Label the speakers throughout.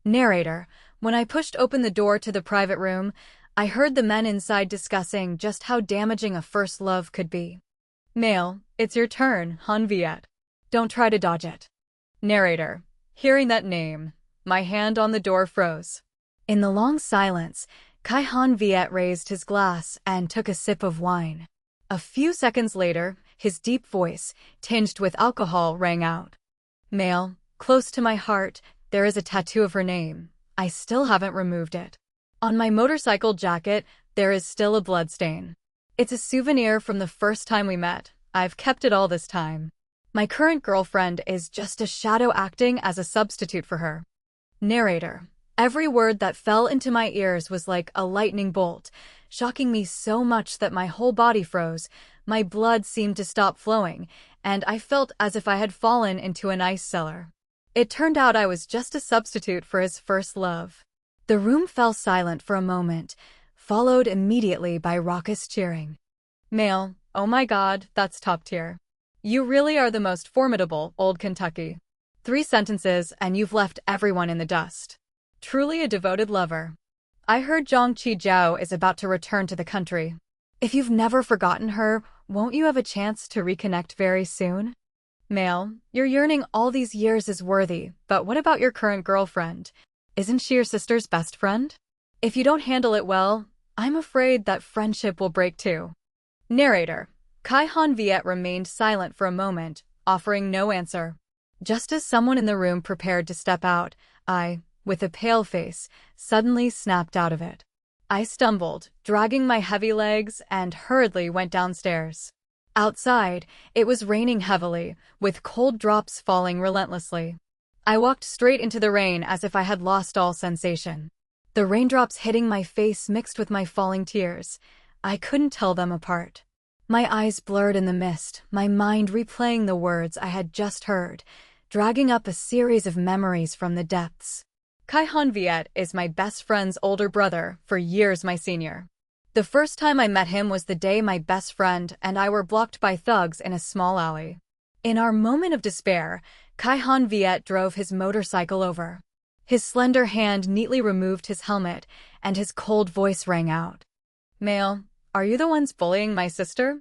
Speaker 1: Narrator. When I pushed open the door to the private room, I heard the men inside discussing just how damaging a first love could be. Male. It's your turn, Viet. Don't try to dodge it. Narrator. Hearing that name, my hand on the door froze. In the long silence, Viet raised his glass and took a sip of wine. A few seconds later, his deep voice, tinged with alcohol, rang out. Male. Close to my heart, there is a tattoo of her name. I still haven't removed it. On my motorcycle jacket, there is still a bloodstain. It's a souvenir from the first time we met. I've kept it all this time. My current girlfriend is just a shadow acting as a substitute for her. Narrator. Every word that fell into my ears was like a lightning bolt, shocking me so much that my whole body froze, my blood seemed to stop flowing, and I felt as if I had fallen into an ice cellar. It turned out I was just a substitute for his first love. The room fell silent for a moment, followed immediately by raucous cheering. Male. Oh my God, that's top tier. You really are the most formidable, Old Kentucky. 3 sentences and you've left everyone in the dust. Truly a devoted lover. I heard Zhang Qijiao is about to return to the country. If you've never forgotten her, won't you have a chance to reconnect very soon? Male. Your yearning all these years is worthy, but what about your current girlfriend? Isn't she your sister's best friend? If you don't handle it well, I'm afraid that friendship will break too. Narrator. Viet remained silent for a moment, offering no answer. Just as someone in the room prepared to step out, I, with a pale face, suddenly snapped out of it. I stumbled, dragging my heavy legs, and hurriedly went downstairs. Outside, it was raining heavily, with cold drops falling relentlessly. I walked straight into the rain as if I had lost all sensation. The raindrops hitting my face mixed with my falling tears. I couldn't tell them apart. My eyes blurred in the mist, my mind replaying the words I had just heard, dragging up a series of memories from the depths. Viet is my best friend's older brother, for years my senior. The first time I met him was the day my best friend and I were blocked by thugs in a small alley. In our moment of despair, Viet drove his motorcycle over. His slender hand neatly removed his helmet, and his cold voice rang out. Male. Are you the ones bullying my sister?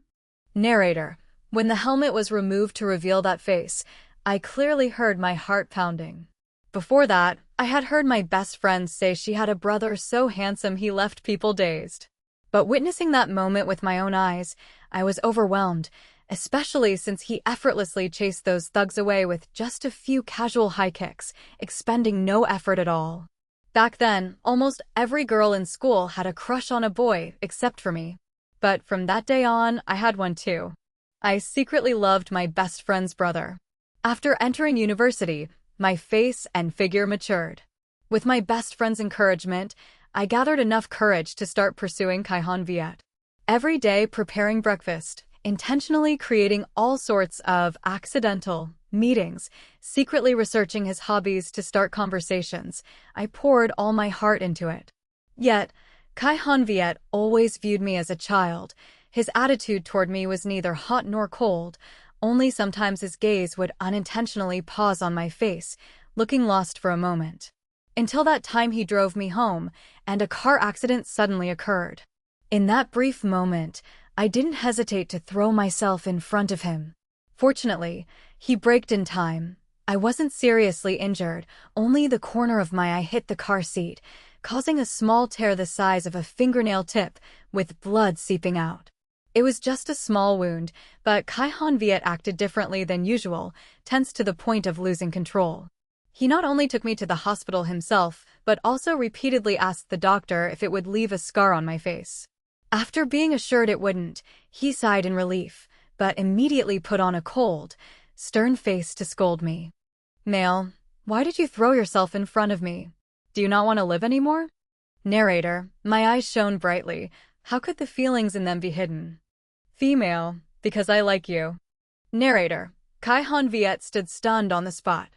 Speaker 1: Narrator. When the helmet was removed to reveal that face, I clearly heard my heart pounding. Before that, I had heard my best friend say she had a brother so handsome he left people dazed. But witnessing that moment with my own eyes, I was overwhelmed, especially since he effortlessly chased those thugs away with just a few casual high kicks, expending no effort at all. Back then, almost every girl in school had a crush on a boy, except for me. But from that day on, I had one too. I secretly loved my best friend's brother. After entering university, my face and figure matured. With my best friend's encouragement, I gathered enough courage to start pursuing Viet. Every day preparing breakfast, intentionally creating all sorts of accidental meetings, secretly researching his hobbies to start conversations, I poured all my heart into it. Yet, Viet always viewed me as a child. His attitude toward me was neither hot nor cold, only sometimes his gaze would unintentionally pause on my face, looking lost for a moment. Until that time he drove me home, and a car accident suddenly occurred. In that brief moment, I didn't hesitate to throw myself in front of him. Fortunately, he braked in time. I wasn't seriously injured, only the corner of my eye hit the car seat, causing a small tear the size of a fingernail tip, with blood seeping out. It was just a small wound, but Viet acted differently than usual, tense to the point of losing control. He not only took me to the hospital himself, but also repeatedly asked the doctor if it would leave a scar on my face. After being assured it wouldn't, he sighed in relief, but immediately put on a cold, stern face to scold me. Male. Why did you throw yourself in front of me? Do you not want to live anymore? Narrator. My eyes shone brightly. How could the feelings in them be hidden? Female. Because I like you. Narrator. Viet stood stunned on the spot.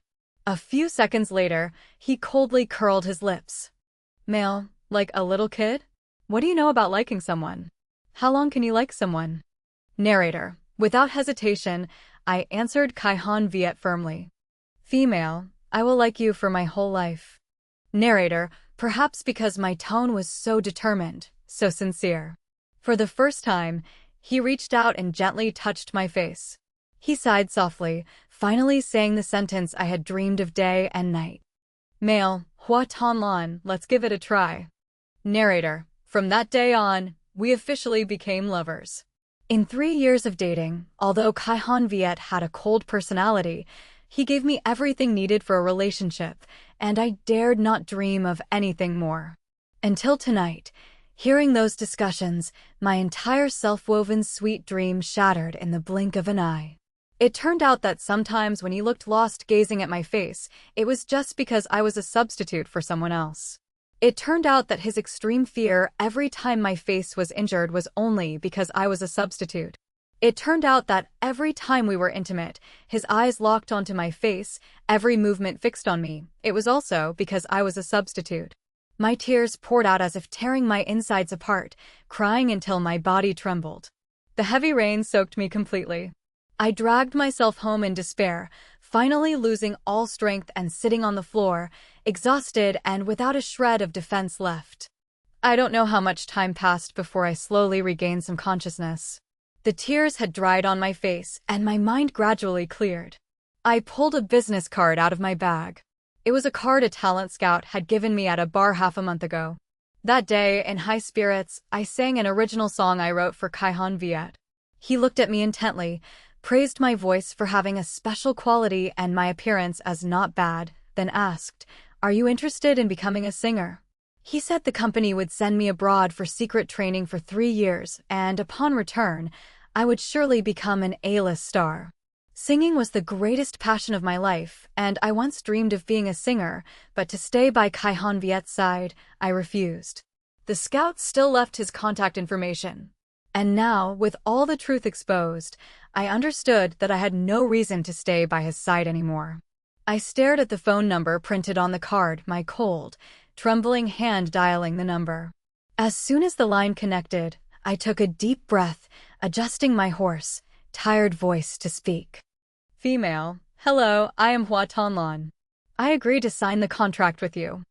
Speaker 1: A few seconds later, he coldly curled his lips. Male. Like a little kid? What do you know about liking someone? How long can you like someone? Narrator. Without hesitation, I answered Viet firmly. Female. I will like you for my whole life. Narrator, perhaps because my tone was so determined, so sincere. For the first time, he reached out and gently touched my face. He sighed softly, finally saying the sentence I had dreamed of day and night. Male, Hua Ton Lan, let's give it a try. Narrator, from that day on, we officially became lovers. In 3 years of dating, although Hành Việt had a cold personality, he gave me everything needed for a relationship, and I dared not dream of anything more. Until tonight, hearing those discussions, my entire self-woven sweet dream shattered in the blink of an eye. It turned out that sometimes when he looked lost gazing at my face, it was just because I was a substitute for someone else. It turned out that his extreme fear every time my face was injured was only because I was a substitute. It turned out that every time we were intimate, his eyes locked onto my face, every movement fixed on me. It was also because I was a substitute. My tears poured out as if tearing my insides apart, crying until my body trembled. The heavy rain soaked me completely. I dragged myself home in despair, finally losing all strength and sitting on the floor, exhausted and without a shred of defense left. I don't know how much time passed before I slowly regained some consciousness. The tears had dried on my face, and my mind gradually cleared. I pulled a business card out of my bag. It was a card a talent scout had given me at a bar half a month ago. That day, in high spirits, I sang an original song I wrote for Hành Việt. He looked at me intently, praised my voice for having a special quality and my appearance as not bad, then asked, "Are you interested in becoming a singer?" He said the company would send me abroad for secret training for 3 years, and upon return, I would surely become an A-list star. Singing was the greatest passion of my life, and I once dreamed of being a singer, but to stay by Hành Viet's side, I refused. The scout still left his contact information. And now, with all the truth exposed, I understood that I had no reason to stay by his side anymore. I stared at the phone number printed on the card, my cold, trembling hand dialing the number. As soon as the line connected, I took a deep breath, adjusting my hoarse, tired voice to speak. Female, hello, I am Hua Ton Lan. I agree to sign the contract with you.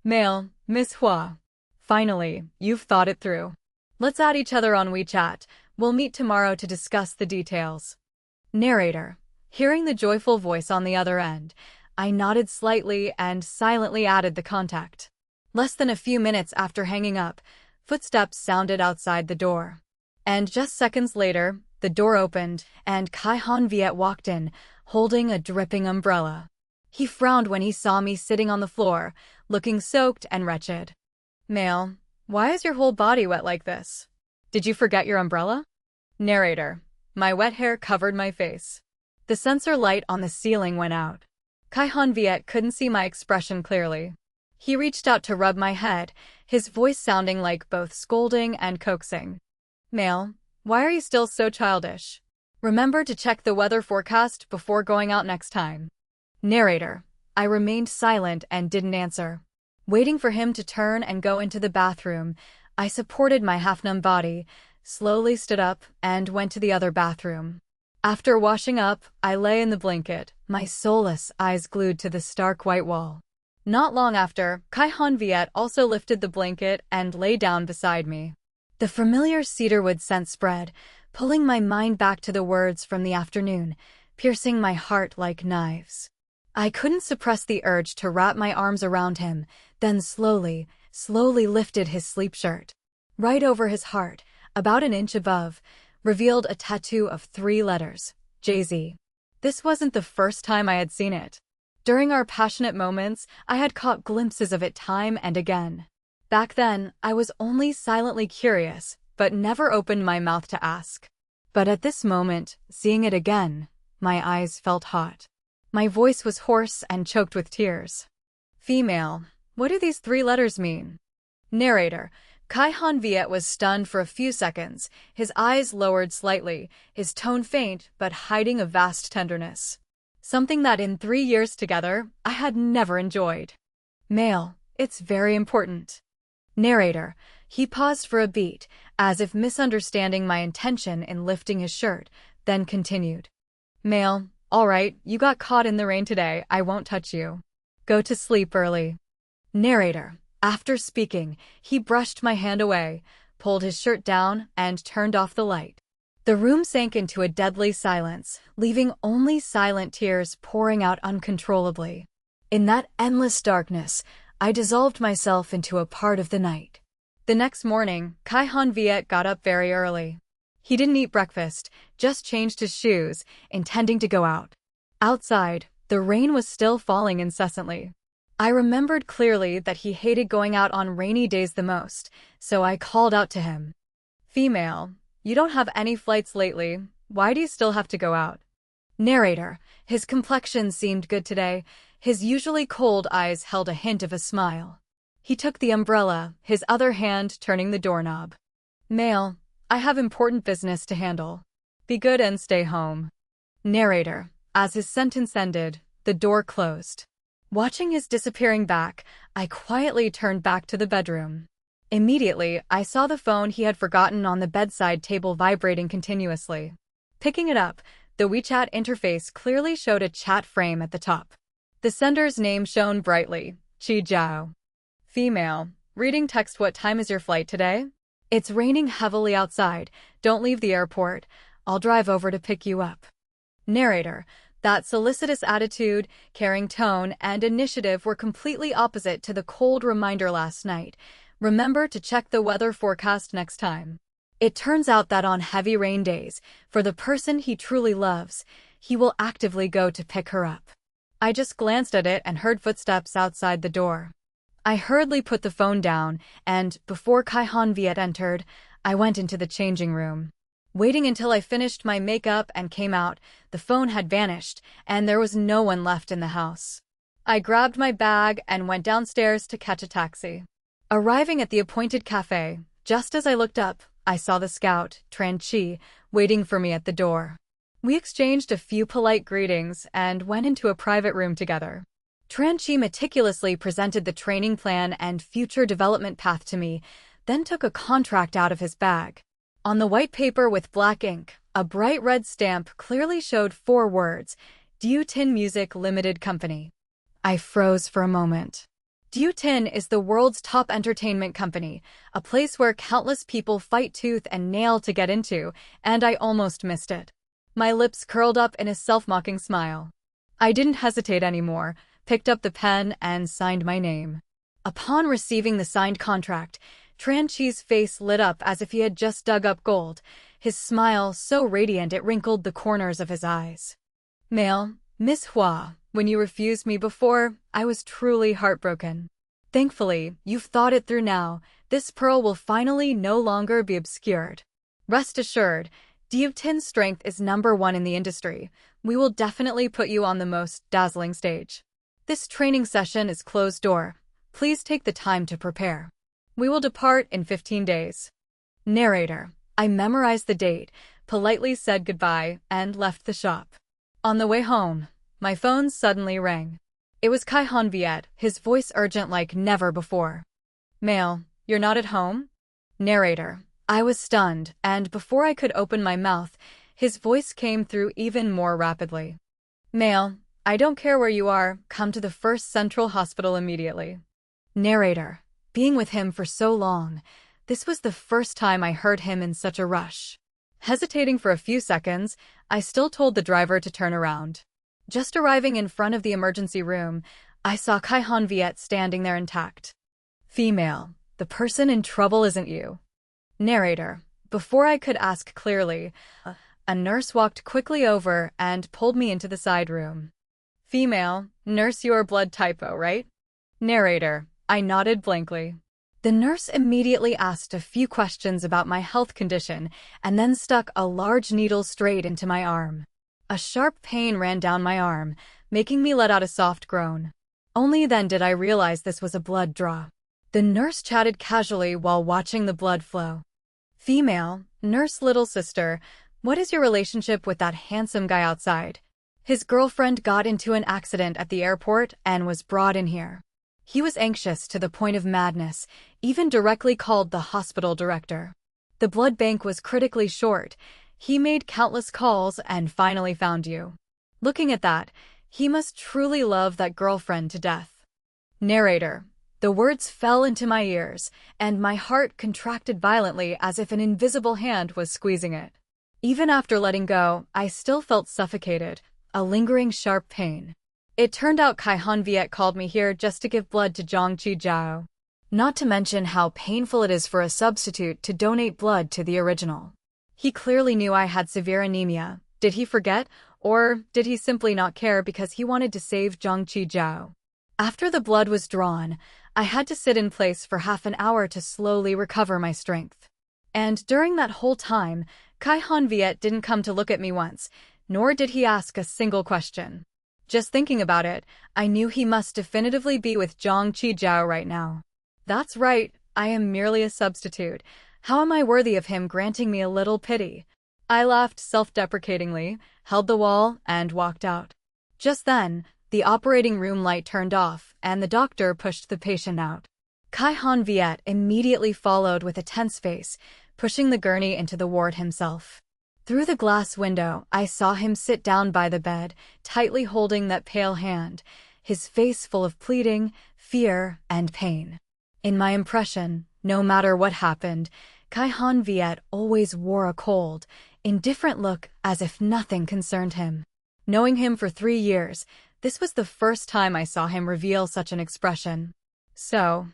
Speaker 1: Male, Miss Hua. Finally, you've thought it through. Let's add each other on WeChat. We'll meet tomorrow to discuss the details. Narrator, hearing the joyful voice on the other end, I nodded slightly and silently added the contact. Less than a few minutes after hanging up, footsteps sounded outside the door. And just seconds later, the door opened, and Hành Việt walked in, holding a dripping umbrella. He frowned when he saw me sitting on the floor, looking soaked and wretched. Male, why is your whole body wet like this? Did you forget your umbrella? Narrator, my wet hair covered my face. The sensor light on the ceiling went out. Hành Việt couldn't see my expression clearly. He reached out to rub my head, his voice sounding like both scolding and coaxing. Male, why are you still so childish? Remember to check the weather forecast before going out next time. Narrator, I remained silent and didn't answer. Waiting for him to turn and go into the bathroom, I supported my half-numb body, slowly stood up, and went to the other bathroom. After washing up, I lay in the blanket, my soulless eyes glued to the stark white wall. Not long after, Hành Việt also lifted the blanket and lay down beside me. The familiar cedarwood scent spread, pulling my mind back to the words from the afternoon, piercing my heart like knives. I couldn't suppress the urge to wrap my arms around him, then slowly lifted his sleep shirt. Right over his heart, about an inch above, revealed a tattoo of 3 letters, Jay-Z. This wasn't the first time I had seen it. During our passionate moments, I had caught glimpses of it time and again. Back then, I was only silently curious, but never opened my mouth to ask. But at this moment, seeing it again, my eyes felt hot. My voice was hoarse and choked with tears. Female, what do these 3 letters mean? Narrator, Hành Việt was stunned for a few seconds, his eyes lowered slightly, his tone faint but hiding a vast tenderness. Something that in 3 years together, I had never enjoyed. Male, it's very important. Narrator, he paused for a beat, as if misunderstanding my intention in lifting his shirt, then continued. Male, all right, you got caught in the rain today, I won't touch you. Go to sleep early. Narrator. After speaking, he brushed my hand away, pulled his shirt down, and turned off the light. The room sank into a deadly silence, leaving only silent tears pouring out uncontrollably. In that endless darkness, I dissolved myself into a part of the night. The next morning, Viet got up very early. He didn't eat breakfast, just changed his shoes, intending to go out. Outside, the rain was still falling incessantly. I remembered clearly that he hated going out on rainy days the most, so I called out to him. Female, you don't have any flights lately. Why do you still have to go out? Narrator. His complexion seemed good today. His usually cold eyes held a hint of a smile. He took the umbrella, his other hand turning the doorknob. Male. I have important business to handle. Be good and stay home. Narrator. As his sentence ended, the door closed. Watching his disappearing back, I quietly turned back to the bedroom. Immediately, I saw the phone he had forgotten on the bedside table vibrating continuously. Picking it up, the WeChat interface clearly showed a chat frame at the top. The sender's name shone brightly, Chi Jiao. Female. Reading text. What time is your flight today? It's raining heavily outside. Don't leave the airport. I'll drive over to pick you up. Narrator. That solicitous attitude, caring tone, and initiative were completely opposite to the cold reminder last night. Remember to check the weather forecast next time. It turns out that on heavy rain days, for the person he truly loves, he will actively go to pick her up. I just glanced at it and heard footsteps outside the door. I hurriedly put the phone down, and, before Viet entered, I went into the changing room. Waiting until I finished my makeup and came out, the phone had vanished, and there was no one left in the house. I grabbed my bag and went downstairs to catch a taxi. Arriving at the appointed cafe, just as I looked up, I saw the scout, Tran Chi, waiting for me at the door. We exchanged a few polite greetings and went into a private room together. Tran Chi meticulously presented the training plan and future development path to me, then took a contract out of his bag. On the white paper with black ink, a bright red stamp clearly showed 4 words, Tin Music Limited Company. I froze for a moment. Tin is the world's top entertainment company, a place where countless people fight tooth and nail to get into, and I almost missed it. My lips curled up in a self-mocking smile. I didn't hesitate anymore, picked up the pen and signed my name. Upon receiving the signed contract, Tran Chi's face lit up as if he had just dug up gold, his smile so radiant it wrinkled the corners of his eyes. Male, Miss Hua, when you refused me before, I was truly heartbroken. Thankfully, you've thought it through now. This pearl will finally no longer be obscured. Rest assured, Tin's strength is #1 in the industry. We will definitely put you on the most dazzling stage. This training session is closed door. Please take the time to prepare. We will depart in 15 days. Narrator. I memorized the date, politely said goodbye, and left the shop. On the way home, my phone suddenly rang. It was Viet, his voice urgent like never before. Male, you're not at home? Narrator. I was stunned, and before I could open my mouth, his voice came through even more rapidly. Male, I don't care where you are, come to the First Central Hospital immediately. Narrator. Being with him for so long, this was the first time I heard him in such a rush. Hesitating for a few seconds, I still told the driver to turn around. Just arriving in front of the emergency room, I saw Viet standing there intact. Female. The person in trouble isn't you. Narrator. Before I could ask clearly, a nurse walked quickly over and pulled me into the side room. Female. Nurse, you're blood typo, right? Narrator. I nodded blankly. The nurse immediately asked a few questions about my health condition and then stuck a large needle straight into my arm. A sharp pain ran down my arm, making me let out a soft groan. Only then did I realize this was a blood draw. The nurse chatted casually while watching the blood flow. Female. Nurse, little sister, what is your relationship with that handsome guy outside? His girlfriend got into an accident at the airport and was brought in here. He was anxious to the point of madness, even directly called the hospital director. The blood bank was critically short. He made countless calls and finally found you. Looking at that, he must truly love that girlfriend to death. Narrator. The words fell into my ears, and my heart contracted violently as if an invisible hand was squeezing it. Even after letting go, I still felt suffocated, a lingering sharp pain. It turned out Hành Việt called me here just to give blood to Zhang Qijiao. Not to mention how painful it is for a substitute to donate blood to the original. He clearly knew I had severe anemia. Did he forget, or did he simply not care because he wanted to save Zhang Qijiao? After the blood was drawn, I had to sit in place for half an hour to slowly recover my strength. And during that whole time, Hành Việt didn't come to look at me once, nor did he ask a single question. Just thinking about it, I knew he must definitively be with Zhang Qijiao right now. That's right, I am merely a substitute. How am I worthy of him granting me a little pity? I laughed self-deprecatingly, held the wall, and walked out. Just then, the operating room light turned off, and the doctor pushed the patient out. Hành Việt immediately followed with a tense face, pushing the gurney into the ward himself. Through the glass window, I saw him sit down by the bed, tightly holding that pale hand, his face full of pleading, fear, and pain. In my impression, no matter what happened, Hành Việt always wore a cold, indifferent look as if nothing concerned him. Knowing him for 3 years, this was the first time I saw him reveal such an expression. So,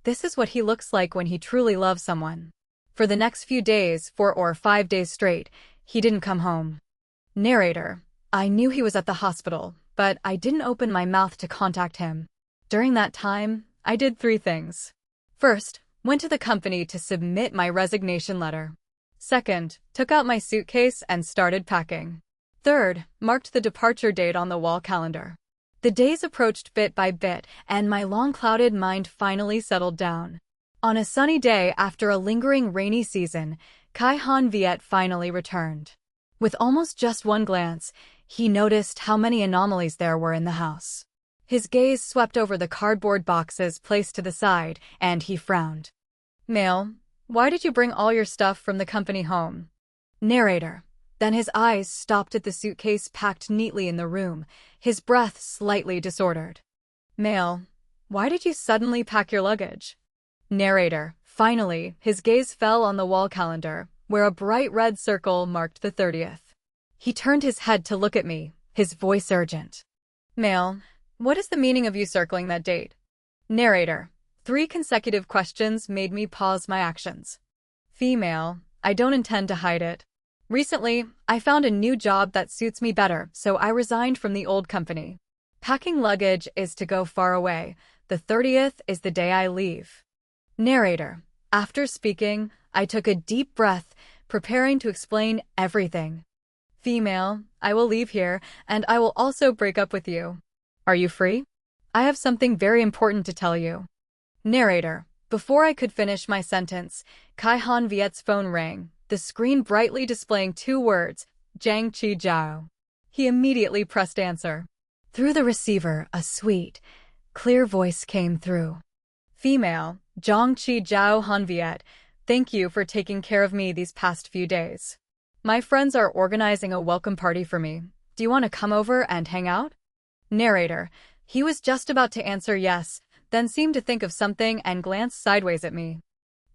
Speaker 1: this is what he looks like when he truly loves someone. For the next few days, 4 or 5 days straight, he didn't come home. Narrator: I knew he was at the hospital, but I didn't open my mouth to contact him. During that time, I did 3 things. First, went to the company to submit my resignation letter. Second, took out my suitcase and started packing. Third, marked the departure date on the wall calendar. The days approached bit by bit, and my long-clouded mind finally settled down. On a sunny day after a lingering rainy season, Hành Việt finally returned. With almost just one glance, he noticed how many anomalies there were in the house. His gaze swept over the cardboard boxes placed to the side, and he frowned. Mail, why did you bring all your stuff from the company home? Narrator: Then his eyes stopped at the suitcase packed neatly in the room, his breath slightly disordered. Mail, why did you suddenly pack your luggage? Narrator: Finally, his gaze fell on the wall calendar, where a bright red circle marked the 30th. He turned his head to look at me, his voice urgent. Mail, what is the meaning of you circling that date? Narrator: 3 consecutive questions made me pause my actions. Female: I don't intend to hide it. Recently, I found a new job that suits me better, so I resigned from the old company. Packing luggage is to go far away. The 30th is the day I leave. Narrator: After speaking, I took a deep breath, preparing to explain everything. Female: I will leave here, and I will also break up with you. Are you free? I have something very important to tell you. Narrator: Before I could finish my sentence, Hành Viet's phone rang, the screen brightly displaying 2 words, Zhang Qijiao. He immediately pressed answer. Through the receiver, a sweet, clear voice came through. Female: Zhang Qijiao. Hành Việt, thank you for taking care of me these past few days. My friends are organizing a welcome party for me. Do you want to come over and hang out? Narrator: He was just about to answer yes, then seemed to think of something and glanced sideways at me.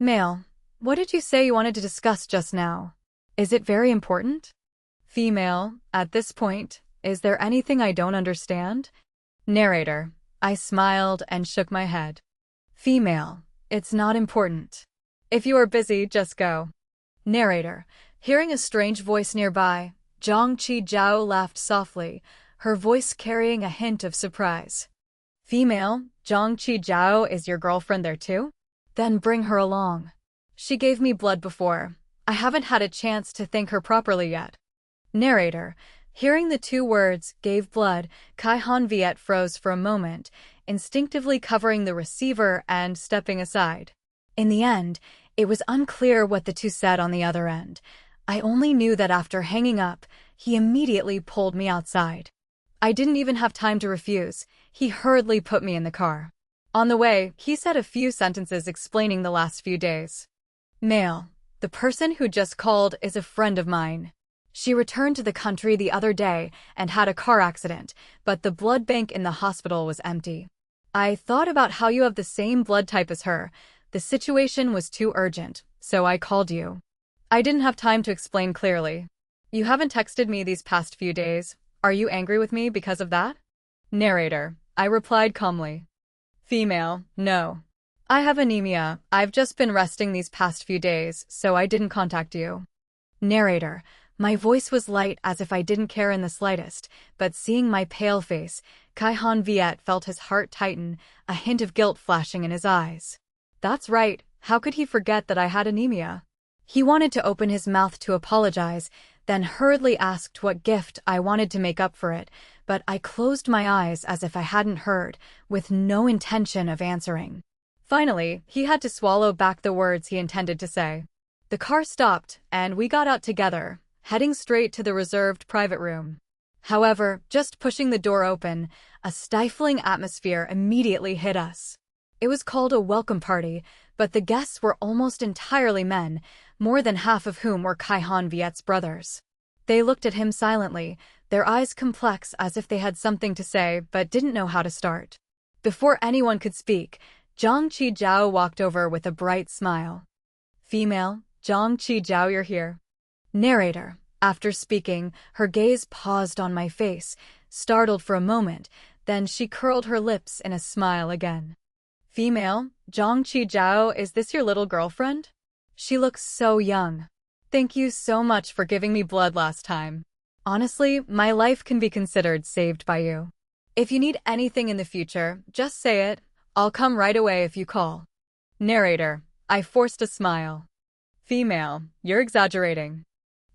Speaker 1: Male: What did you say you wanted to discuss just now? Is it very important? Female: At this point, is there anything I don't understand? Narrator: I smiled and shook my head. Female: It's not important. If you are busy, just go. Narrator: Hearing a strange voice nearby, Zhang Qijiao laughed softly, her voice carrying a hint of surprise. Female: Zhang Qijiao is your girlfriend there too? Then bring her along. She gave me blood before. I haven't had a chance to thank her properly yet. Narrator: Hearing the 2 words, gave blood, Hành Việt froze for a moment, instinctively covering the receiver and stepping aside. In the end, it was unclear what the 2 said on the other end. I only knew that after hanging up, he immediately pulled me outside. I didn't even have time to refuse. He hurriedly put me in the car. On the way, he said a few sentences explaining the last few days. Male: The person who just called is a friend of mine. She returned to the country the other day and had a car accident, but the blood bank in the hospital was empty. I thought about how you have the same blood type as her. The situation was too urgent, so I called you. I didn't have time to explain clearly. You haven't texted me these past few days. Are you angry with me because of that? Narrator. I replied calmly. Female. No. I have anemia. I've just been resting these past few days, so I didn't contact you. Narrator. My voice was light as if I didn't care in the slightest, but seeing my pale face, Viet felt his heart tighten, a hint of guilt flashing in his eyes. That's right, how could he forget that I had anemia? He wanted to open his mouth to apologize, then hurriedly asked what gift I wanted to make up for it, but I closed my eyes as if I hadn't heard, with no intention of answering. Finally, he had to swallow back the words he intended to say. The car stopped, and we got out together, heading straight to the reserved private room. However, just pushing the door open, a stifling atmosphere immediately hit us. It was called a welcome party, but the guests were almost entirely men, more than half of whom were Viet's brothers. They looked at him silently, their eyes complex as if they had something to say but didn't know how to start. Before anyone could speak, Zhang Qijiao walked over with a bright smile. Female, Zhang Qijiao, you're here. Narrator. After speaking, her gaze paused on my face, startled for a moment, then she curled her lips in a smile again. Female, Zhang Qijiao, is this your little girlfriend? She looks so young. Thank you so much for giving me blood last time. Honestly, my life can be considered saved by you. If you need anything in the future, just say it. I'll come right away if you call. Narrator. I forced a smile. Female, you're exaggerating.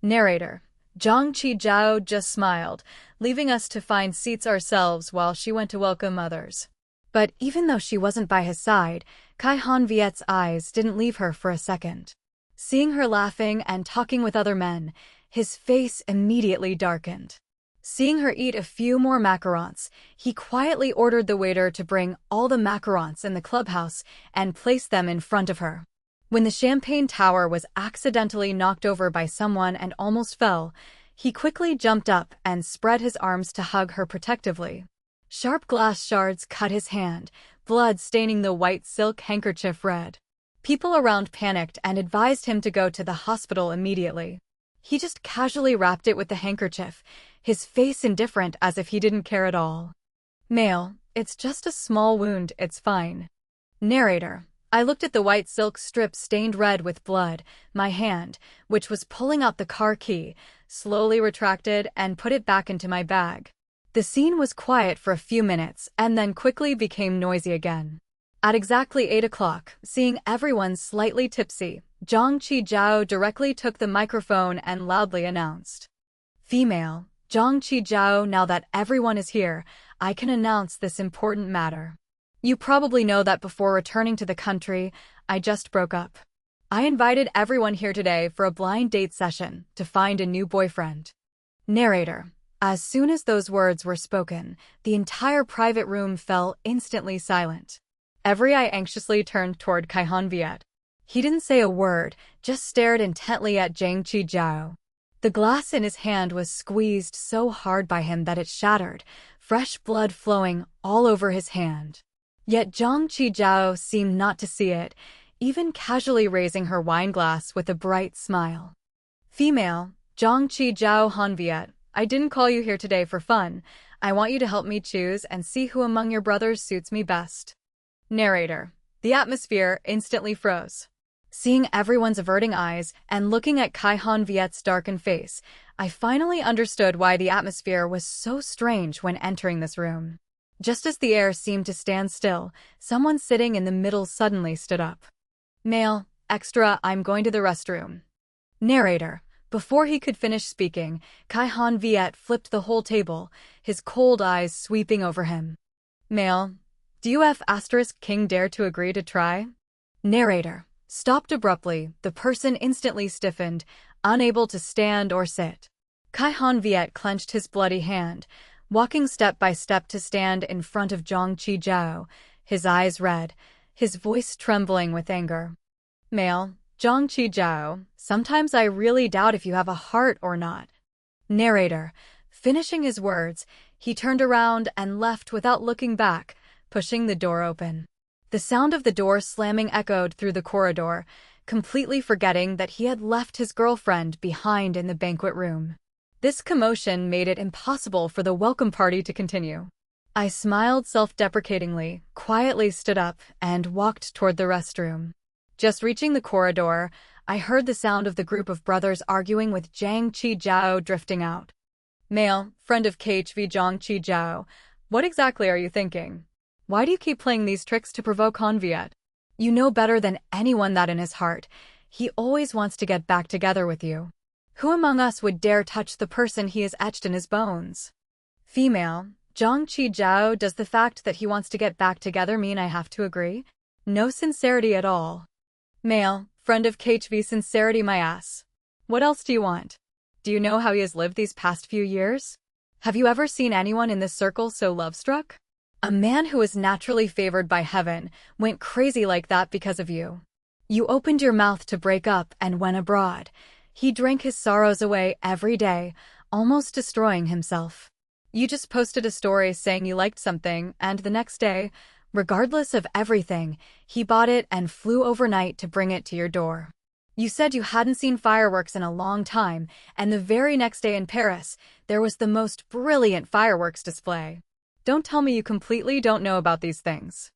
Speaker 1: Narrator. Zhang Qijiao just smiled, leaving us to find seats ourselves while she went to welcome others. But even though she wasn't by his side, Viet's eyes didn't leave her for a second. Seeing her laughing and talking with other men, his face immediately darkened. Seeing her eat a few more macarons, he quietly ordered the waiter to bring all the macarons in the clubhouse and place them in front of her. When the champagne tower was accidentally knocked over by someone and almost fell, he quickly jumped up and spread his arms to hug her protectively. Sharp glass shards cut his hand, blood staining the white silk handkerchief red. People around panicked and advised him to go to the hospital immediately. He just casually wrapped it with the handkerchief, his face indifferent as if he didn't care at all. Male, it's just a small wound, it's fine. Narrator. I looked at the white silk strip stained red with blood, my hand, which was pulling out the car key, slowly retracted and put it back into my bag. The scene was quiet for a few minutes and then quickly became noisy again. At exactly 8 o'clock, seeing everyone slightly tipsy, Zhang Qijiao directly took the microphone and loudly announced. Female, Zhang Qijiao, now that everyone is here, I can announce this important matter. You probably know that before returning to the country, I just broke up. I invited everyone here today for a blind date session to find a new boyfriend. Narrator. As soon as those words were spoken, the entire private room fell instantly silent. Every eye anxiously turned toward Viet. He didn't say a word, just stared intently at Zhang Qijiao. The glass in his hand was squeezed so hard by him that it shattered, fresh blood flowing all over his hand. Yet Zhang Qijiao seemed not to see it, even casually raising her wine glass with a bright smile. Female, Zhang Qijiao Viet, I didn't call you here today for fun. I want you to help me choose and see who among your brothers suits me best. Narrator. The atmosphere instantly froze. Seeing everyone's averting eyes and looking at Viet's darkened face, I finally understood why the atmosphere was so strange when entering this room. Just as the air seemed to stand still, someone sitting in the middle suddenly stood up. Male, extra, I'm going to the restroom. Narrator. Before he could finish speaking, Viet flipped the whole table, his cold eyes sweeping over him. Male. Do you King dare to agree to try? Narrator. Stopped abruptly, the person instantly stiffened, unable to stand or sit. Viet clenched his bloody hand, walking step by step to stand in front of Zhang Qijiao, his eyes red, his voice trembling with anger. Male, Zhang Qijiao, sometimes I really doubt if you have a heart or not. Narrator. Finishing his words, he turned around and left without looking back, pushing the door open. The sound of the door slamming echoed through the corridor, completely forgetting that he had left his girlfriend behind in the banquet room. This commotion made it impossible for the welcome party to continue. I smiled self-deprecatingly, quietly stood up, and walked toward the restroom. Just reaching the corridor, I heard the sound of the group of brothers arguing with Zhang Qijiao drifting out. Male, friend of KHV Zhang Qijiao, what exactly are you thinking? Why do you keep playing these tricks to provoke Han Viet? You know better than anyone that in his heart, he always wants to get back together with you. Who among us would dare touch the person he has etched in his bones? Female, Zhang Qijiao, does the fact that he wants to get back together mean I have to agree? No sincerity at all. Male, friend of KHV, sincerity my ass. What else do you want? Do you know how he has lived these past few years? Have you ever seen anyone in this circle so love-struck? A man who is naturally favored by heaven went crazy like that because of you. You opened your mouth to break up and went abroad. He drank his sorrows away every day, almost destroying himself. You just posted a story saying you liked something, and the next day, regardless of everything, he bought it and flew overnight to bring it to your door. You said you hadn't seen fireworks in a long time, and the very next day in Paris, there was the most brilliant fireworks display. Don't tell me you completely don't know about these things.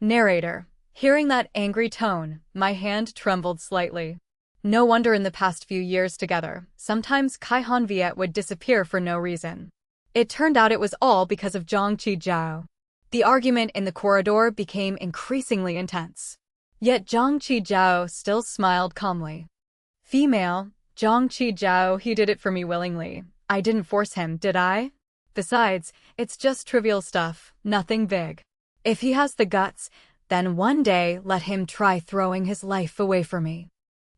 Speaker 1: Narrator. Hearing that angry tone, my hand trembled slightly. No wonder in the past few years together, sometimes Kai Han Viet would disappear for no reason. It turned out it was all because of Zhang Qijiao. The argument in the corridor became increasingly intense. Yet Zhang Qijiao still smiled calmly. Female, Zhang Qijiao, he did it for me willingly. I didn't force him, did I? Besides, it's just trivial stuff, nothing big. If he has the guts, then one day let him try throwing his life away for me.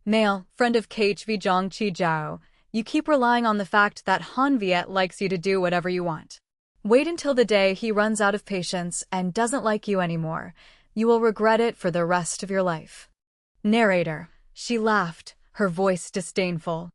Speaker 1: Male, friend of KHV Zhang Qijiao, you keep relying on the fact that Han Viet likes you to do whatever you want. Wait until the day he runs out of patience and doesn't like you anymore. You will regret it for the rest of your life. Narrator. She laughed, her voice disdainful.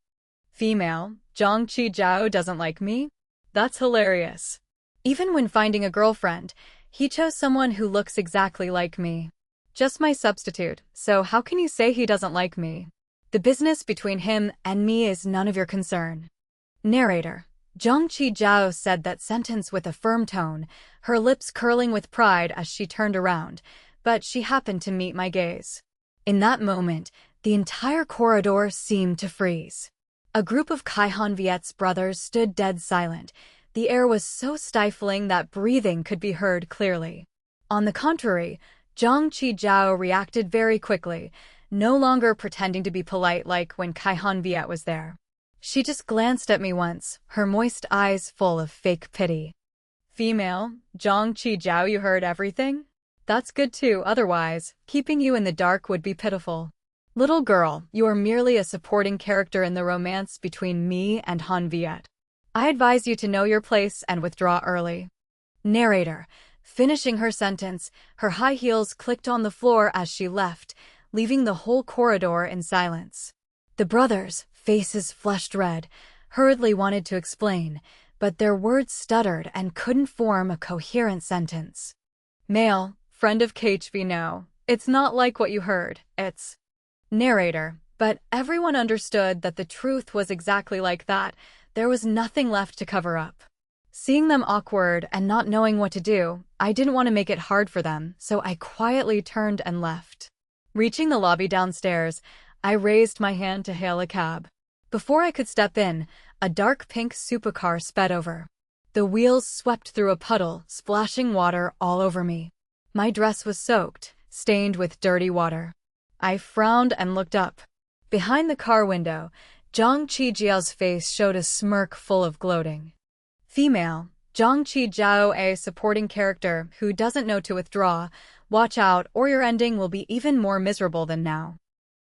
Speaker 1: Female, Zhang Qijiao doesn't like me? That's hilarious. Even when finding a girlfriend, he chose someone who looks exactly like me. Just my substitute, so how can you say he doesn't like me? The business between him and me is none of your concern. Narrator. Zhang Qijiao said that sentence with a firm tone, her lips curling with pride as she turned around, but she happened to meet my gaze. In that moment, the entire corridor seemed to freeze. A group of Kai Han Viet's brothers stood dead silent. The air was so stifling that breathing could be heard clearly. On the contrary, Zhang Qijiao reacted very quickly, no longer pretending to be polite like when Kai Han Viet was there. She just glanced at me once, her moist eyes full of fake pity. Female, Zhang Qijiao, you heard everything? That's good too, otherwise, keeping you in the dark would be pitiful. Little girl, you are merely a supporting character in the romance between me and Han Viet. I advise you to know your place and withdraw early. Narrator. Finishing her sentence, her high heels clicked on the floor as she left, leaving the whole corridor in silence. The brothers, faces flushed red, hurriedly wanted to explain, but their words stuttered and couldn't form a coherent sentence. Male, friend of KHV, no, it's not like what you heard, it's... Narrator. But everyone understood that the truth was exactly like that. There was nothing left to cover up. Seeing them awkward and not knowing what to do, I didn't want to make it hard for them, so I quietly turned and left. Reaching the lobby downstairs, I raised my hand to hail a cab. Before I could step in, a dark pink supercar sped over. The wheels swept through a puddle, splashing water all over me. My dress was soaked, stained with dirty water. I frowned and looked up. Behind the car window, Zhang Qijiao's face showed a smirk full of gloating. Female, Zhang Qijiao, a supporting character who doesn't know to withdraw. Watch out or your ending will be even more miserable than now.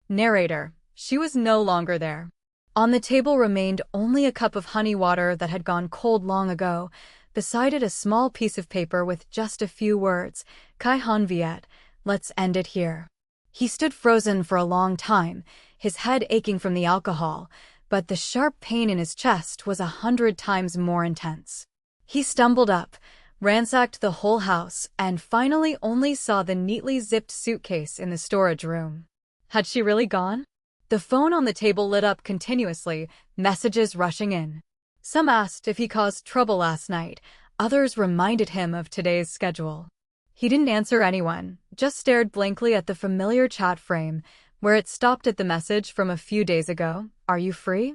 Speaker 1: Narrator. She was no longer there. On the table remained only a cup of honey water that had gone cold long ago. Beside it a small piece of paper with just a few words. Kai Han Viet, let's end it here. He stood frozen for a long time, his head aching from the alcohol, but the sharp pain in his chest was 100 times more intense. He stumbled up, ransacked the whole house, and finally only saw the neatly zipped suitcase in the storage room. Had she really gone? The phone on the table lit up continuously, messages rushing in. Some asked if he caused trouble last night, others reminded him of today's schedule. He didn't answer anyone, just stared blankly at the familiar chat frame, where it stopped at the message from a few days ago. Are you free?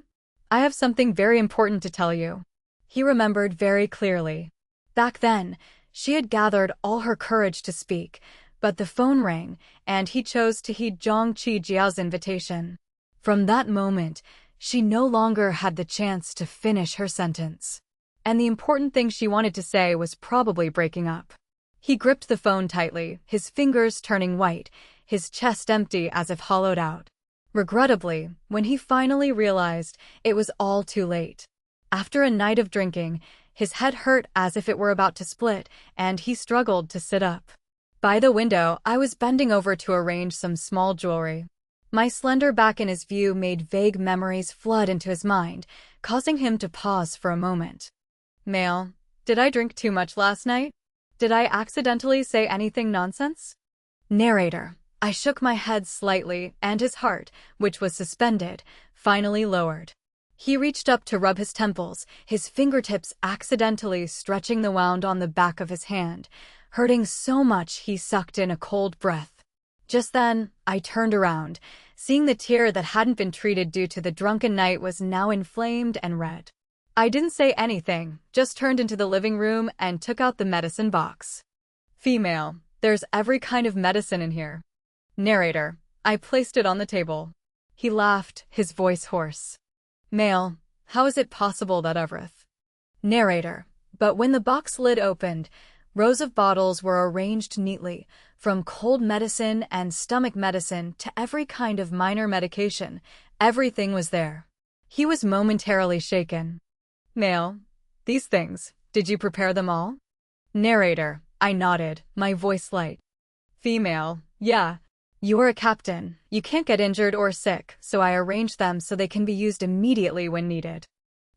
Speaker 1: I have something very important to tell you. He remembered very clearly. Back then, she had gathered all her courage to speak, but the phone rang, and he chose to heed Zhang Qijiao's invitation. From that moment, she no longer had the chance to finish her sentence. And the important thing she wanted to say was probably breaking up. He gripped the phone tightly, his fingers turning white, his chest empty as if hollowed out. Regrettably, when he finally realized, it was all too late. After a night of drinking, his head hurt as if it were about to split, and he struggled to sit up. By the window, I was bending over to arrange some small jewelry. My slender back in his view made vague memories flood into his mind, causing him to pause for a moment. Male, did I drink too much last night? Did I accidentally say anything nonsense? Narrator, I shook my head slightly, and his heart, which was suspended, finally lowered. He reached up to rub his temples, his fingertips accidentally stretching the wound on the back of his hand, hurting so much he sucked in a cold breath. Just then, I turned around, seeing the tear that hadn't been treated due to the drunken night was now inflamed and red. I didn't say anything, just turned into the living room and took out the medicine box. Female, there's every kind of medicine in here. Narrator, I placed it on the table. He laughed, his voice hoarse. Male, how is it possible that everyth? Narrator, but when the box lid opened, rows of bottles were arranged neatly, from cold medicine and stomach medicine to every kind of minor medication. Everything was there. He was momentarily shaken. Male, these things, did you prepare them all? Narrator, I nodded, my voice light. Female, yeah. You're a captain. You can't get injured or sick, so I arranged them so they can be used immediately when needed.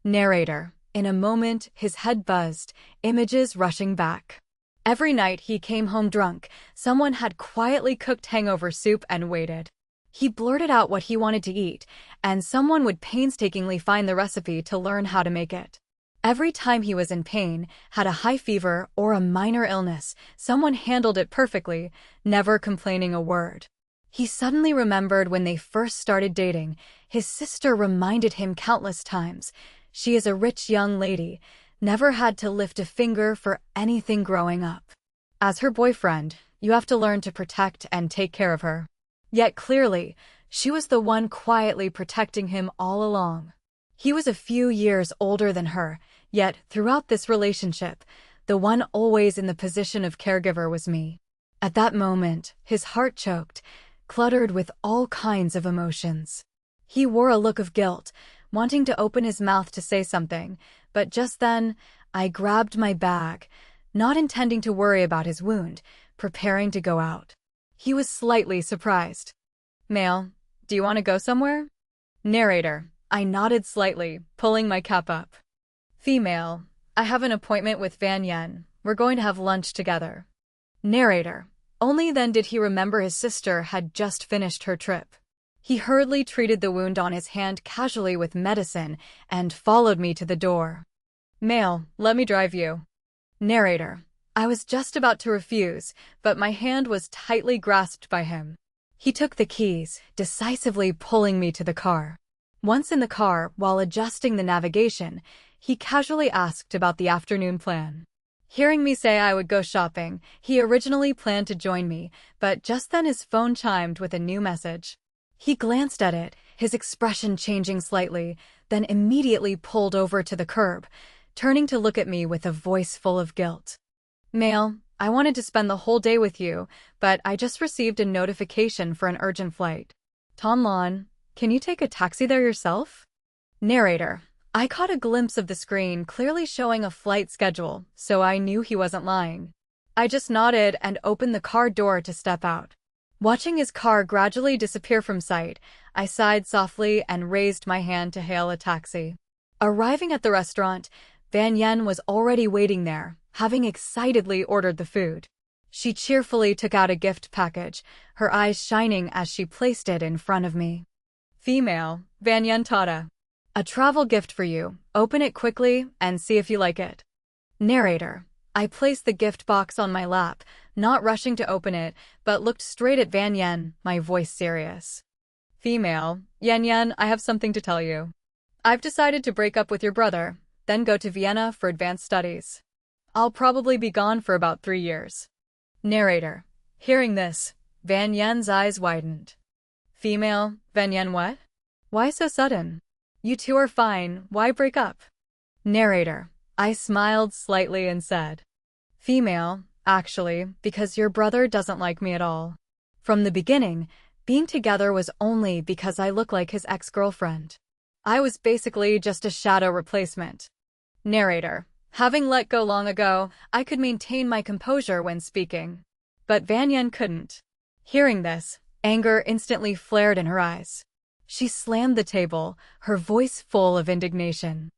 Speaker 1: Narrator, in a moment, his head buzzed, images rushing back. Every night he came home drunk, someone had quietly cooked hangover soup and waited. He blurted out what he wanted to eat, and someone would painstakingly find the recipe to learn how to make it. Every time he was in pain, had a high fever, or a minor illness, someone handled it perfectly, never complaining a word. He suddenly remembered when they first started dating. His sister reminded him countless times, she is a rich young lady, never had to lift a finger for anything growing up. As her boyfriend, you have to learn to protect and take care of her. Yet clearly, she was the one quietly protecting him all along. He was a few years older than her, yet throughout this relationship, the one always in the position of caregiver was me. At that moment, his heart choked, cluttered with all kinds of emotions. He wore a look of guilt, wanting to open his mouth to say something, but just then, I grabbed my bag, not intending to worry about his wound, preparing to go out. He was slightly surprised. Male, do you want to go somewhere? Narrator, I nodded slightly, pulling my cap up. Female, I have an appointment with Van Yen. We're going to have lunch together. Narrator, only then did he remember his sister had just finished her trip. He hurriedly treated the wound on his hand casually with medicine and followed me to the door. Male, let me drive you. Narrator, I was just about to refuse, but my hand was tightly grasped by him. He took the keys, decisively pulling me to the car. Once in the car, while adjusting the navigation, he casually asked about the afternoon plan. Hearing me say I would go shopping, he originally planned to join me, but just then his phone chimed with a new message. He glanced at it, his expression changing slightly, then immediately pulled over to the curb, turning to look at me with a voice full of guilt. Male, I wanted to spend the whole day with you, but I just received a notification for an urgent flight. Tonlon, can you take a taxi there yourself? Narrator, I caught a glimpse of the screen clearly showing a flight schedule, so I knew he wasn't lying. I just nodded and opened the car door to step out. Watching his car gradually disappear from sight, I sighed softly and raised my hand to hail a taxi. Arriving at the restaurant, Van Yen was already waiting there, having excitedly ordered the food. She cheerfully took out a gift package, her eyes shining as she placed it in front of me. Female, Vanyantata. A travel gift for you. Open it quickly and see if you like it. Narrator. I placed the gift box on my lap, not rushing to open it, but looked straight at Van Yen, my voice serious. Female, Yen Yen, I have something to tell you. I've decided to break up with your brother, then go to Vienna for advanced studies. I'll probably be gone for about 3 years. Narrator. Hearing this, Van Yen's eyes widened. Female, Van Yen what? Why so sudden? You two are fine, why break up? Narrator. I smiled slightly and said, Female, actually, because your brother doesn't like me at all. From the beginning, being together was only because I look like his ex-girlfriend. I was basically just a shadow replacement. Narrator. Having let go long ago, I could maintain my composure when speaking. But Van Yen couldn't. Hearing this, anger instantly flared in her eyes. She slammed the table, her voice full of indignation.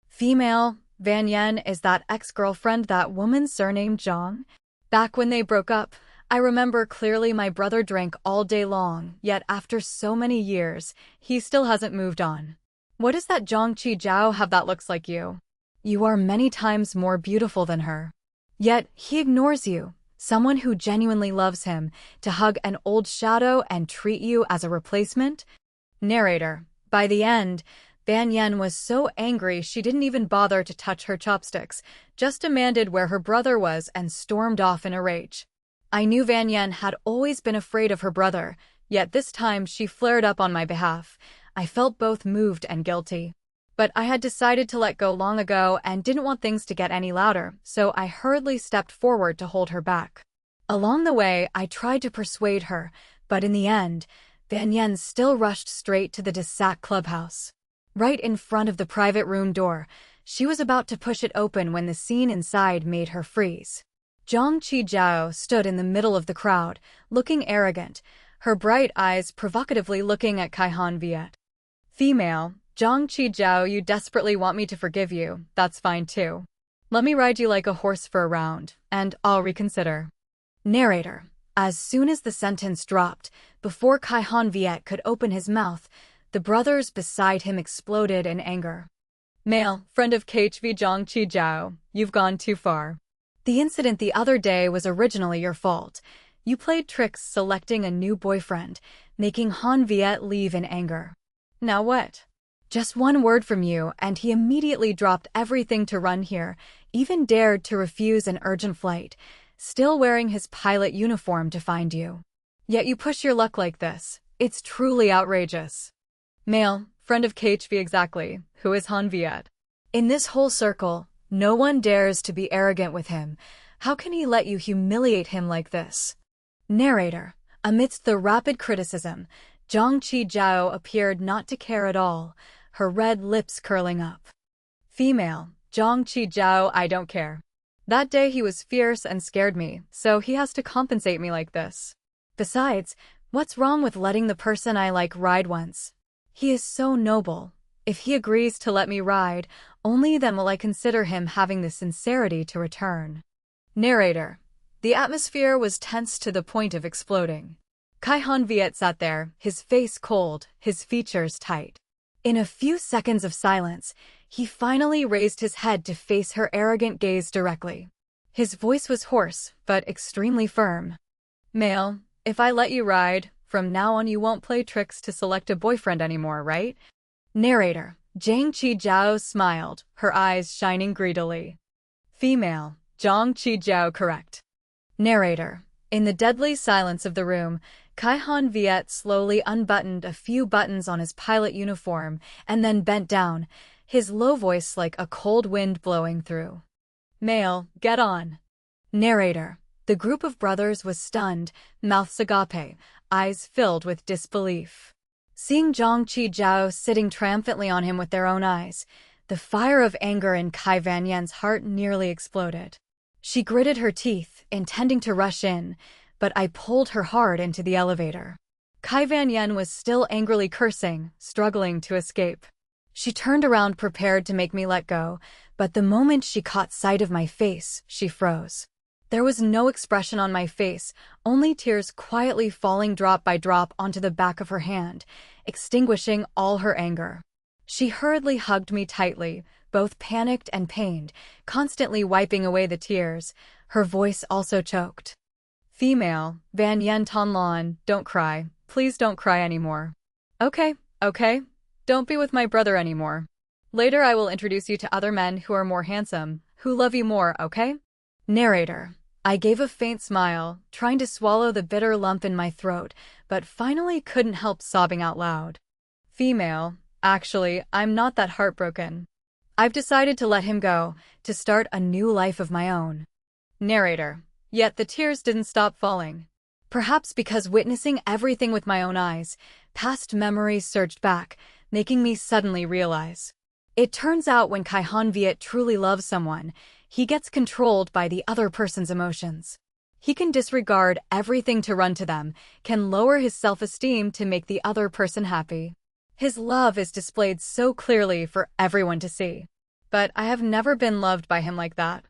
Speaker 1: Female, Van Yen, is that ex-girlfriend that woman surnamed Zhang? Back when they broke up, I remember clearly my brother drank all day long, yet after so many years, he still hasn't moved on. What does that Zhang Qijiao have that looks like you? You are many times more beautiful than her. Yet, he ignores you, someone who genuinely loves him, to hug an old shadow and treat you as a replacement? Narrator. By the end, Van Yen was so angry she didn't even bother to touch her chopsticks, just demanded where her brother was and stormed off in a rage. I knew Van Yen had always been afraid of her brother, yet this time she flared up on my behalf. I felt both moved and guilty. But I had decided to let go long ago and didn't want things to get any louder, so I hurriedly stepped forward to hold her back. Along the way, I tried to persuade her, but in the end, Van Yen still rushed straight to the Desac clubhouse. Right in front of the private room door, she was about to push it open when the scene inside made her freeze. Zhang Qijiao stood in the middle of the crowd, looking arrogant, her bright eyes provocatively looking at Viet. Female, Zhang Qijiao, you desperately want me to forgive you, that's fine too. Let me ride you like a horse for a round, and I'll reconsider. Narrator. As soon as the sentence dropped, before Viet could open his mouth, the brothers beside him exploded in anger. Male, friend of KHV Zhang Qijiao, you've gone too far. The incident the other day was originally your fault. You played tricks selecting a new boyfriend, making Viet leave in anger. Now what? Just one word from you, and he immediately dropped everything to run here, even dared to refuse an urgent flight, still wearing his pilot uniform to find you. Yet you push your luck like this. It's truly outrageous. Male, friend of KHV exactly, who is Viet? In this whole circle, no one dares to be arrogant with him. How can he let you humiliate him like this? Narrator. Amidst the rapid criticism, Zhang Qijiao appeared not to care at all, her red lips curling up. Female, Zhang Qijiao, I don't care. That day he was fierce and scared me, so he has to compensate me like this. Besides, what's wrong with letting the person I like ride once? He is so noble. If he agrees to let me ride, only then will I consider him having the sincerity to return. Narrator. The atmosphere was tense to the point of exploding. Viet sat there, his face cold, his features tight. In a few seconds of silence, he finally raised his head to face her arrogant gaze directly. His voice was hoarse, but extremely firm. Male, if I let you ride, from now on you won't play tricks to select a boyfriend anymore, right? Narrator. Zhang Qijiao smiled, her eyes shining greedily. Female, Zhang Qijiao correct. Narrator. In the deadly silence of the room, Viet slowly unbuttoned a few buttons on his pilot uniform and then bent down, his low voice like a cold wind blowing through. Male, get on. Narrator. The group of brothers was stunned, mouths agape, eyes filled with disbelief. Seeing Zhang Qijiao sitting triumphantly on him with their own eyes, the fire of anger in Van Yan's heart nearly exploded. She gritted her teeth, intending to rush in, but I pulled her hard into the elevator. Van Yan was still angrily cursing, struggling to escape. She turned around prepared to make me let go, But the moment she caught sight of my face, she froze. There was no expression on my face, only tears quietly falling drop by drop onto the back of her hand, extinguishing all her anger. She hurriedly hugged me tightly, both panicked and pained, constantly wiping away the tears. Her voice also choked. Female, Van Yen Ton Lan, don't cry. Please don't cry anymore. Okay, okay. Don't be with my brother anymore. Later I will introduce you to other men who are more handsome, who love you more, okay? Narrator. I gave a faint smile, trying to swallow the bitter lump in my throat, but finally couldn't help sobbing out loud. Female. Actually, I'm not that heartbroken. I've decided to let him go, to start a new life of my own. Narrator. Yet the tears didn't stop falling. Perhaps because witnessing everything with my own eyes, past memories surged back, making me suddenly realize. It turns out when Hành Việt truly loves someone, he gets controlled by the other person's emotions. He can disregard everything to run to them, can lower his self-esteem to make the other person happy. His love is displayed so clearly for everyone to see. But I have never been loved by him like that.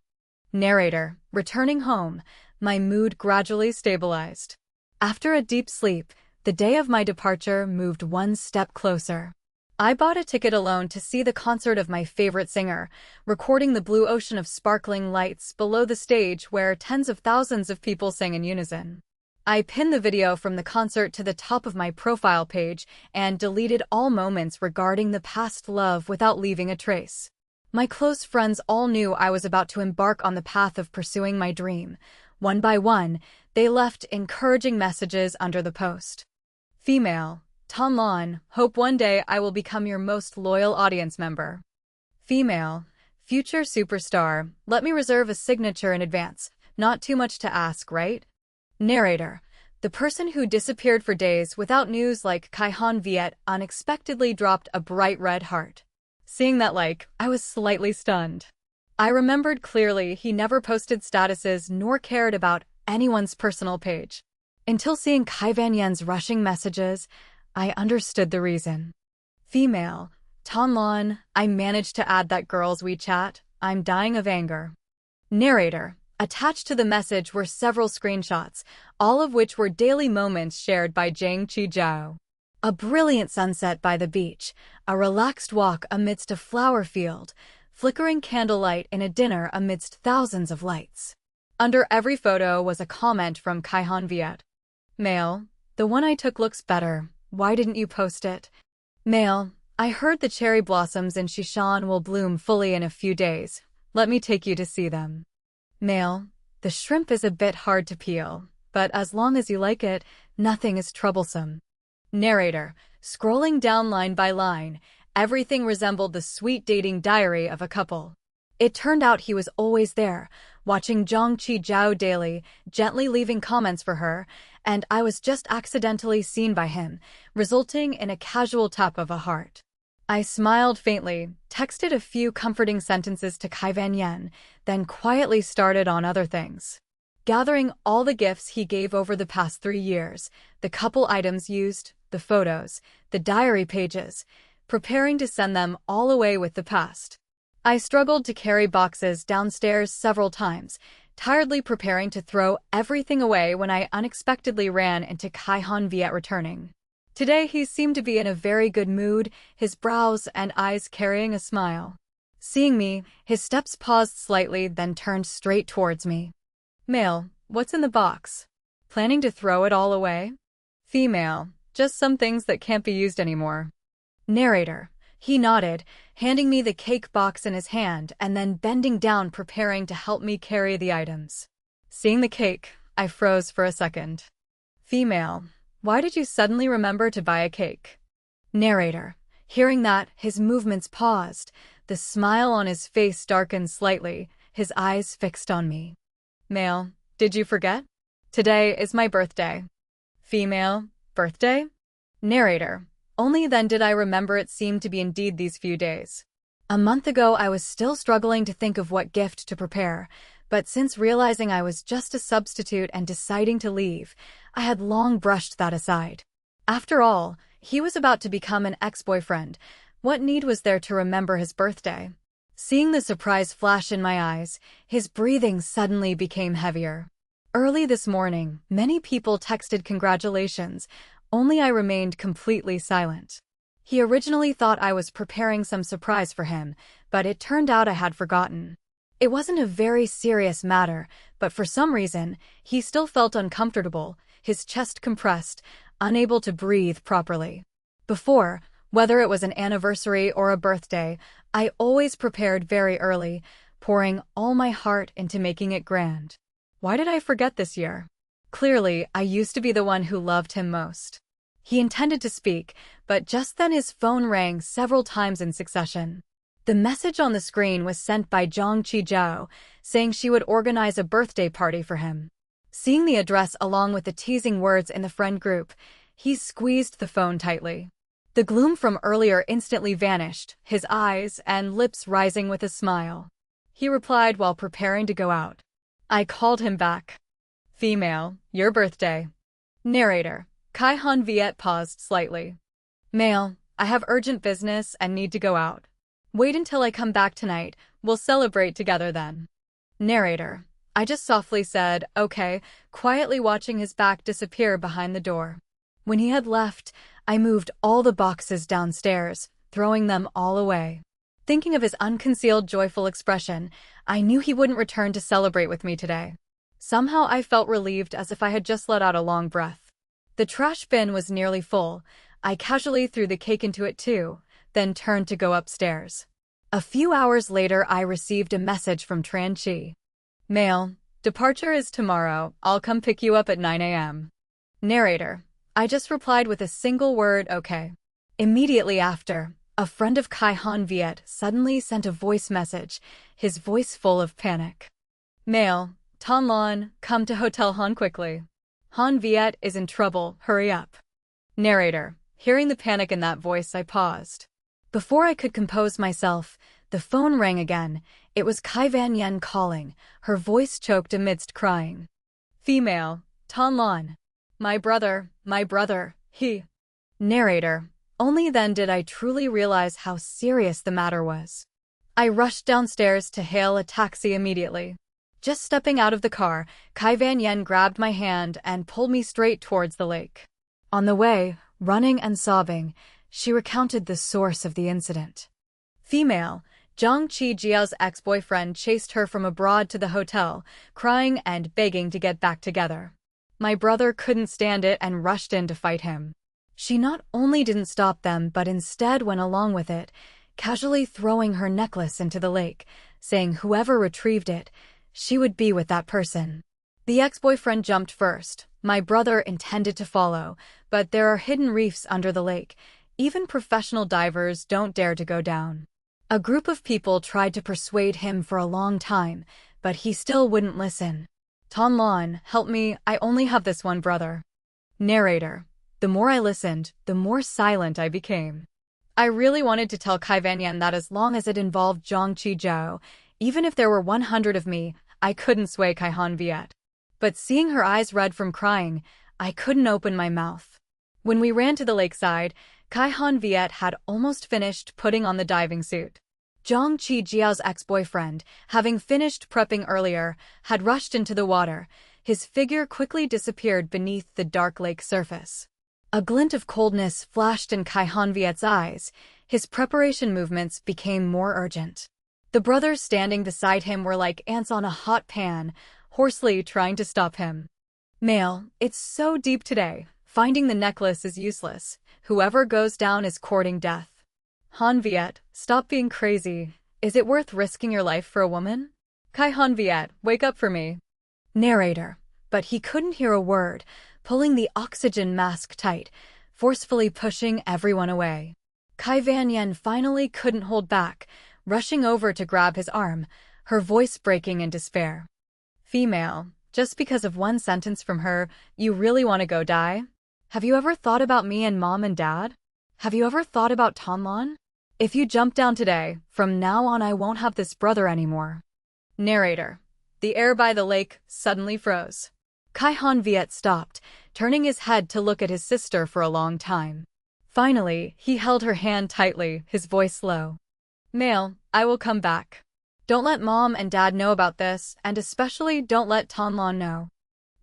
Speaker 1: Narrator. Returning home, my mood gradually stabilized. After a deep sleep, the day of my departure moved one step closer. I bought a ticket alone to see the concert of my favorite singer, recording the blue ocean of sparkling lights below the stage where tens of thousands of people sang in unison. I pinned the video from the concert to the top of my profile page and deleted all moments regarding the past love without leaving a trace. My close friends all knew I was about to embark on the path of pursuing my dream. One by one, they left encouraging messages under the post. Female. Ton Lan, hope one day I will become your most loyal audience member. Female. Future superstar, let me reserve a signature in advance. Not too much to ask, right? Narrator. The person who disappeared for days without news like Hành Việt unexpectedly dropped a bright red heart. Seeing that like, I was slightly stunned. I remembered clearly he never posted statuses nor cared about anyone's personal page. Until seeing Kai Van Yen's rushing messages, I understood the reason. Female. Ton Lan, I managed to add that girl's WeChat. I'm dying of anger. Narrator. Attached to the message were several screenshots, all of which were daily moments shared by Zhang Qijiao. A brilliant sunset by the beach, a relaxed walk amidst a flower field, flickering candlelight in a dinner amidst thousands of lights. Under every photo was a comment from Hành Việt. Male. The one I took looks better. Why didn't you post it? Male. I heard the cherry blossoms in Shishan will bloom fully in a few days. Let me take you to see them. Male. The shrimp is a bit hard to peel, but as long as you like it, nothing is troublesome. Narrator. Scrolling down line by line, everything resembled the sweet dating diary of a couple. It turned out he was always there, watching Zhang Qijiao daily, gently leaving comments for her, and I was just accidentally seen by him, resulting in a casual tap of a heart. I smiled faintly, texted a few comforting sentences to Kai Van Yen, then quietly started on other things. Gathering all the gifts he gave over the past 3 years, the couple items used, the photos, the diary pages, preparing to send them all away with the past. I struggled to carry boxes downstairs several times, tiredly preparing to throw everything away when I unexpectedly ran into Hành Việt returning. Today he seemed to be in a very good mood, his brows and eyes carrying a smile. Seeing me, his steps paused slightly, then turned straight towards me. Male. What's in the box? Planning to throw it all away? Female. Just some things that can't be used anymore. Narrator. He nodded, handing me the cake box in his hand and then bending down preparing to help me carry the items. Seeing the cake, I froze for a second. Female. Why did you suddenly remember to buy a cake? Narrator. Hearing that, his movements paused, the smile on his face darkened slightly, his eyes fixed on me. Male. Did you forget? Today is my birthday. Female. Birthday? Narrator. Only then did I remember it seemed to be indeed these few days. A month ago I was still struggling to think of what gift to prepare, but since realizing I was just a substitute and deciding to leave, I had long brushed that aside. After all, he was about to become an ex-boyfriend. What need was there to remember his birthday? Seeing the surprise flash in my eyes, his breathing suddenly became heavier. Early this morning, many people texted congratulations, only I remained completely silent. He originally thought I was preparing some surprise for him, but it turned out I had forgotten. It wasn't a very serious matter, but for some reason, he still felt uncomfortable, his chest compressed, unable to breathe properly. Before, whether it was an anniversary or a birthday, I always prepared very early, pouring all my heart into making it grand. Why did I forget this year? Clearly, I used to be the one who loved him most. He intended to speak, but just then his phone rang several times in succession. The message on the screen was sent by Zhang Qijiao, saying she would organize a birthday party for him. Seeing the address along with the teasing words in the friend group, he squeezed the phone tightly. The gloom from earlier instantly vanished, his eyes and lips rising with a smile. He replied while preparing to go out. I called him back. Female, your birthday. Narrator. Hành Việt paused slightly. Male, I have urgent business and need to go out. Wait until I come back tonight, we'll celebrate together then. Narrator. I just softly said, okay, quietly watching his back disappear behind the door. When he had left, I moved all the boxes downstairs, throwing them all away. Thinking of his unconcealed joyful expression, I knew he wouldn't return to celebrate with me today. Somehow I felt relieved as if I had just let out a long breath. The trash bin was nearly full. I casually threw the cake into it too, then turned to go upstairs. A few hours later I received a message from Tran Chi. Mail, departure is tomorrow, I'll come pick you up at 9 a.m. Narrator. I just replied with a single word, okay. Immediately after, a friend of Hành Việt suddenly sent a voice message, his voice full of panic. Mail, Ton Lon, come to Hotel Han quickly. Hành Việt is in trouble, hurry up. Narrator. Hearing the panic in that voice, I paused. Before I could compose myself, the phone rang again. It was Kai Van Yen calling, her voice choked amidst crying. Female, Ton Lon. My brother, he. Narrator. Only then did I truly realize how serious the matter was. I rushed downstairs to hail a taxi immediately. Just stepping out of the car, Kai Van Yen grabbed my hand and pulled me straight towards the lake. On the way, running and sobbing, she recounted the source of the incident. Female, Zhang Qijiao's ex-boyfriend chased her from abroad to the hotel, crying and begging to get back together. My brother couldn't stand it and rushed in to fight him. She not only didn't stop them but instead went along with it, casually throwing her necklace into the lake, saying whoever retrieved it, she would be with that person. The ex-boyfriend jumped first. My brother intended to follow, but there are hidden reefs under the lake. Even professional divers don't dare to go down. A group of people tried to persuade him for a long time, but he still wouldn't listen. Ton Lon, help me, I only have this one brother. Narrator. The more I listened, the more silent I became. I really wanted to tell Kai Van Yen that as long as it involved Zhang Qijiao, even if there were 100 of me, I couldn't sway Hành Việt. But seeing her eyes red from crying, I couldn't open my mouth. When we ran to the lakeside, Hành Việt had almost finished putting on the diving suit. Zhang Qijiao's ex-boyfriend, having finished prepping earlier, had rushed into the water. His figure quickly disappeared beneath the dark lake surface. A glint of coldness flashed in Hành Viet's eyes. His preparation movements became more urgent. The brothers standing beside him were like ants on a hot pan, hoarsely trying to stop him. Male, it's so deep today. Finding the necklace is useless. Whoever goes down is courting death. Hành Việt, stop being crazy. Is it worth risking your life for a woman? Hành Việt, wake up for me. Narrator. But he couldn't hear a word, pulling the oxygen mask tight, forcefully pushing everyone away. Kai Van Yen finally couldn't hold back, rushing over to grab his arm, her voice breaking in despair. Female, just because of one sentence from her, you really want to go die? Have you ever thought about me and mom and dad? Have you ever thought about Ton Lon? If you jump down today, from now on I won't have this brother anymore. Narrator. The air by the lake suddenly froze. Hành Việt stopped, turning his head to look at his sister for a long time. Finally, he held her hand tightly, his voice low. Male, I will come back. Don't let mom and dad know about this, and especially don't let Tonlon know.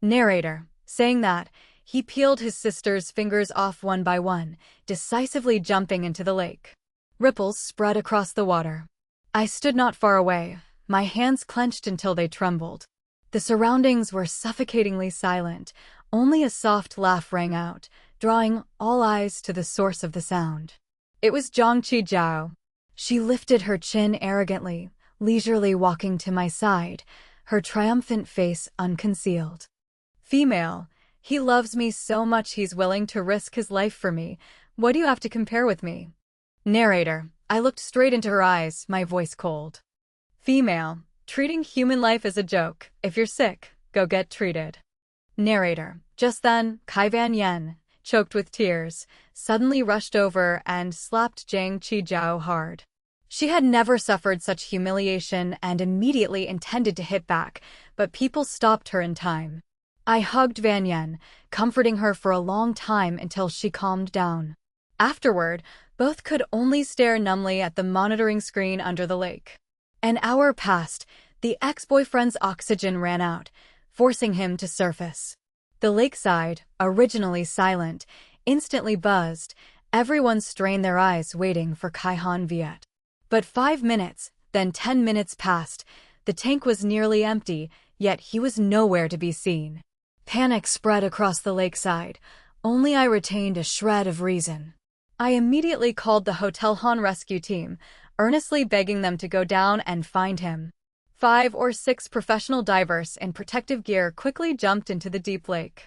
Speaker 1: Narrator. Saying that, he peeled his sister's fingers off one by one, decisively jumping into the lake. Ripples spread across the water. I stood not far away, my hands clenched until they trembled. The surroundings were suffocatingly silent, only a soft laugh rang out, drawing all eyes to the source of the sound. It was Zhang Qijiao. She lifted her chin arrogantly, leisurely walking to my side, her triumphant face unconcealed. Female. He loves me so much he's willing to risk his life for me. What do you have to compare with me? Narrator. I looked straight into her eyes, my voice cold. Female. Treating human life as a joke. If you're sick, go get treated. Narrator. Just then, Kai Van Yen, choked with tears, suddenly rushed over and slapped Zhang Qijiao hard. She had never suffered such humiliation and immediately intended to hit back, but people stopped her in time. I hugged Van Yen, comforting her for a long time until she calmed down. Afterward, both could only stare numbly at the monitoring screen under the lake. An hour passed, the ex-boyfriend's oxygen ran out, forcing him to surface. The lakeside, originally silent, instantly buzzed. Everyone strained their eyes waiting for Hành Việt. But 5 minutes, then 10 minutes passed. The tank was nearly empty, yet he was nowhere to be seen. Panic spread across the lakeside. Only I retained a shred of reason. I immediately called the Hotel Han rescue team, earnestly begging them to go down and find him. 5 or 6 professional divers in protective gear quickly jumped into the deep lake.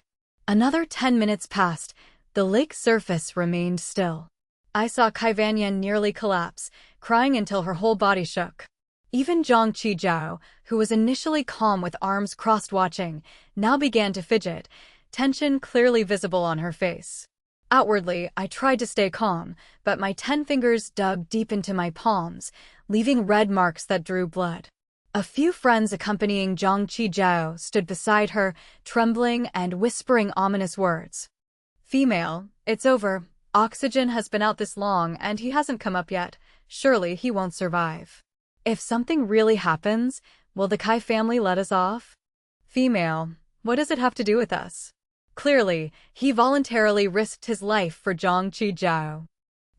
Speaker 1: Another 10 minutes passed. The lake's surface remained still. I saw Kai Van Yen nearly collapse, crying until her whole body shook. Even Zhang Qijiao, who was initially calm with arms crossed watching, now began to fidget, tension clearly visible on her face. Outwardly, I tried to stay calm, but my 10 fingers dug deep into my palms, leaving red marks that drew blood. A few friends accompanying Zhang Qijiao stood beside her, trembling and whispering ominous words. Female, it's over. Oxygen has been out this long and he hasn't come up yet. Surely he won't survive. If something really happens, will the Kai family let us off? Female, what does it have to do with us? Clearly, he voluntarily risked his life for Zhang Qijiao.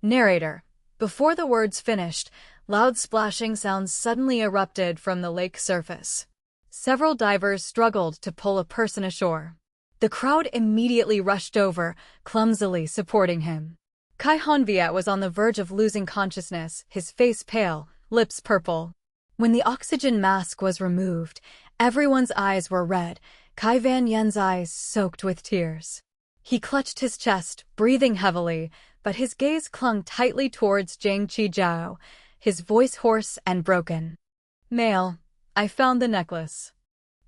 Speaker 1: Narrator. Before the words finished, loud splashing sounds suddenly erupted from the lake surface. Several divers struggled to pull a person ashore. The crowd immediately rushed over, clumsily supporting him. Hành Việt was on the verge of losing consciousness, his face pale, lips purple. When the oxygen mask was removed, everyone's eyes were red, Kai Van Yen's eyes soaked with tears. He clutched his chest, breathing heavily, but his gaze clung tightly towards Zhang Qijiao, his voice hoarse and broken. Male, I found the necklace.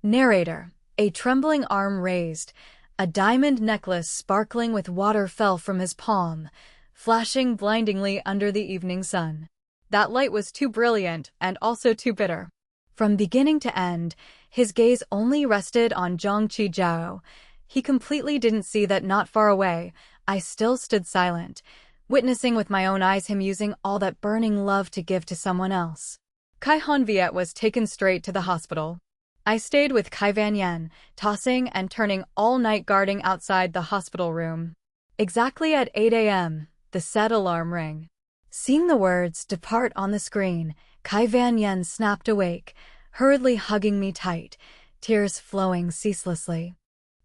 Speaker 1: Narrator. A trembling arm raised. A diamond necklace sparkling with water fell from his palm, flashing blindingly under the evening sun. That light was too brilliant and also too bitter. From beginning to end, his gaze only rested on Zhang Qijiao. He completely didn't see that not far away, I still stood silent, witnessing with my own eyes him using all that burning love to give to someone else. Hành Việt was taken straight to the hospital. I stayed with Kai Van Yen, tossing and turning all night guarding outside the hospital room. Exactly at 8 a.m., the set alarm rang. Seeing the words "depart" on the screen, Kai Van Yen snapped awake, hurriedly hugging me tight, tears flowing ceaselessly.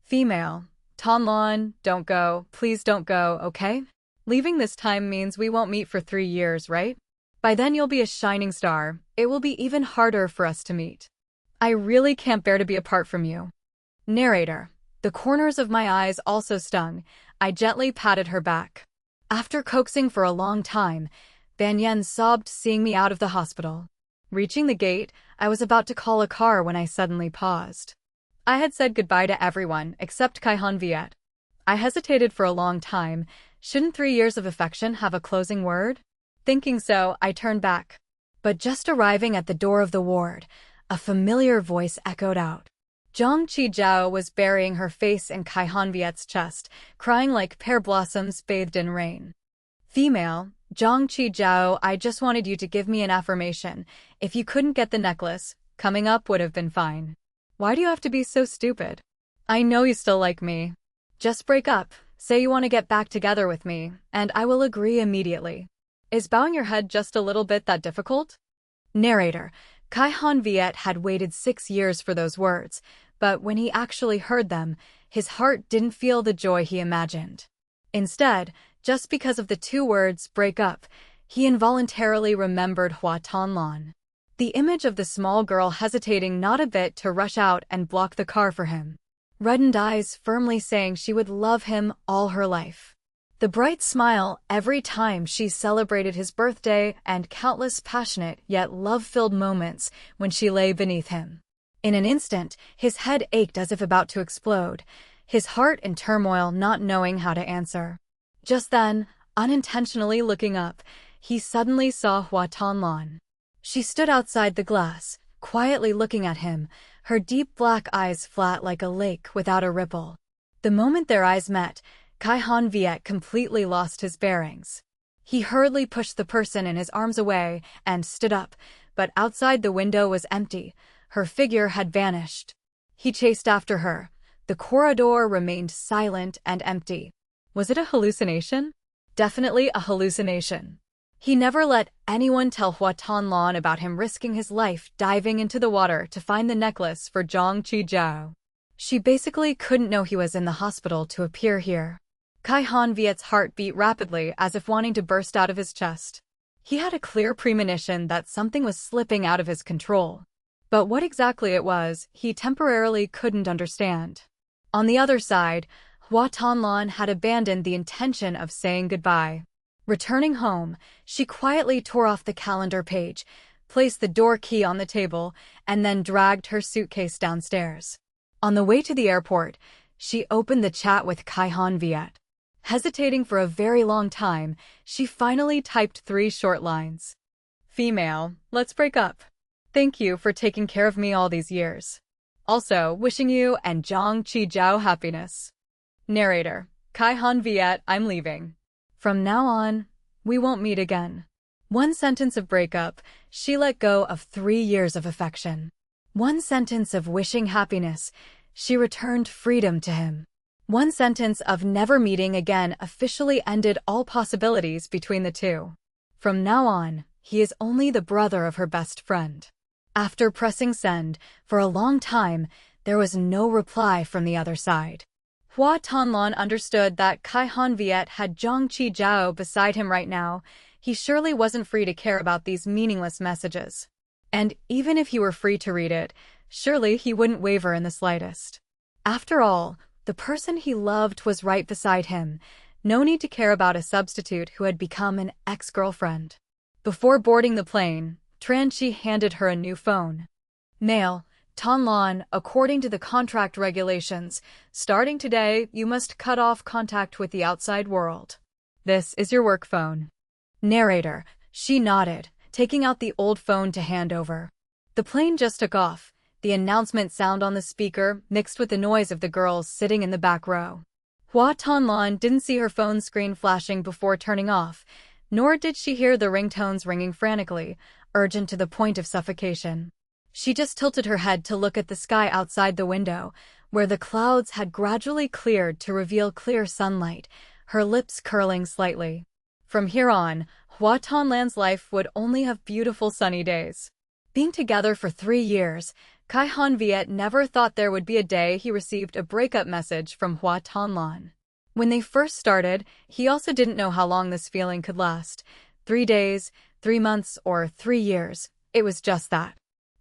Speaker 1: Female. Tonlon, don't go, please don't go, okay? Leaving this time means we won't meet for 3 years, right? By then you'll be a shining star. It will be even harder for us to meet. I really can't bear to be apart from you. Narrator. The corners of my eyes also stung. I gently patted her back. After coaxing for a long time, Van Yen sobbed seeing me out of the hospital. Reaching the gate, I was about to call a car when I suddenly paused. I had said goodbye to everyone except Hành Việt. I hesitated for a long time. Shouldn't 3 years of affection have a closing word? Thinking so, I turned back. But just arriving at the door of the ward, a familiar voice echoed out. Zhang Qijiao was burying her face in Hành Viet's chest, crying like pear blossoms bathed in rain. Female, Zhang Jiao, I just wanted you to give me an affirmation. If you couldn't get the necklace, coming up would have been fine. Why do you have to be so stupid? I know you still like me. Just break up, say you want to get back together with me, and I will agree immediately. Is bowing your head just a little bit that difficult? Narrator, Viet had waited 6 years for those words, but when he actually heard them, his heart didn't feel the joy he imagined. Instead, just because of the 2 words, break up, he involuntarily remembered Hua Tonlan. The image of the small girl hesitating not a bit to rush out and block the car for him. Reddened eyes firmly saying she would love him all her life. The bright smile every time she celebrated his birthday and countless passionate yet love-filled moments when she lay beneath him. In an instant, his head ached as if about to explode, his heart in turmoil not knowing how to answer. Just then, unintentionally looking up, he suddenly saw Hua Tonlan. She stood outside the glass, quietly looking at him, her deep black eyes flat like a lake without a ripple. The moment their eyes met, Viet completely lost his bearings. He hurriedly pushed the person in his arms away and stood up, but outside the window was empty. Her figure had vanished. He chased after her. The corridor remained silent and empty. Was it a hallucination? Definitely a hallucination. He never let anyone tell Hua Tonlan about him risking his life diving into the water to find the necklace for Zhang Jiao. She basically couldn't know he was in the hospital to appear here. Viet's heart beat rapidly as if wanting to burst out of his chest. He had a clear premonition that something was slipping out of his control. But what exactly it was, he temporarily couldn't understand. On the other side, Hua Tonlan had abandoned the intention of saying goodbye. Returning home, she quietly tore off the calendar page, placed the door key on the table, and then dragged her suitcase downstairs. On the way to the airport, she opened the chat with Viet. Hesitating for a very long time, she finally typed 3 short lines. Female, let's break up. Thank you for taking care of me all these years. Also, wishing you and Zhang Jiao happiness. Narrator, Viet, I'm leaving. From now on, we won't meet again. 1 sentence of breakup, she let go of 3 years of affection. 1 sentence of wishing happiness, she returned freedom to him. 1 sentence of never meeting again officially ended all possibilities between the two. From now on, he is only the brother of her best friend. After pressing send, for a long time, there was no reply from the other side. Hua Tonlan understood that Viet had Zhang Jiao beside him right now. He surely wasn't free to care about these meaningless messages. And even if he were free to read it, surely he wouldn't waver in the slightest. After all, the person he loved was right beside him. No need to care about a substitute who had become an ex-girlfriend. Before boarding the plane, Tranchi handed her a new phone. Male, Tonlan, according to the contract regulations, starting today, you must cut off contact with the outside world. This is your work phone. Narrator, she nodded, taking out the old phone to hand over. The plane just took off, the announcement sound on the speaker mixed with the noise of the girls sitting in the back row. Hua Tonlan didn't see her phone screen flashing before turning off, nor did she hear the ringtones ringing frantically, urgent to the point of suffocation. She just tilted her head to look at the sky outside the window, where the clouds had gradually cleared to reveal clear sunlight, her lips curling slightly. From here on, Hua Tonlan's life would only have beautiful sunny days. Being together for 3 years, Viet never thought there would be a day he received a breakup message from Hua Tonlan. When they first started, he also didn't know how long this feeling could last. 3 days, 3 months, or 3 years. It was just that.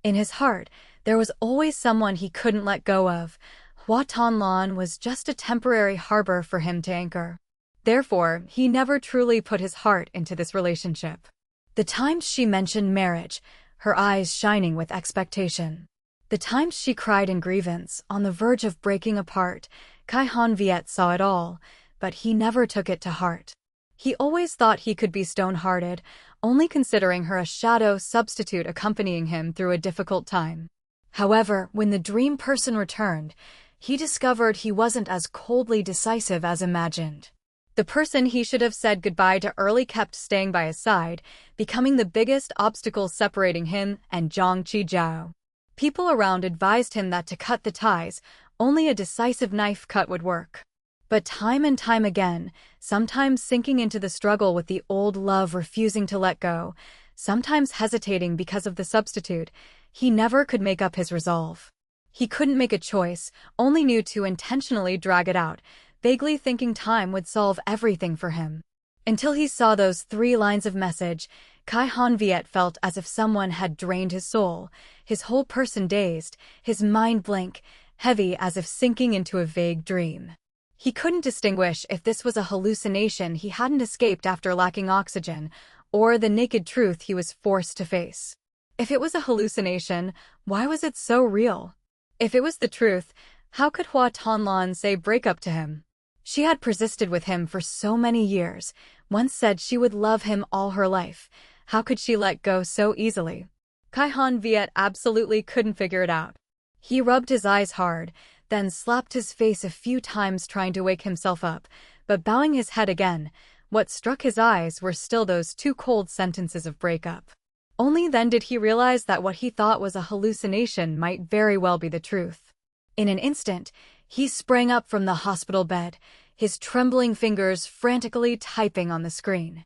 Speaker 1: In his heart, there was always someone he couldn't let go of. Hua Tonlan was just a temporary harbor for him to anchor. Therefore, he never truly put his heart into this relationship. The times she mentioned marriage, her eyes shining with expectation. The times she cried in grievance, on the verge of breaking apart, Viet saw it all, but he never took it to heart. He always thought he could be stone-hearted, only considering her a shadow substitute accompanying him through a difficult time. However, when the dream person returned, he discovered he wasn't as coldly decisive as imagined. The person he should have said goodbye to early kept staying by his side, becoming the biggest obstacle separating him and Zhang Qijiao. People around advised him that to cut the ties, only a decisive knife cut would work. But time and time again, sometimes sinking into the struggle with the old love refusing to let go, sometimes hesitating because of the substitute, he never could make up his resolve. He couldn't make a choice, only knew to intentionally drag it out, vaguely thinking time would solve everything for him. Until he saw those 3 lines of message, Hành Việt felt as if someone had drained his soul, his whole person dazed, his mind blank, heavy as if sinking into a vague dream. He couldn't distinguish if this was a hallucination he hadn't escaped after lacking oxygen, or the naked truth he was forced to face. If it was a hallucination, why was it so real? If it was the truth, how could Hua Tonlan say breakup to him? She had persisted with him for so many years, once said she would love him all her life. How could she let go so easily? Hành Việt absolutely couldn't figure it out. He rubbed his eyes hard, then slapped his face a few times trying to wake himself up, but bowing his head again, what struck his eyes were still those 2 cold sentences of breakup. Only then did he realize that what he thought was a hallucination might very well be the truth. In an instant, he sprang up from the hospital bed, his trembling fingers frantically typing on the screen.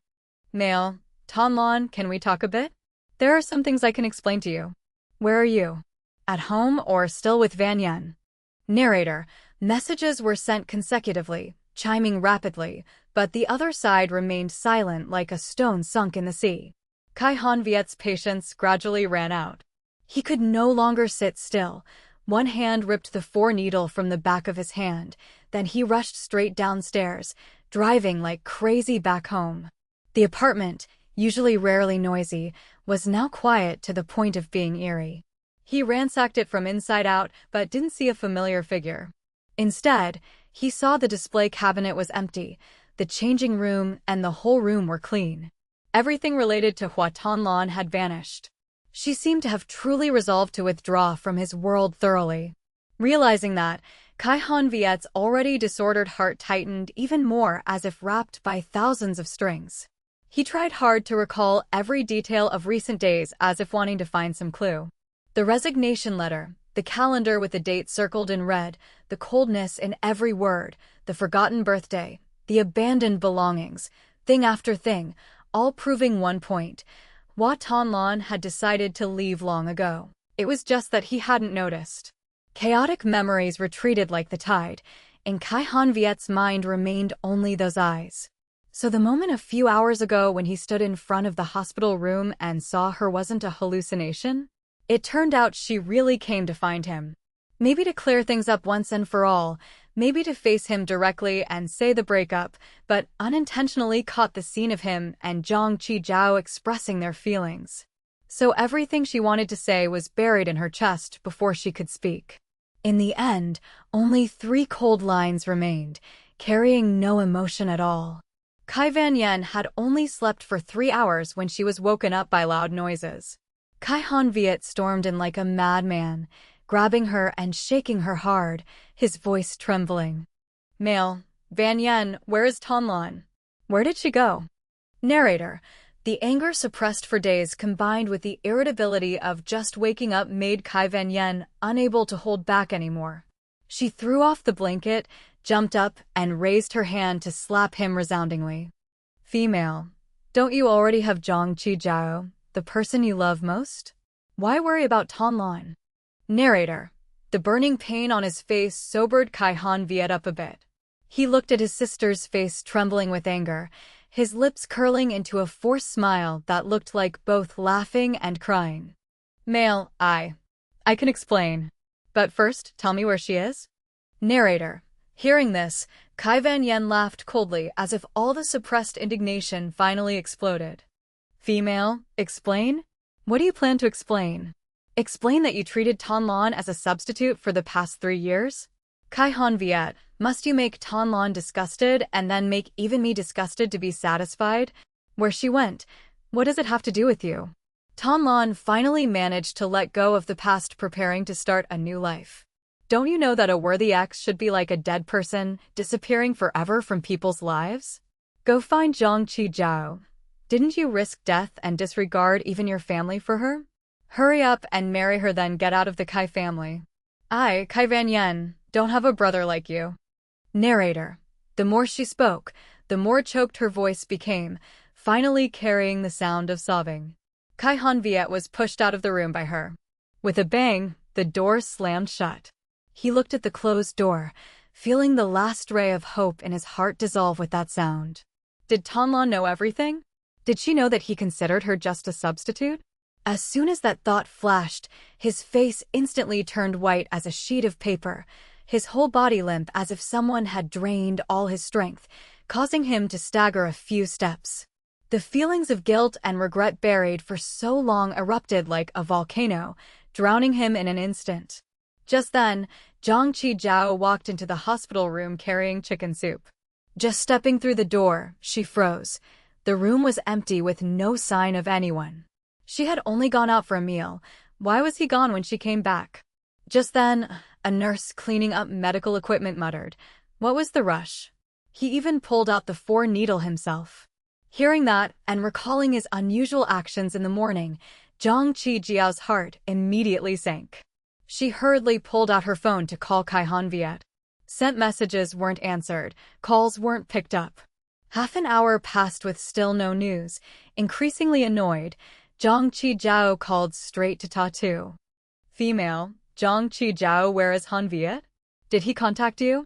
Speaker 1: Mail, Tonlan, can we talk a bit? There are some things I can explain to you. Where are you? At home or still with Van Yen? Narrator, messages were sent consecutively, chiming rapidly, but the other side remained silent like a stone sunk in the sea. Hành Viet's patience gradually ran out. He could no longer sit still. One hand ripped the 4 needle from the back of his hand, then he rushed straight downstairs, driving like crazy back home. The apartment, usually rarely noisy, was now quiet to the point of being eerie. He ransacked it from inside out, but didn't see a familiar figure. Instead, he saw the display cabinet was empty, the changing room and the whole room were clean. Everything related to Hua Tonlan had vanished. She seemed to have truly resolved to withdraw from his world thoroughly. Realizing that, Hành Viet's already disordered heart tightened even more as if wrapped by thousands of strings. He tried hard to recall every detail of recent days as if wanting to find some clue. The resignation letter, the calendar with the date circled in red, the coldness in every word, the forgotten birthday, the abandoned belongings, thing after thing, all proving one point. Hua Tonlan had decided to leave long ago. It was just that he hadn't noticed. Chaotic memories retreated like the tide. In Hành Viet's mind remained only those eyes. So the moment a few hours ago when he stood in front of the hospital room and saw her wasn't a hallucination? It turned out she really came to find him. Maybe to clear things up once and for all, maybe to face him directly and say the breakup, but unintentionally caught the scene of him and Zhang Qijiao expressing their feelings. So everything she wanted to say was buried in her chest before she could speak. In the end, only 3 cold lines remained, carrying no emotion at all. Van Yen had only slept for 3 hours when she was woken up by loud noises. Hành Viet stormed in like a madman, grabbing her and shaking her hard, his voice trembling. Mail, Van Yen, where is Tonlan? Where did she go? Narrator, the anger suppressed for days combined with the irritability of just waking up made Van Yen unable to hold back anymore. She threw off the blanket, jumped up, and raised her hand to slap him resoundingly. Female, don't you already have Zhang Qijiao, the person you love most? Why worry about Tonlan? Narrator, the burning pain on his face sobered Hành Viet up a bit. He looked at his sister's face trembling with anger, his lips curling into a forced smile that looked like both laughing and crying. Mail, I can explain. But first, tell me where she is? Narrator, hearing this, Van Yen laughed coldly as if all the suppressed indignation finally exploded. Female, explain? What do you plan to explain? Explain that you treated Tonlan as a substitute for the past 3 years? Hành Viet, must you make Tonlan disgusted and then make even me disgusted to be satisfied? Where she went, what does it have to do with you? Tonlan finally managed to let go of the past, preparing to start a new life. Don't you know that a worthy ex should be like a dead person, disappearing forever from people's lives? Go find Zhang Qijiao. Didn't you risk death and disregard even your family for her? Hurry up and marry her, then get out of the Kai family. I, Kai Van Yen, don't have a brother like you. Narrator. The more she spoke, the more choked her voice became, finally carrying the sound of sobbing. Kai Hanviet was pushed out of the room by her. With a bang, the door slammed shut. He looked at the closed door, feeling the last ray of hope in his heart dissolve with that sound. Did Tanlan know everything? Did she know that he considered her just a substitute? As soon as that thought flashed, his face instantly turned white as a sheet of paper, his whole body limp as if someone had drained all his strength, causing him to stagger a few steps. The feelings of guilt and regret buried for so long erupted like a volcano, drowning him in an instant. Just then, Zhang Qijiao walked into the hospital room carrying chicken soup. Just stepping through the door, she froze. The room was empty with no sign of anyone. She had only gone out for a meal. Why was he gone when she came back? Just then, a nurse cleaning up medical equipment muttered, "What was the rush?" He even pulled out the 4-needle himself. Hearing that, and recalling his unusual actions in the morning, Zhang Qijiao's heart immediately sank. She hurriedly pulled out her phone to call Kai Hanviet. Sent messages weren't answered, calls weren't picked up. Half an hour passed with still no news. Increasingly annoyed, Zhang Qijiao called straight to Tattoo. Female, Zhang Qijiao, where is Hanviet? Did he contact you?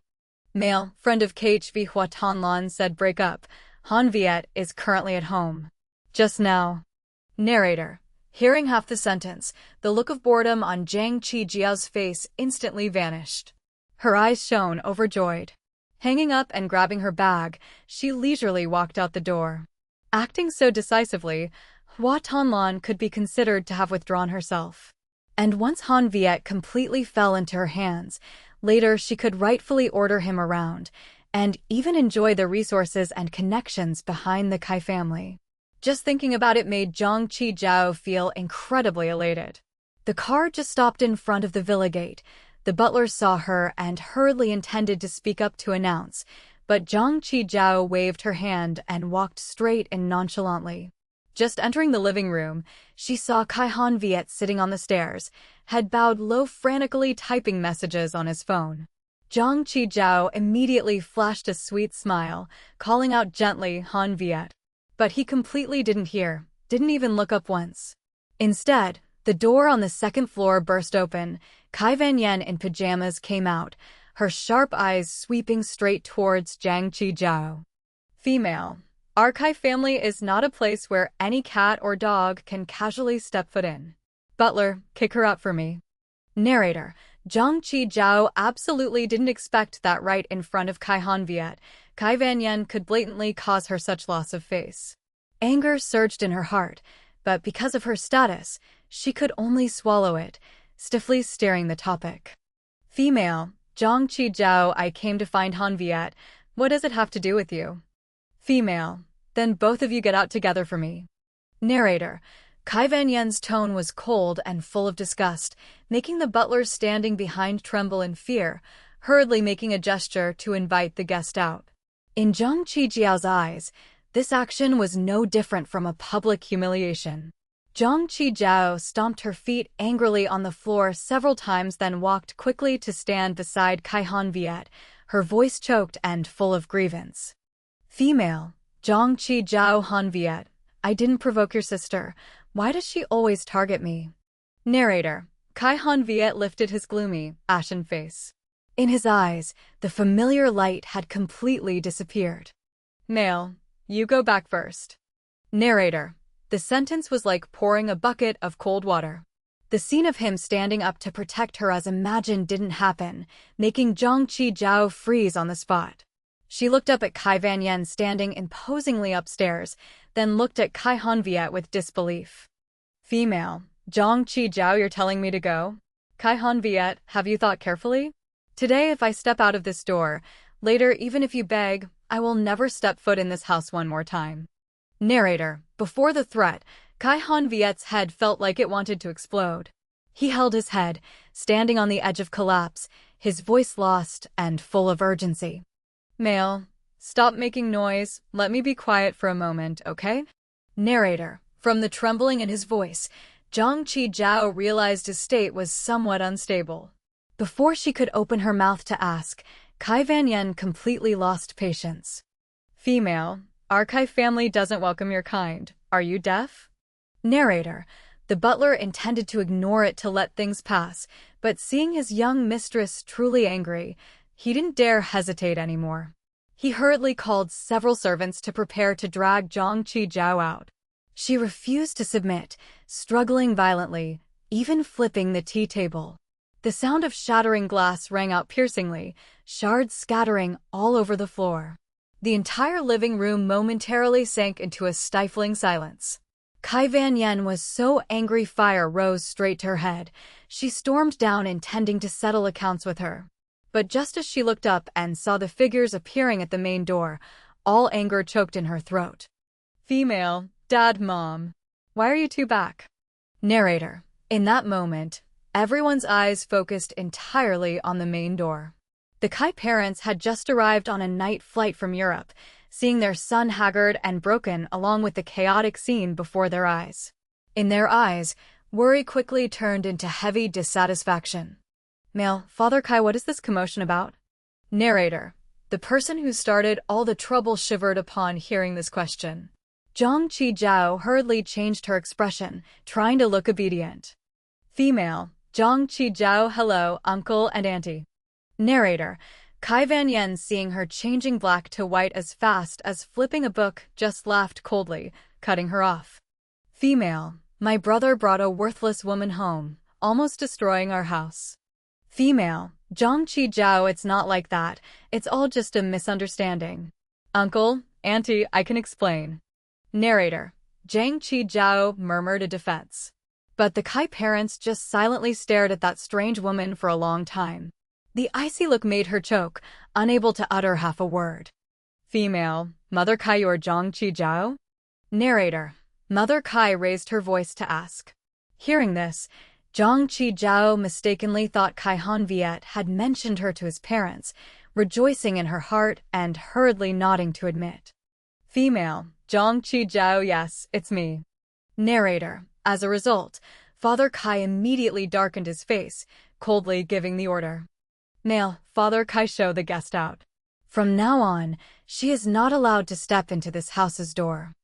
Speaker 1: Male, friend of KHV Hua Tanlan said breakup. Hanviet is currently at home. Just now. Narrator. Hearing half the sentence, the look of boredom on Zhang Qijiao's face instantly vanished. Her eyes shone overjoyed. Hanging up and grabbing her bag, she leisurely walked out the door. Acting so decisively, Hua Tanlan could be considered to have withdrawn herself. And once Hanviet completely fell into her hands, later she could rightfully order him around, and even enjoy the resources and connections behind the Kai family. Just thinking about it made Zhang Qijiao feel incredibly elated. The car just stopped in front of the villa gate. The butler saw her and hurriedly intended to speak up to announce, but Zhang Qijiao waved her hand and walked straight and nonchalantly. Just entering the living room, she saw Kai Hanviet sitting on the stairs, head bowed low, frantically typing messages on his phone. Zhang Qijiao immediately flashed a sweet smile, calling out gently, "Hanviet." But he completely didn't hear, didn't even look up once. Instead, the door on the second floor burst open. Kai Van Yen in pajamas came out, her sharp eyes sweeping straight towards Zhang Qijiao. Female. Our Kai family is not a place where any cat or dog can casually step foot in. Butler, kick her out for me. Narrator. Zhang Qijiao absolutely didn't expect that right in front of Kai Hanviet. Kai Van Yen could blatantly cause her such loss of face. Anger surged in her heart, but because of her status, she could only swallow it, stiffly staring the topic. Female. Zhang Qijiao, I came to find Hanviet. What does it have to do with you? Female. Then both of you get out together for me. Narrator. Kai Van Yen's tone was cold and full of disgust, making the butler standing behind tremble in fear, hurriedly making a gesture to invite the guest out. In Zhang Qijiao's eyes, this action was no different from a public humiliation. Zhang Qijiao stomped her feet angrily on the floor several times, then walked quickly to stand beside Kai Hanviet, her voice choked and full of grievance. Female. Zhang Qijiao, Hanviet. I didn't provoke your sister. Why does she always target me? Narrator. Kai Hanviet lifted his gloomy, ashen face. In his eyes, the familiar light had completely disappeared. Male. You go back first. Narrator. The sentence was like pouring a bucket of cold water. The scene of him standing up to protect her as imagined didn't happen, making Zhang Qijiao freeze on the spot. She looked up at Kai Van Yen standing imposingly upstairs, then looked at Kai Hanviet with disbelief. Female. Zhang Qijiao, you're telling me to go? Kai Hanviet, have you thought carefully? Today if I step out of this door, later even if you beg, I will never step foot in this house one more time. Narrator. Before the threat, Kai Hanviet's head felt like it wanted to explode. He held his head, standing on the edge of collapse, his voice lost and full of urgency. Male. stop making noise. Let me be quiet for a moment, okay? Narrator. From the trembling in his voice, Zhang Qijiao realized his state was somewhat unstable. Before she could open her mouth to ask, Kai Vanyan completely lost patience. Female. Our Kai family doesn't welcome your kind. Are you deaf? Narrator. The butler intended to ignore it to let things pass, but seeing his young mistress truly angry, he didn't dare hesitate anymore. He hurriedly called several servants to prepare to drag Zhang Qijiao out. She refused to submit, struggling violently, even flipping the tea table. The sound of shattering glass rang out piercingly, shards scattering all over the floor. The entire living room momentarily sank into a stifling silence. Kai Vanyan was so angry fire rose straight to her head. She stormed down intending to settle accounts with her. But just as she looked up and saw the figures appearing at the main door, all anger choked in her throat. Female. Dad, Mom. Why are you two back? Narrator. In that moment, everyone's eyes focused entirely on the main door. The Kai parents had just arrived on a night flight from Europe, seeing their son haggard and broken along with the chaotic scene before their eyes. In their eyes, worry quickly turned into heavy dissatisfaction. Male. Father Kai, what is this commotion about? Narrator. The person who started all the trouble shivered upon hearing this question. Zhang Qijiao hurriedly changed her expression, trying to look obedient. Female. Zhang Qijiao. Hello, uncle and auntie. Narrator. Kai Vanyan, seeing her changing black to white as fast as flipping a book, just laughed coldly, cutting her off. Female. My brother brought a worthless woman home, almost destroying our house. Female. Zhang Qijiao, it's not like that. It's all just a misunderstanding. Uncle, auntie, I can explain. Narrator. Zhang Qijiao murmured a defense. But the Kai parents just silently stared at that strange woman for a long time. The icy look made her choke, unable to utter half a word. Female. Mother Kai, you're Zhang Qijiao? Narrator. Mother Kai raised her voice to ask. Hearing this, Zhang Qijiao mistakenly thought Kai Hanviet had mentioned her to his parents, rejoicing in her heart and hurriedly nodding to admit. Female. Zhang Qijiao, yes, it's me. Narrator. As a result, Father Kai immediately darkened his face, coldly giving the order. Male. Father Kai, show the guest out. From now on, she is not allowed to step into this house's door.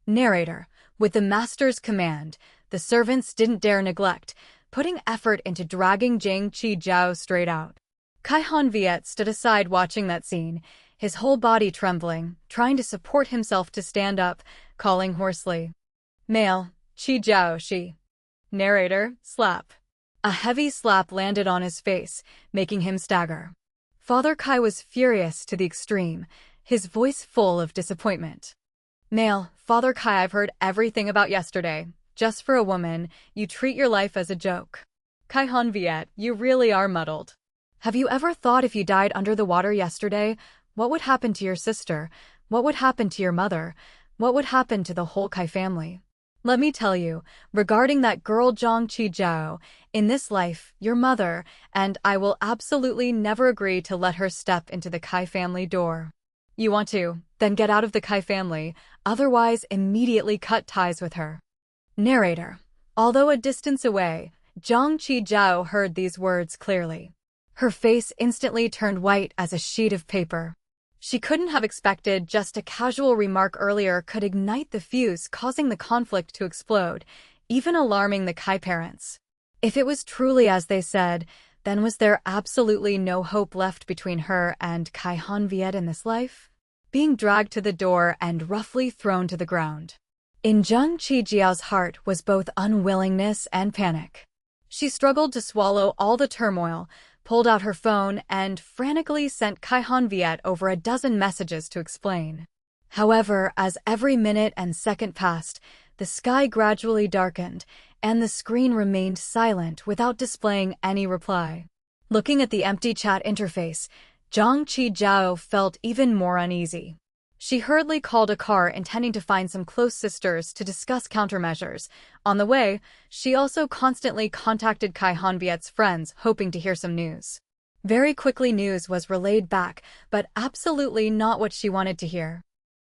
Speaker 1: Narrator. With the master's command, the servants didn't dare neglect, putting effort into dragging Zhang Qijiao straight out. Kai Hanviet stood aside watching that scene, his whole body trembling, trying to support himself to stand up, calling hoarsely. Male. Qijiao, she. Narrator. Slap. A heavy slap landed on his face, making him stagger. Father Kai was furious to the extreme, his voice full of disappointment. Male. Father Kai, I've heard everything about yesterday. Just for a woman, you treat your life as a joke. Kai Hanviet, you really are muddled. Have you ever thought if you died under the water yesterday, what would happen to your sister? What would happen to your mother? What would happen to the whole Kai family? Let me tell you, regarding that girl Zhang Qijiao, in this life, your mother, and I will absolutely never agree to let her step into the Kai family door. You want to? Then get out of the Kai family, otherwise immediately cut ties with her. Narrator. Although a distance away, Zhang Qijiao heard these words clearly. Her face instantly turned white as a sheet of paper. She couldn't have expected just a casual remark earlier could ignite the fuse, causing the conflict to explode, even alarming the Kai parents. If it was truly as they said, then was there absolutely no hope left between her and Kai Hanviet in this life? Being dragged to the door and roughly thrown to the ground. In Zhang Qijiao's heart was both unwillingness and panic. She struggled to swallow all the turmoil, pulled out her phone, and frantically sent Kai Hanviet over a dozen messages to explain. However, as every minute and second passed, the sky gradually darkened, and the screen remained silent without displaying any reply. Looking at the empty chat interface, Zhang Qijiao felt even more uneasy. She hurriedly called a car intending to find some close sisters to discuss countermeasures. On the way, she also constantly contacted Kai Hanviet's friends, hoping to hear some news. Very quickly news was relayed back, but absolutely not what she wanted to hear.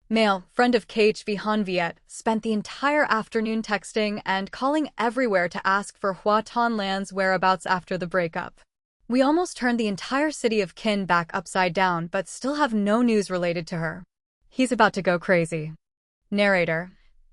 Speaker 1: Mail, friend of KHV Han Viet, spent the entire afternoon texting and calling everywhere to ask for Hua Tonlan's whereabouts after the breakup. We almost turned the entire city of Kin back upside down but still have no news related to her. He's about to go crazy. Narrator.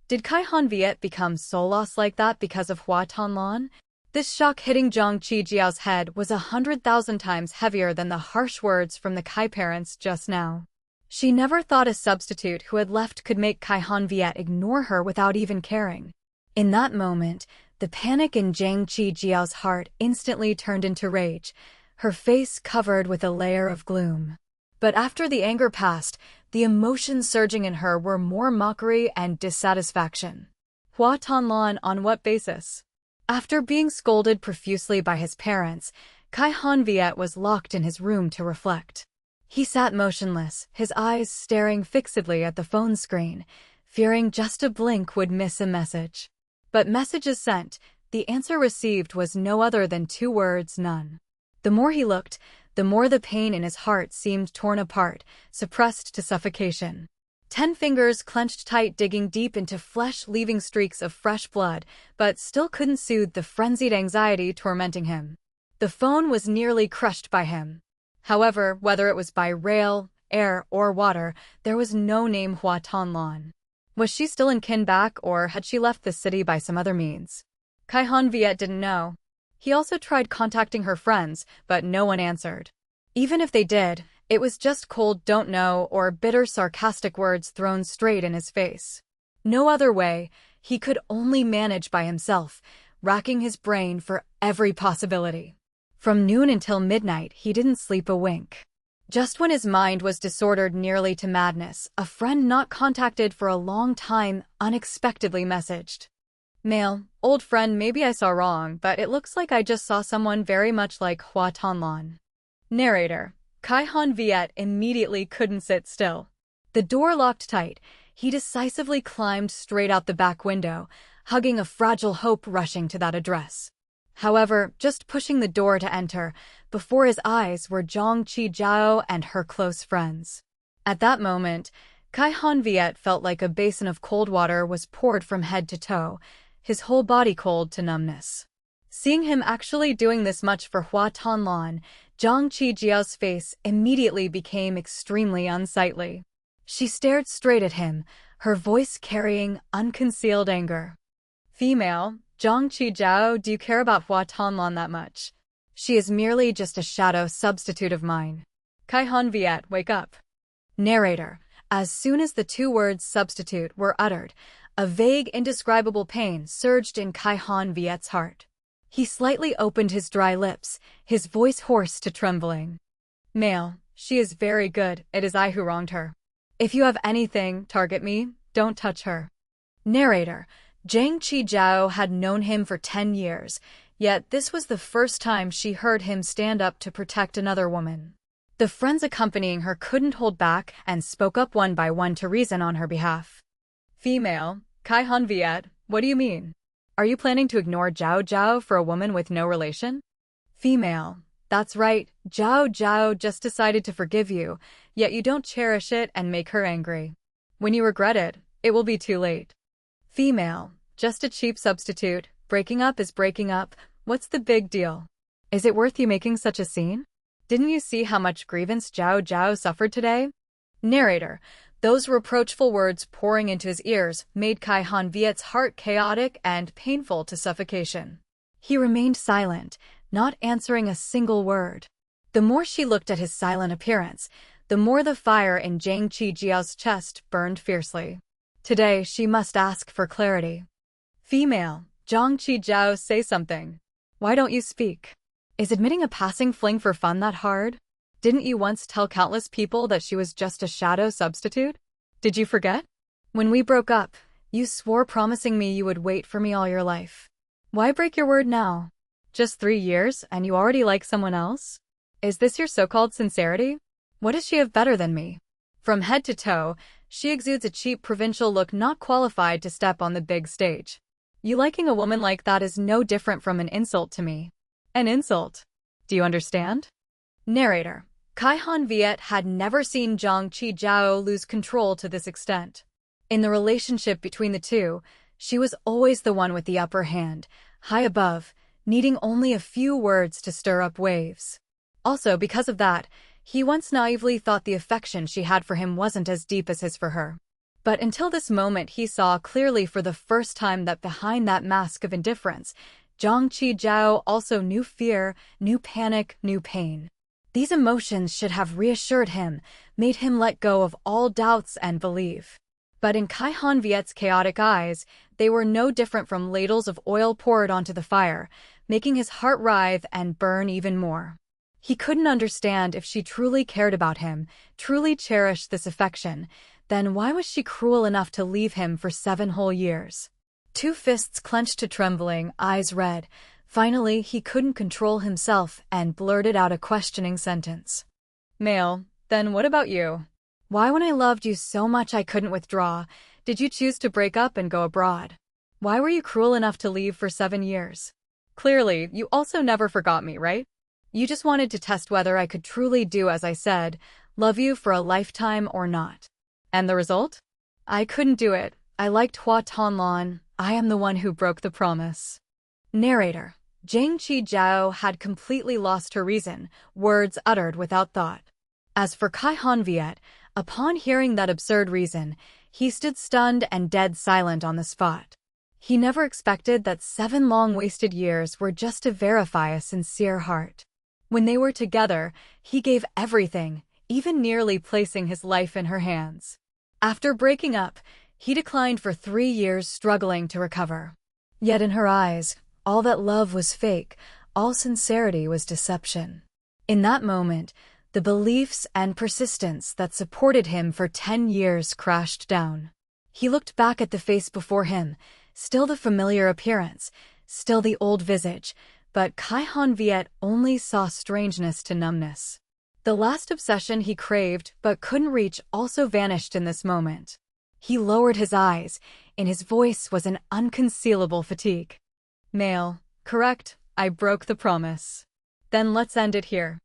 Speaker 1: Did Kai Han Viet become soul lost like that because of Hua Tonlan? This shock hitting Zhang Qijiao's head was 100,000 times heavier than the harsh words from the Kai parents just now. She never thought a substitute who had left could make Kai Han Viet ignore her without even caring. In that moment, the panic in Zhang Qijiao's heart instantly turned into rage, her face covered with a layer of gloom. But after the anger passed, the emotions surging in her were more mockery and dissatisfaction. Hua Tonlan, on what basis? After being scolded profusely by his parents, Kai Han Viet was locked in his room to reflect. He sat motionless, his eyes staring fixedly at the phone screen, fearing just a blink would miss a message. But messages sent, the answer received was no other than 2 words, none. The more he looked, the more the pain in his heart seemed torn apart, suppressed to suffocation. 10 fingers clenched tight, digging deep into flesh, leaving streaks of fresh blood, but still couldn't soothe the frenzied anxiety tormenting him. The phone was nearly crushed by him. However, whether it was by rail, air, or water, there was no name Hua Tonlan. Was she still in Kinback, or had she left the city by some other means? Kai Han Viet didn't know. He also tried contacting her friends, but no one answered. Even if they did, it was just cold "don't know" or bitter sarcastic words thrown straight in his face. No other way, he could only manage by himself, racking his brain for every possibility. From noon until midnight, he didn't sleep a wink. Just when his mind was disordered nearly to madness, a friend not contacted for a long time unexpectedly messaged. Mail, old friend, maybe I saw wrong, but it looks like I just saw someone very much like Hua Tonlan. Narrator. Kai Han Viet immediately couldn't sit still. The door locked tight. He decisively climbed straight out the back window, hugging a fragile hope rushing to that address. However, just pushing the door to enter, before his eyes were Zhang Qijiao and her close friends. At that moment, Kai Han Viet felt like a basin of cold water was poured from head to toe, his whole body cold to numbness. Seeing him actually doing this much for Hua Tonlan, Zhang Qijiao's face immediately became extremely unsightly. She stared straight at him, her voice carrying unconcealed anger. Female, Zhang Qijiao, do you care about Hua Tonlan that much? She is merely just a shadow substitute of mine. Kai Han Viet, wake up. Narrator. As soon as the 2 words substitute were uttered, a vague, indescribable pain surged in Kai Han Viet's heart. He slightly opened his dry lips, his voice hoarse to trembling. Male, she is very good, it is I who wronged her. If you have anything, target me, don't touch her. Narrator. Zhang Qijiao had known him for 10 years, yet this was the first time she heard him stand up to protect another woman. The friends accompanying her couldn't hold back and spoke up one by one to reason on her behalf. Female, Kai Han Viet, what do you mean? Are you planning to ignore Zhao Zhao for a woman with no relation? Female, that's right, Zhao Zhao just decided to forgive you, yet you don't cherish it and make her angry. When you regret it, it will be too late. Female, just a cheap substitute, breaking up is breaking up, what's the big deal? Is it worth you making such a scene? Didn't you see how much grievance Zhao Zhao suffered today? Narrator. Those reproachful words pouring into his ears made Kai Han Viet's heart chaotic and painful to suffocation. He remained silent, not answering a single word. The more she looked at his silent appearance, the more the fire in Zhang Qijiao's chest burned fiercely. Today she must ask for clarity. Female, Zhang Qijiao, say something. Why don't you speak? Is admitting a passing fling for fun that hard? Didn't you once tell countless people that she was just a shadow substitute? Did you forget? When we broke up, you swore promising me you would wait for me all your life. Why break your word now? Just 3 years and you already like someone else? Is this your so-called sincerity? What does she have better than me? From head to toe, she exudes a cheap provincial look not qualified to step on the big stage. You liking a woman like that is no different from an insult to me. An insult. Do you understand? Narrator. Kai-Han Viet had never seen Zhang Qijiao lose control to this extent. In the relationship between the two, she was always the one with the upper hand, high above, needing only a few words to stir up waves. Also, because of that, he once naively thought the affection she had for him wasn't as deep as his for her. But until this moment, he saw clearly for the first time that behind that mask of indifference, Zhang Qijiao also knew fear, knew panic, knew pain. These emotions should have reassured him, made him let go of all doubts and believe. But in Kai-Han Viet's chaotic eyes, they were no different from ladles of oil poured onto the fire, making his heart writhe and burn even more. He couldn't understand if she truly cared about him, truly cherished this affection, then why was she cruel enough to leave him for 7 whole years? Two fists clenched to trembling, eyes red. Finally, he couldn't control himself and blurted out a questioning sentence. Male, then what about you? Why, when I loved you so much I couldn't withdraw, did you choose to break up and go abroad? Why were you cruel enough to leave for 7 years? Clearly, you also never forgot me, right? You just wanted to test whether I could truly do as I said, love you for a lifetime or not. And the result? I couldn't do it. I liked Hua Tonlan. I am the one who broke the promise. Narrator. Zhang Qijiao had completely lost her reason, words uttered without thought. As for Kai-Han Viet, upon hearing that absurd reason, he stood stunned and dead silent on the spot. He never expected that 7 long wasted years were just to verify a sincere heart. When they were together, he gave everything, even nearly placing his life in her hands. After breaking up, he declined for 3 years, struggling to recover. Yet in her eyes, all that love was fake, all sincerity was deception. In that moment, the beliefs and persistence that supported him for 10 years crashed down. He looked back at the face before him, still the familiar appearance, still the old visage, but Kai-Han Viet only saw strangeness to numbness. The last obsession he craved but couldn't reach also vanished in this moment. He lowered his eyes. In his voice was an unconcealable fatigue. Male, correct, I broke the promise. Then let's end it here.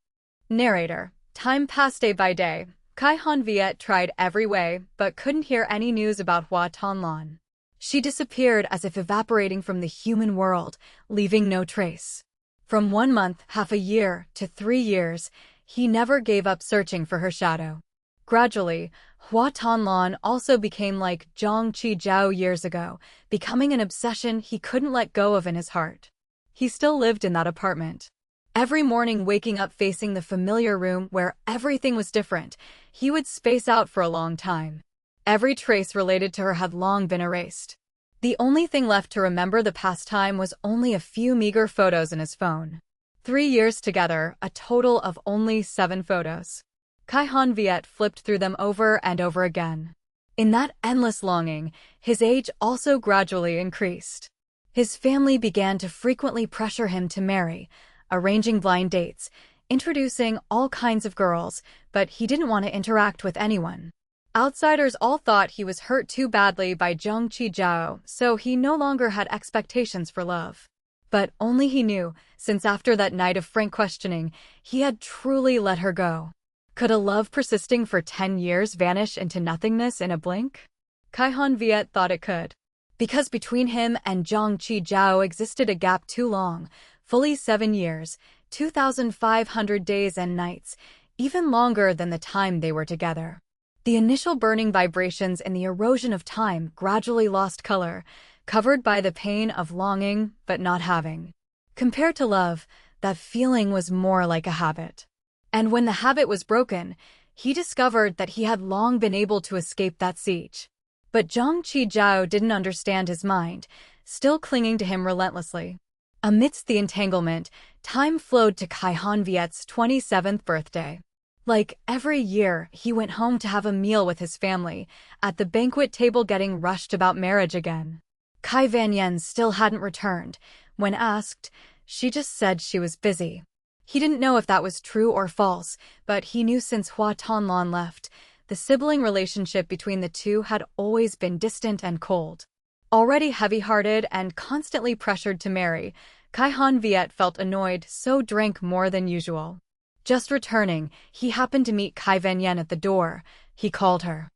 Speaker 1: Narrator. Time passed day by day. Kai-Han Viet tried every way, but couldn't hear any news about Hua Tonlan. She disappeared as if evaporating from the human world, leaving no trace. From 1 month, half a year, to 3 years, he never gave up searching for her shadow. Gradually, Hua Tonlan also became like Zhang Qijiao years ago, becoming an obsession he couldn't let go of in his heart. He still lived in that apartment. Every morning, waking up facing the familiar room where everything was different, he would space out for a long time. Every trace related to her had long been erased. The only thing left to remember the past time was only a few meager photos in his phone. 3 years together, a total of only 7 photos. Kai-Han Viet flipped through them over and over again. In that endless longing, his age also gradually increased. His family began to frequently pressure him to marry, arranging blind dates, introducing all kinds of girls, but he didn't want to interact with anyone. Outsiders all thought he was hurt too badly by Zhang Qijiao, so he no longer had expectations for love. But only he knew, since after that night of frank questioning, he had truly let her go. Could a love persisting for 10 years vanish into nothingness in a blink? Kai-Han Viet thought it could. Because between him and Zhang Qijiao existed a gap too long, fully 7 years, 2,500 days and nights, even longer than the time they were together. The initial burning vibrations in the erosion of time gradually lost color, covered by the pain of longing but not having. Compared to love, that feeling was more like a habit. And when the habit was broken, he discovered that he had long been able to escape that siege. But Zhang Qijiao didn't understand his mind, still clinging to him relentlessly. Amidst the entanglement, time flowed to Kai-Han Viet's 27th birthday. Like every year, he went home to have a meal with his family, at the banquet table getting rushed about marriage again. Kai Vanyan still hadn't returned. When asked, she just said she was busy. He didn't know if that was true or false, but he knew since Hua Tonlan left, the sibling relationship between the two had always been distant and cold. Already heavy-hearted and constantly pressured to marry, Kai-Han Viet felt annoyed, so drank more than usual. Just returning, he happened to meet Kai Van-yen at the door. He called her.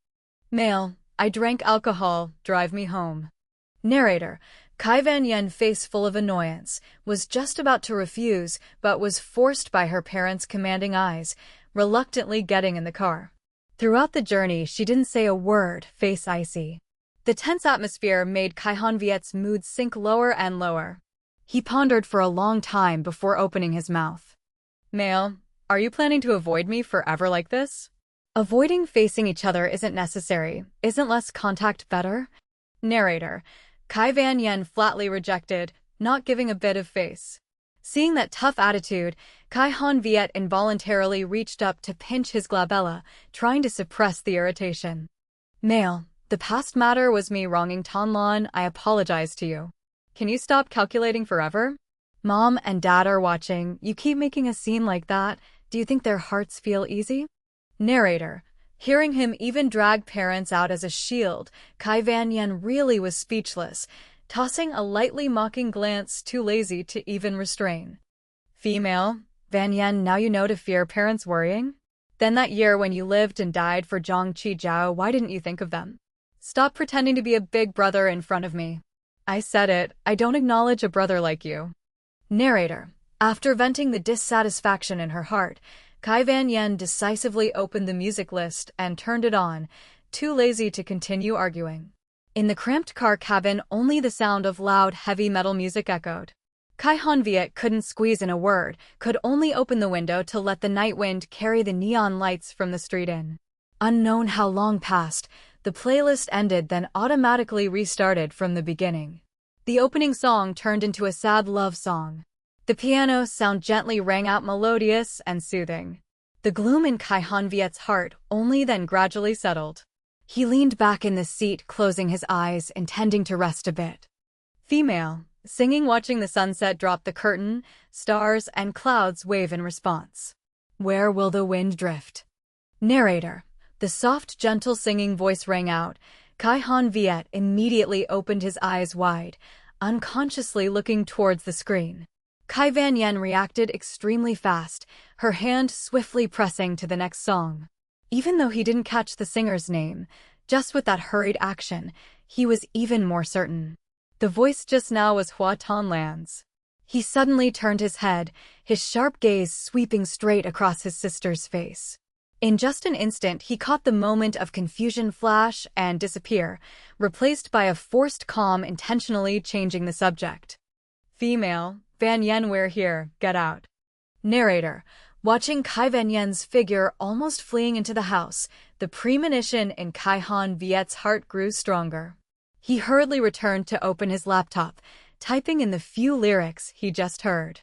Speaker 1: Mail, I drank alcohol, drive me home. Narrator, Kai Van-yen, face full of annoyance, was just about to refuse, but was forced by her parents' commanding eyes, reluctantly getting in the car. Throughout the journey, she didn't say a word, face icy. The tense atmosphere made Kai Han-viet's mood sink lower and lower. He pondered for a long time before opening his mouth. Mail, are you planning to avoid me forever like this? Avoiding facing each other isn't necessary. Isn't less contact better? Narrator, Kai Van-yen flatly rejected, not giving a bit of face. Seeing that tough attitude, Kai Han-viet involuntarily reached up to pinch his glabella, trying to suppress the irritation. Mail, the past matter was me wronging Tonlon. I apologize to you. Can you stop calculating forever? Mom and Dad are watching. You keep making a scene like that. Do you think their hearts feel easy? Narrator, hearing him even drag parents out as a shield, Kai Van-yen really was speechless, tossing a lightly mocking glance, too lazy to even restrain. Female, Van-yen, now you know to fear parents worrying? Then that year when you lived and died for Zhang Qijiao, why didn't you think of them? Stop pretending to be a big brother in front of me. I said it, I don't acknowledge a brother like you. Narrator, after venting the dissatisfaction in her heart, Kai Van-yen decisively opened the music list and turned it on, too lazy to continue arguing. In the cramped car cabin, only the sound of loud, heavy metal music echoed. Kai Han-viet couldn't squeeze in a word, could only open the window to let the night wind carry the neon lights from the street in. Unknown how long passed, the playlist ended, then automatically restarted from the beginning. The opening song turned into a sad love song. The piano sound gently rang out, melodious and soothing. The gloom in Kai Han-viet's heart only then gradually settled. He leaned back in the seat, closing his eyes, intending to rest a bit. Female, singing, watching the sunset drop the curtain, stars and clouds wave in response. Where will the wind drift? Narrator, the soft, gentle singing voice rang out. Kai Han-viet immediately opened his eyes wide, unconsciously looking towards the screen. Kai Van-yen reacted extremely fast, her hand swiftly pressing to the next song. Even though he didn't catch the singer's name, just with that hurried action, he was even more certain. The voice just now was Hua Tonlan's. He suddenly turned his head, his sharp gaze sweeping straight across his sister's face. In just an instant, he caught the moment of confusion flash and disappear, replaced by a forced calm, intentionally changing the subject. Female, Van-yen, we're here, get out. Narrator, watching Kai Van-yen's figure almost fleeing into the house, the premonition in Kai Han-viet's heart grew stronger. He hurriedly returned to open his laptop, typing in the few lyrics he just heard.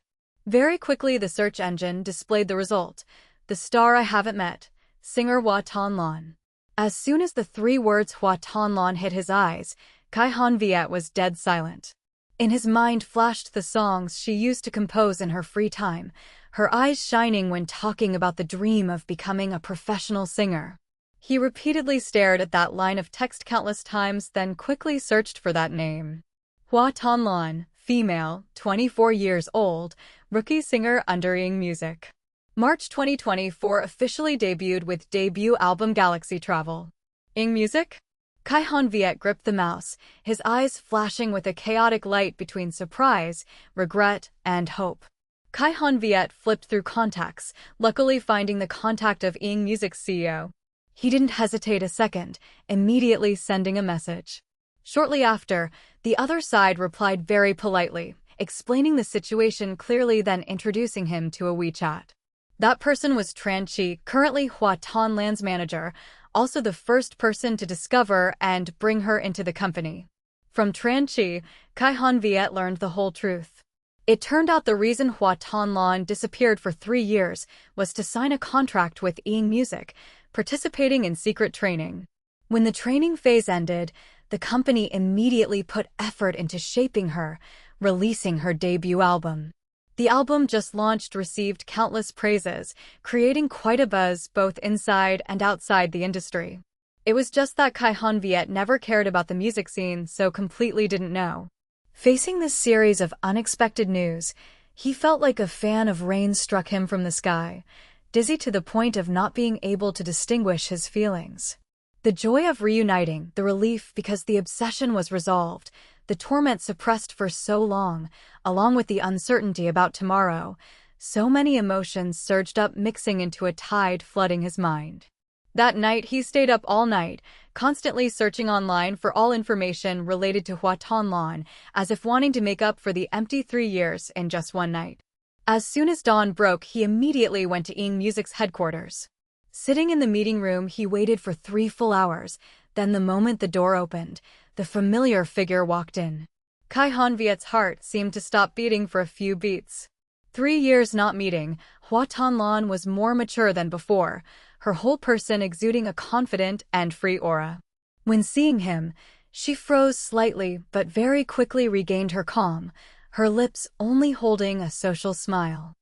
Speaker 1: Very quickly, the search engine displayed the result. The star I haven't met, singer Hua Tonlan. As soon as the 3 words Hua Tonlan hit his eyes, Kai Han-viet was dead silent. In his mind flashed the songs she used to compose in her free time, her eyes shining when talking about the dream of becoming a professional singer. He repeatedly stared at that line of text countless times, then quickly searched for that name. Hua Tonlan, female, 24 years old, rookie singer under Ing Music. March 2024, officially debuted with debut album Galaxy Travel. Ing Music? Kai Han-viet gripped the mouse, his eyes flashing with a chaotic light between surprise, regret, and hope. Kai Han-viet flipped through contacts, luckily finding the contact of Ing Music's CEO. He didn't hesitate a second, immediately sending a message. Shortly after, the other side replied very politely, explaining the situation clearly, then introducing him to a WeChat. That person was Tran Chi, currently Hua Tonlan's manager, also the first person to discover and bring her into the company. From Tran Chi, Kai Han-viet learned the whole truth. It turned out the reason Hua Tonlan disappeared for 3 years was to sign a contract with Ing Music, participating in secret training. When the training phase ended, the company immediately put effort into shaping her, releasing her debut album. The album just launched received countless praises, creating quite a buzz both inside and outside the industry. It was just that Kai Han-viet never cared about the music scene, so completely didn't know. Facing this series of unexpected news, he felt like a fan of rain struck him from the sky, dizzy to the point of not being able to distinguish his feelings. The joy of reuniting, the relief because the obsession was resolved, the torment suppressed for so long, along with the uncertainty about tomorrow, so many emotions surged up, mixing into a tide flooding his mind. That night he stayed up all night, constantly searching online for all information related to Hua Tonlan, as if wanting to make up for the empty 3 years in just one night. As soon as dawn broke, he immediately went to Ying Music's headquarters. Sitting in the meeting room, he waited for 3 full hours. Then the moment the door opened, the familiar figure walked in. Kai Hanviet's heart seemed to stop beating for a few beats. 3 years not meeting, Hua Tonlan was more mature than before, her whole person exuding a confident and free aura. When seeing him, she froze slightly but very quickly regained her calm, her lips only holding a social smile.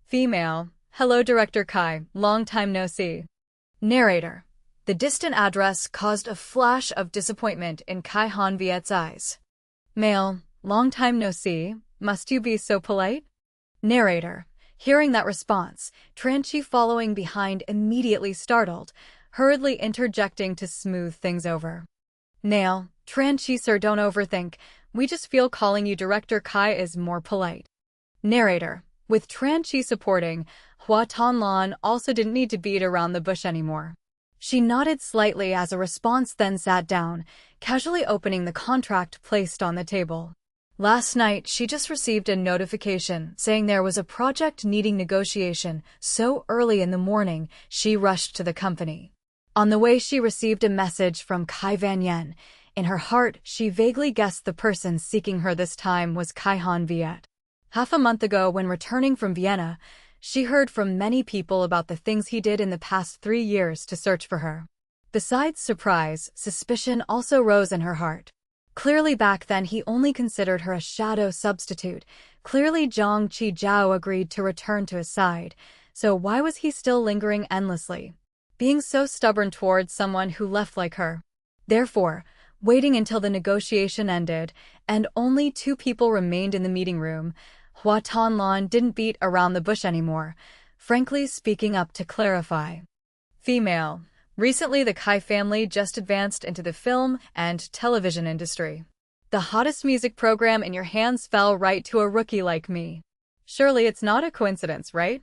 Speaker 1: Female. Hello, Director Kai. Long time no see. Narrator. The distant address caused a flash of disappointment in Kai Hanviet's eyes. Male. Long time no see. Must you be so polite? Narrator. Hearing that response, Tranchi following behind immediately startled, hurriedly interjecting to smooth things over. Nail. Tranchi, sir, don't overthink. We just feel calling you Director Kai is more polite. Narrator. With Tranchi supporting, Hua Tonlan also didn't need to beat around the bush anymore. She nodded slightly as a response, then sat down, casually opening the contract placed on the table. Last night, she just received a notification saying there was a project needing negotiation. So early in the morning, she rushed to the company. On the way, she received a message from Kai Van Yen. In her heart, she vaguely guessed the person seeking her this time was Kai Hanviet. Half a month ago, when returning from Vienna, she heard from many people about the things he did in the past 3 years to search for her. Besides surprise, suspicion also rose in her heart. Clearly back then he only considered her a shadow substitute. Clearly Zhang Qijiao agreed to return to his side, so why was he still lingering endlessly, being so stubborn towards someone who left like her? Therefore, waiting until the negotiation ended, and only 2 people remained in the meeting room, Hua Tonlan didn't beat around the bush anymore, frankly speaking up to clarify. Female. Recently, the Kai family just advanced into the film and television industry. The hottest music program in your hands fell right to a rookie like me. Surely it's not a coincidence, right?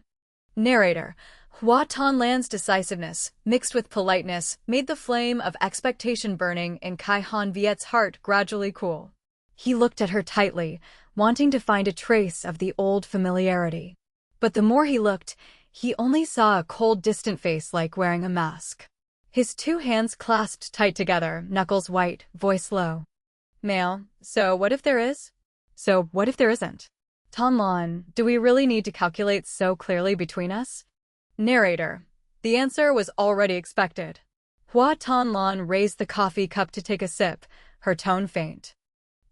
Speaker 1: Narrator. Hua Tonlan's decisiveness, mixed with politeness, made the flame of expectation burning in Kai Hanviet's heart gradually cool. He looked at her tightly, wanting to find a trace of the old familiarity. But the more he looked, he only saw a cold, distant face like wearing a mask. His 2 hands clasped tight together, knuckles white, voice low. Male. So what if there is? So what if there isn't? Tonlan, do we really need to calculate so clearly between us? Narrator. The answer was already expected. Hua Tonlan raised the coffee cup to take a sip, her tone faint.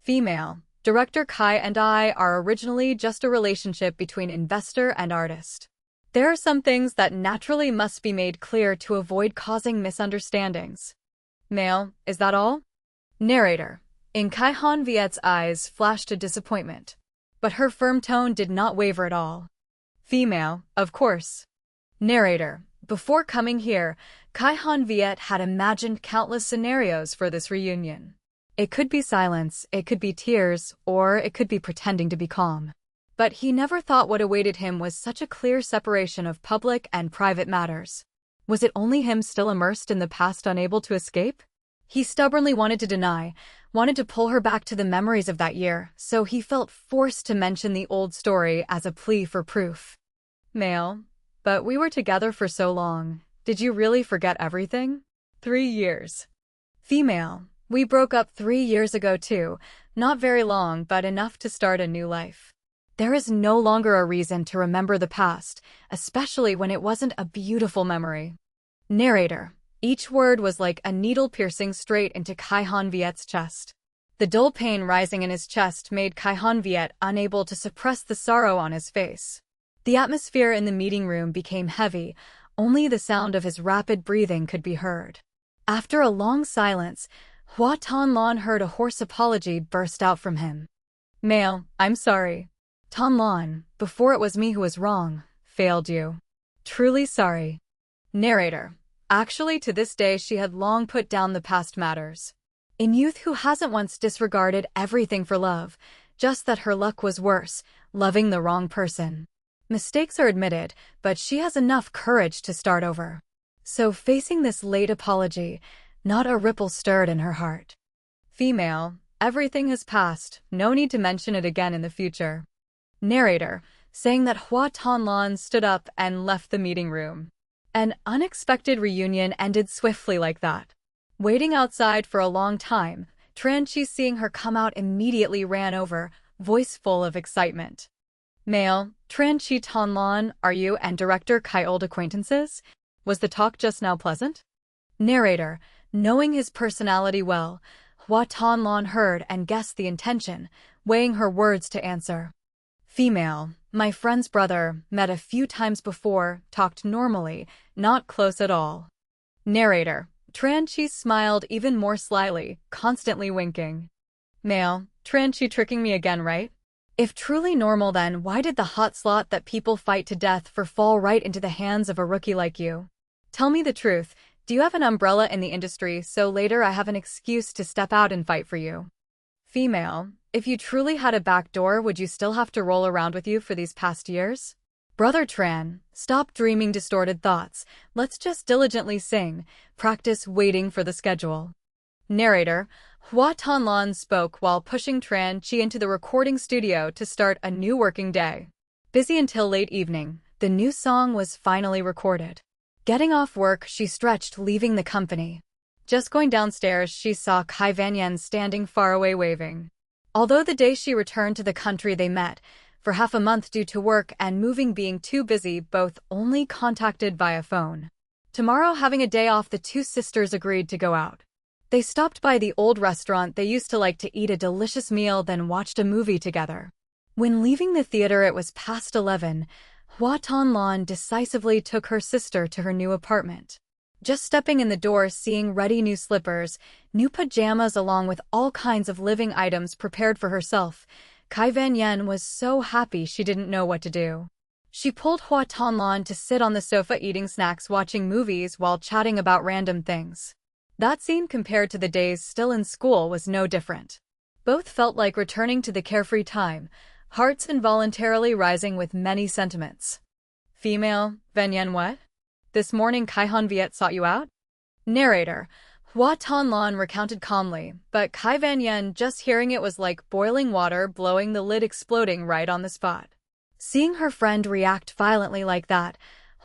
Speaker 1: Female. Director Kai and I are originally just a relationship between investor and artist. There are some things that naturally must be made clear to avoid causing misunderstandings. Male. Is that all? Narrator. In Kai Hanviet's eyes flashed a disappointment, but her firm tone did not waver at all. Female. Of course. Narrator. Before coming here, Kai Hanviet had imagined countless scenarios for this reunion. It could be silence, it could be tears, or it could be pretending to be calm. But he never thought what awaited him was such a clear separation of public and private matters. Was it only him still immersed in the past, unable to escape? He stubbornly wanted to deny, wanted to pull her back to the memories of that year, so he felt forced to mention the old story as a plea for proof. Male. But we were together for so long. Did you really forget everything? 3 years. Female. We broke up 3 years ago too, not very long but enough to start a new life. There is no longer a reason to remember the past, especially when it wasn't a beautiful memory. Narrator. Each word was like a needle piercing straight into Kai Hanviet's chest. The dull pain rising in his chest made Kai Hanviet unable to suppress the sorrow on his face. The atmosphere in the meeting room became heavy, only the sound of his rapid breathing could be heard. After a long silence, Hua Tonlan heard a hoarse apology burst out from him. Male. I'm sorry. Tonlan, before it was me who was wrong, failed you. Truly sorry. Narrator. Actually, to this day, she had long put down the past matters. In youth, who hasn't once disregarded everything for love, just that her luck was worse, loving the wrong person. Mistakes are admitted, but she has enough courage to start over. So facing this late apology, not a ripple stirred in her heart. Female. Everything has passed, no need to mention it again in the future. Narrator. Saying that Hua Tonlan stood up and left the meeting room. An unexpected reunion ended swiftly like that. Waiting outside for a long time, Tran Chi, seeing her come out, immediately ran over, voice full of excitement. Male. Tran Chi Tonlan, are you and Director Kai old acquaintances? Was the talk just now pleasant? Narrator. Knowing his personality well, Hua Tonlan heard and guessed the intention, weighing her words to answer. Female. My friend's brother, met a few times before, talked normally, not close at all. Narrator. Tran Chi smiled even more slyly, constantly winking. Male. Tran Chi tricking me again, right? If truly normal, then why did the hot slot that people fight to death for fall right into the hands of a rookie like you? Tell me the truth, do you have an umbrella in the industry so later I have an excuse to step out and fight for you? Female. If you truly had a back door, would you still have to roll around with you for these past years? Brother Tran, stop dreaming distorted thoughts. Let's just diligently sing, practice waiting for the schedule. Narrator. Hua Tonlan spoke while pushing Tran Chi into the recording studio to start a new working day. Busy until late evening, the new song was finally recorded. Getting off work, she stretched, leaving the company. Just going downstairs, she saw Kai Vanyan standing far away waving. Although the day she returned to the country they met, for half a month due to work and moving being too busy, both only contacted via phone. Tomorrow, having a day off, the two sisters agreed to go out. They stopped by the old restaurant they used to like to eat a delicious meal, then watched a movie together. When leaving the theater, it was past 11. Hua Tonlan decisively took her sister to her new apartment. Just stepping in the door, seeing ready new slippers, new pajamas along with all kinds of living items prepared for herself, Kai Vanyan was so happy she didn't know what to do. She pulled Hua Tonlan to sit on the sofa eating snacks, watching movies while chatting about random things. That scene, compared to the days still in school, was no different. Both felt like returning to the carefree time, hearts involuntarily rising with many sentiments. Female. Vanyan, what? This morning Kai Viet sought you out? Narrator. Hua Tonlan recounted calmly, but Kai Vanyan, just hearing it, was like boiling water, blowing the lid, exploding right on the spot. Seeing her friend react violently like that,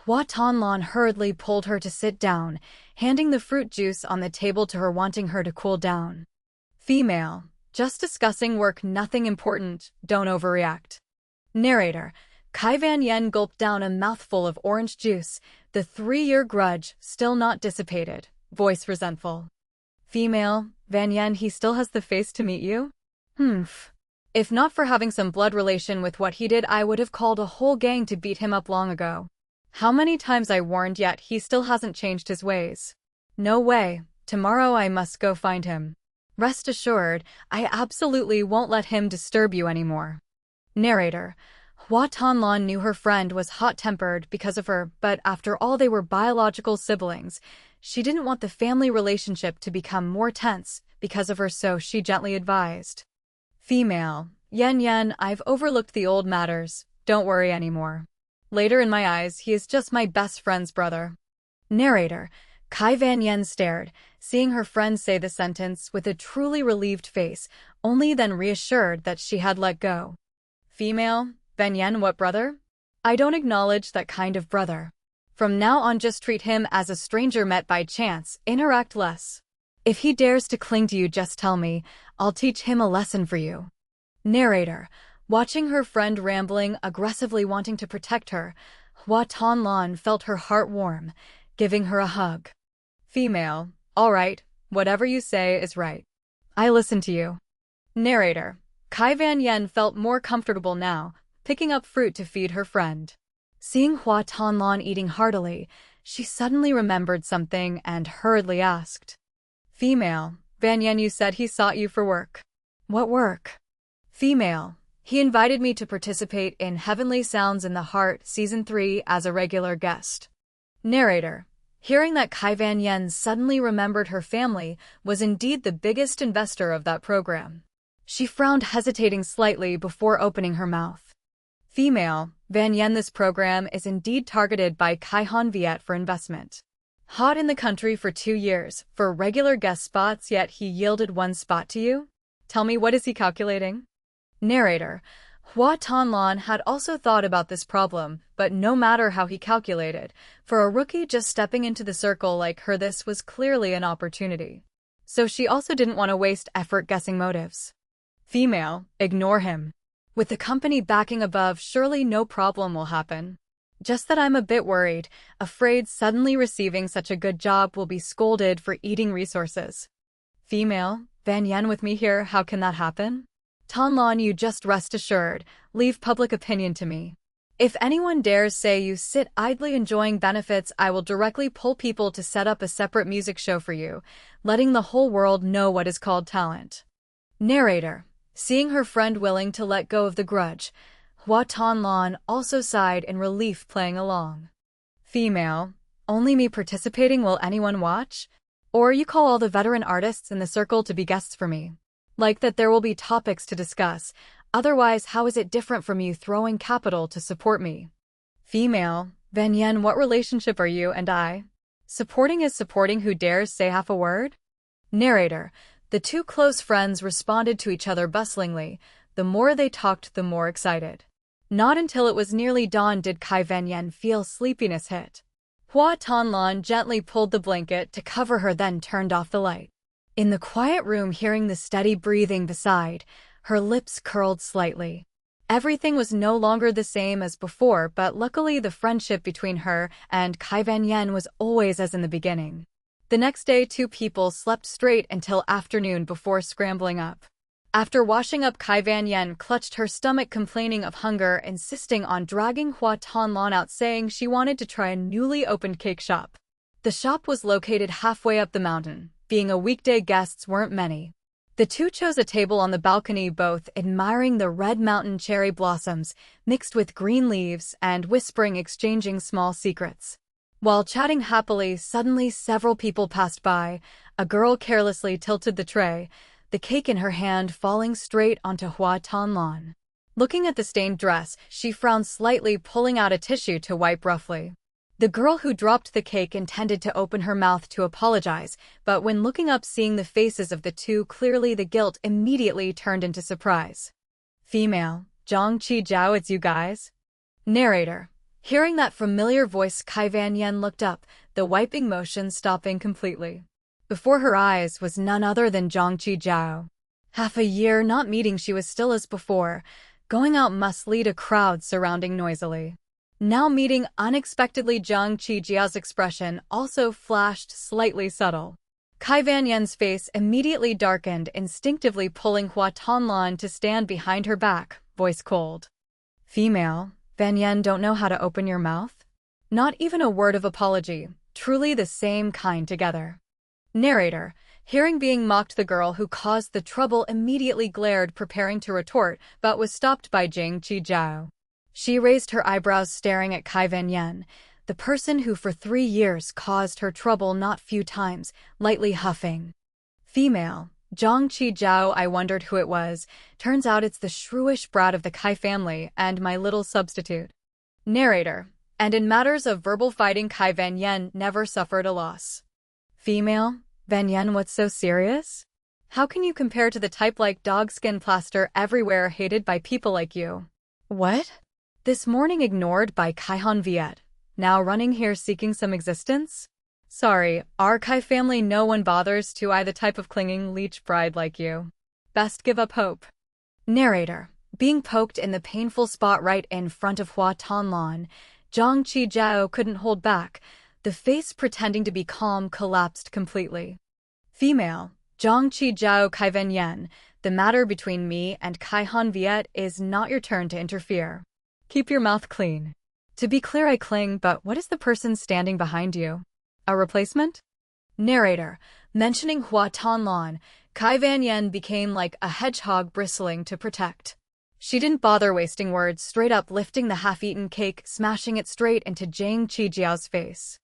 Speaker 1: Hua Tonlan hurriedly pulled her to sit down, handing the fruit juice on the table to her, wanting her to cool down. Female. Just discussing work, nothing important, don't overreact. Narrator. Kai Vanyan gulped down a mouthful of orange juice, the 3-year grudge still not dissipated, voice resentful. Female. Vanyan, he still has the face to meet you? Humph. If not for having some blood relation with what he did, I would have called a whole gang to beat him up long ago. How many times I warned, yet he still hasn't changed his ways. No way, tomorrow I must go find him. Rest assured, I absolutely won't let him disturb you anymore. Narrator. Hua Tonlan knew her friend was hot-tempered because of her, but after all, they were biological siblings. She didn't want the family relationship to become more tense because of her, so she gently advised. Female. Yen, I've overlooked the old matters, don't worry anymore. Later, in my eyes, he is just my best friend's brother. Narrator. Kai Vanyan stared, seeing her friend say the sentence with a truly relieved face, only then reassured that she had let go. Female. Vanyan, what brother? I don't acknowledge that kind of brother. From now on, just treat him as a stranger met by chance, interact less. If he dares to cling to you, just tell me, I'll teach him a lesson for you. Narrator. Watching her friend rambling, aggressively wanting to protect her, Hua Tonlan felt her heart warm, giving her a hug. Female. All right, whatever you say is right. I listen to you. Narrator. Kai Vanyan felt more comfortable now, picking up fruit to feed her friend. Seeing Hua Tonlan eating heartily, she suddenly remembered something and hurriedly asked. Female. Vanyan, you said he sought you for work. What work? Female. He invited me to participate in Heavenly Sounds in the Heart Season 3 as a regular guest. Narrator. Hearing that Kai Van Yen suddenly remembered her family was indeed the biggest investor of that program. She frowned, hesitating slightly before opening her mouth. Female. Van Yen, this program is indeed targeted by Kai Viet for investment. Hot in the country for 2 years, for regular guest spots, yet he yielded 1 spot to you? Tell me, what is he calculating? Narrator. Hua Tanlan had also thought about this problem, but no matter how he calculated, for a rookie just stepping into the circle like her, this was clearly an opportunity. So she also didn't want to waste effort guessing motives. Female. Ignore him. With the company backing above, surely no problem will happen. Just that I'm a bit worried, afraid suddenly receiving such a good job will be scolded for eating resources. Female. Van Yen with me here, how can that happen? Tanlan, you just rest assured, leave public opinion to me. If anyone dares say you sit idly enjoying benefits, I will directly pull people to set up a separate music show for you, letting the whole world know what is called talent. Narrator. Seeing her friend willing to let go of the grudge, Hua Tanlan also sighed in relief, playing along. Female. Only me participating, will anyone watch? Or you call all the veteran artists in the circle to be guests for me? Like that there will be topics to discuss, otherwise how is it different from you throwing capital to support me? Female. Van Yen, what relationship are you and I? Supporting is supporting, who dares say half a word? Narrator. The 2 close friends responded to each other bustlingly. The more they talked, the more excited. Not until it was nearly dawn did Kai Van Yen feel sleepiness hit. Hua Tanlan gently pulled the blanket to cover her, then turned off the light. In the quiet room, hearing the steady breathing beside, her lips curled slightly. Everything was no longer the same as before, but luckily the friendship between her and Kai Van Yen was always as in the beginning. The next day, 2 people slept straight until afternoon before scrambling up. After washing up, Kai Van Yen clutched her stomach, complaining of hunger, insisting on dragging Hua Tanlan out, saying she wanted to try a newly opened cake shop. The shop was located halfway up the mountain. Being a weekday, guests weren't many. The 2 chose a table on the balcony, both admiring the red mountain cherry blossoms mixed with green leaves and whispering, exchanging small secrets. While chatting happily, suddenly several people passed by. A girl carelessly tilted the tray, the cake in her hand falling straight onto Hua Tanlan. Looking at the stained dress, she frowned slightly, pulling out a tissue to wipe roughly. The girl who dropped the cake intended to open her mouth to apologize, but when looking up, seeing the faces of the 2, clearly the guilt immediately turned into surprise. Female. Zhang Qi Zhao, it's you guys? Narrator. Hearing that familiar voice, Kai Van Yen looked up, the wiping motion stopping completely. Before her eyes was none other than Zhang Qi Zhao. Half a year not meeting, she was still as before. Going out must lead a crowd surrounding noisily. Now meeting unexpectedly, Zhang Qi Zhao's expression also flashed slightly subtle. Kai Van Yen's face immediately darkened, instinctively pulling Hua Tanlan to stand behind her back, voice cold. Female. Van Yen, don't know how to open your mouth? Not even a word of apology, truly the same kind together. Narrator. Hearing being mocked, the girl who caused the trouble immediately glared, preparing to retort, but was stopped by Zhang Qi Zhao. She raised her eyebrows, staring at Kai Van Yen, the person who for 3 years caused her trouble not few times, lightly huffing. Female. Zhang Qi Zhao, I wondered who it was. Turns out it's the shrewish brat of the Kai family and my little substitute. Narrator. And in matters of verbal fighting, Kai Van Yen never suffered a loss. Female. Van Yen, what's so serious? How can you compare to the type like dog skin plaster everywhere, hated by people like you? What? This morning ignored by Kai Viet. Now running here seeking some existence? Sorry, our Kai family no one bothers to I the type of clinging leech bride like you. Best give up hope. Narrator. Being poked in the painful spot right in front of Hua Tanlan, Zhang Qi Zhao couldn't hold back. The face, pretending to be calm, collapsed completely. Female. Zhang Qi Zhao, Kai Van Yen, the matter between me and Kai Viet is not your turn to interfere. Keep your mouth clean. To be clear, I cling, but what is the person standing behind you? A replacement? Narrator. Mentioning Hua Tanlan, Kai Van Yen became like a hedgehog bristling to protect. She didn't bother wasting words, straight up lifting the half-eaten cake, smashing it straight into Zhang Qijiao's face.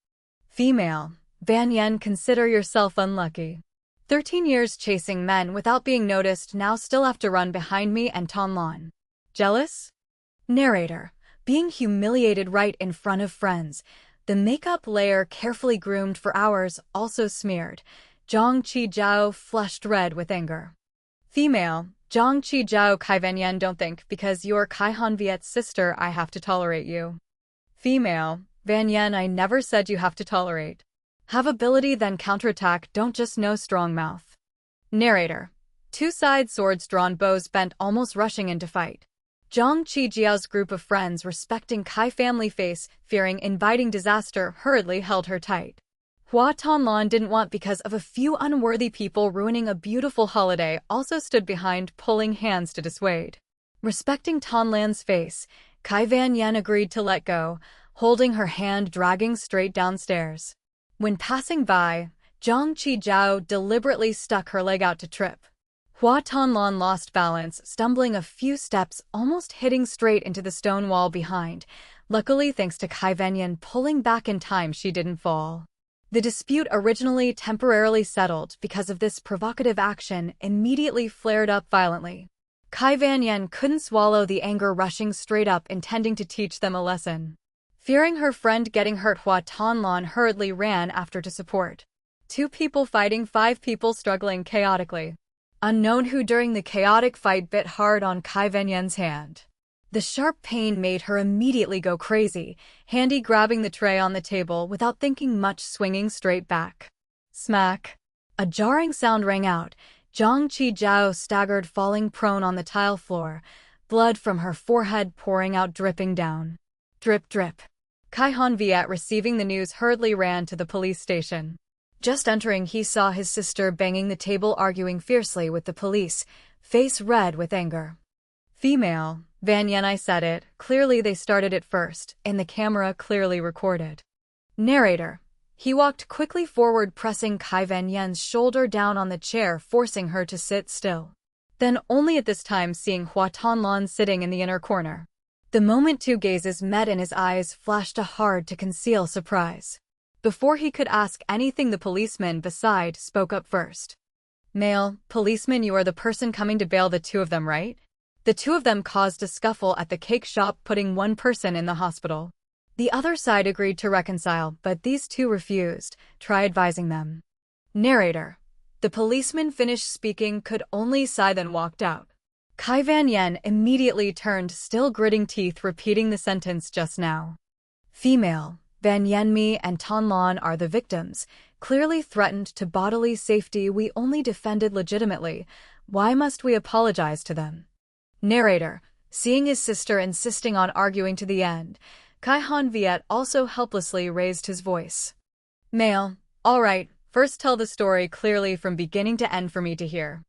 Speaker 1: Female. Van Yen, consider yourself unlucky. 13 years chasing men without being noticed, now still have to run behind me and Tonlan. Jealous? Narrator. Being humiliated right in front of friends. The makeup layer carefully groomed for hours, also smeared. Zhang Qijiao flushed red with anger. Female. Zhang Qijiao, Kai Van Yen, don't think because you're Kai Hanviet's sister I have to tolerate you. Female. Van Yen, I never said you have to tolerate. Have ability then counterattack, don't just know strong mouth. Narrator. Two-side swords drawn, bows bent, almost rushing into fight. Zhang Qijiao's group of friends, respecting Kai family face, fearing inviting disaster, hurriedly held her tight. Hua Tonlan didn't want because of a few unworthy people ruining a beautiful holiday, also stood behind, pulling hands to dissuade. Respecting Tonlan's face, Kai Van Yen agreed to let go, holding her hand, dragging straight downstairs. When passing by, Zhang Qijiao deliberately stuck her leg out to trip. Hua Tonlan lost balance, stumbling a few steps, almost hitting straight into the stone wall behind. Luckily, thanks to Kai Van Yen pulling back in time, she didn't fall. The dispute, originally temporarily settled because of this provocative action, immediately flared up violently. Kai Van Yen couldn't swallow the anger rushing straight up, intending to teach them a lesson. Fearing her friend getting hurt, Hua Tonlan hurriedly ran after to support. 2 people fighting, 5 people struggling chaotically. Unknown who during the chaotic fight bit hard on Kai Van Yen's hand. The sharp pain made her immediately go crazy, handy grabbing the tray on the table without thinking much, swinging straight back. Smack! A jarring sound rang out. Zhang Qijiao staggered, falling prone on the tile floor, blood from her forehead pouring out, dripping down. Drip, drip. Kai Hanviet, receiving the news, hurriedly ran to the police station. Just entering, he saw his sister banging the table, arguing fiercely with the police, face red with anger. Female. Van Yen, I said it. Clearly they started it first, and the camera clearly recorded. Narrator. He walked quickly forward, pressing Kai Van Yen's shoulder down on the chair, forcing her to sit still. Then, only at this time, seeing Hua Tonlan sitting in the inner corner. The moment 2 gazes met, in his eyes flashed a hard to conceal surprise. Before he could ask anything, the policeman beside spoke up first. Male. Policeman, you are the person coming to bail the 2 of them, right? The 2 of them caused a scuffle at the cake shop, putting 1 person in the hospital. The other side agreed to reconcile, but these 2 refused. Try advising them. Narrator. The policeman finished speaking, could only sigh, then walked out. Kai Van Yen immediately turned, still gritting teeth, repeating the sentence just now. Female. Van Yen, me and Tonlan are the victims, clearly threatened to bodily safety. We only defended legitimately. Why must we apologize to them? Narrator. Seeing his sister insisting on arguing to the end, Kai Hanviet also helplessly raised his voice. Male. All right, first tell the story clearly from beginning to end for me to hear.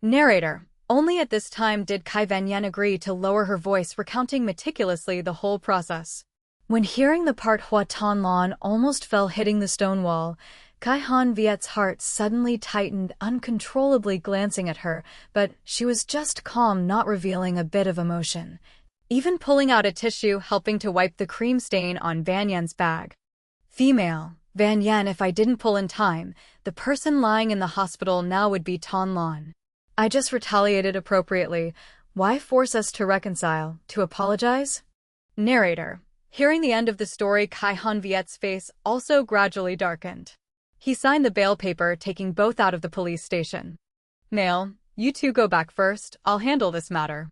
Speaker 1: Narrator. Only at this time did Kai Van Yen agree to lower her voice, recounting meticulously the whole process. When hearing the part, Hua Tonlan almost fell, hitting the stone wall. Kai Hanviet's heart suddenly tightened, uncontrollably glancing at her, but she was just calm, not revealing a bit of emotion. Even pulling out a tissue, helping to wipe the cream stain on Van Yen's bag. Female. Van Yen, if I didn't pull in time, the person lying in the hospital now would be Tonlan. I just retaliated appropriately. Why force us to reconcile, to apologize? Narrator. Hearing the end of the story, Kai Hanviet's face also gradually darkened. He signed the bail paper, taking both out of the police station. Male. You 2 go back first, I'll handle this matter.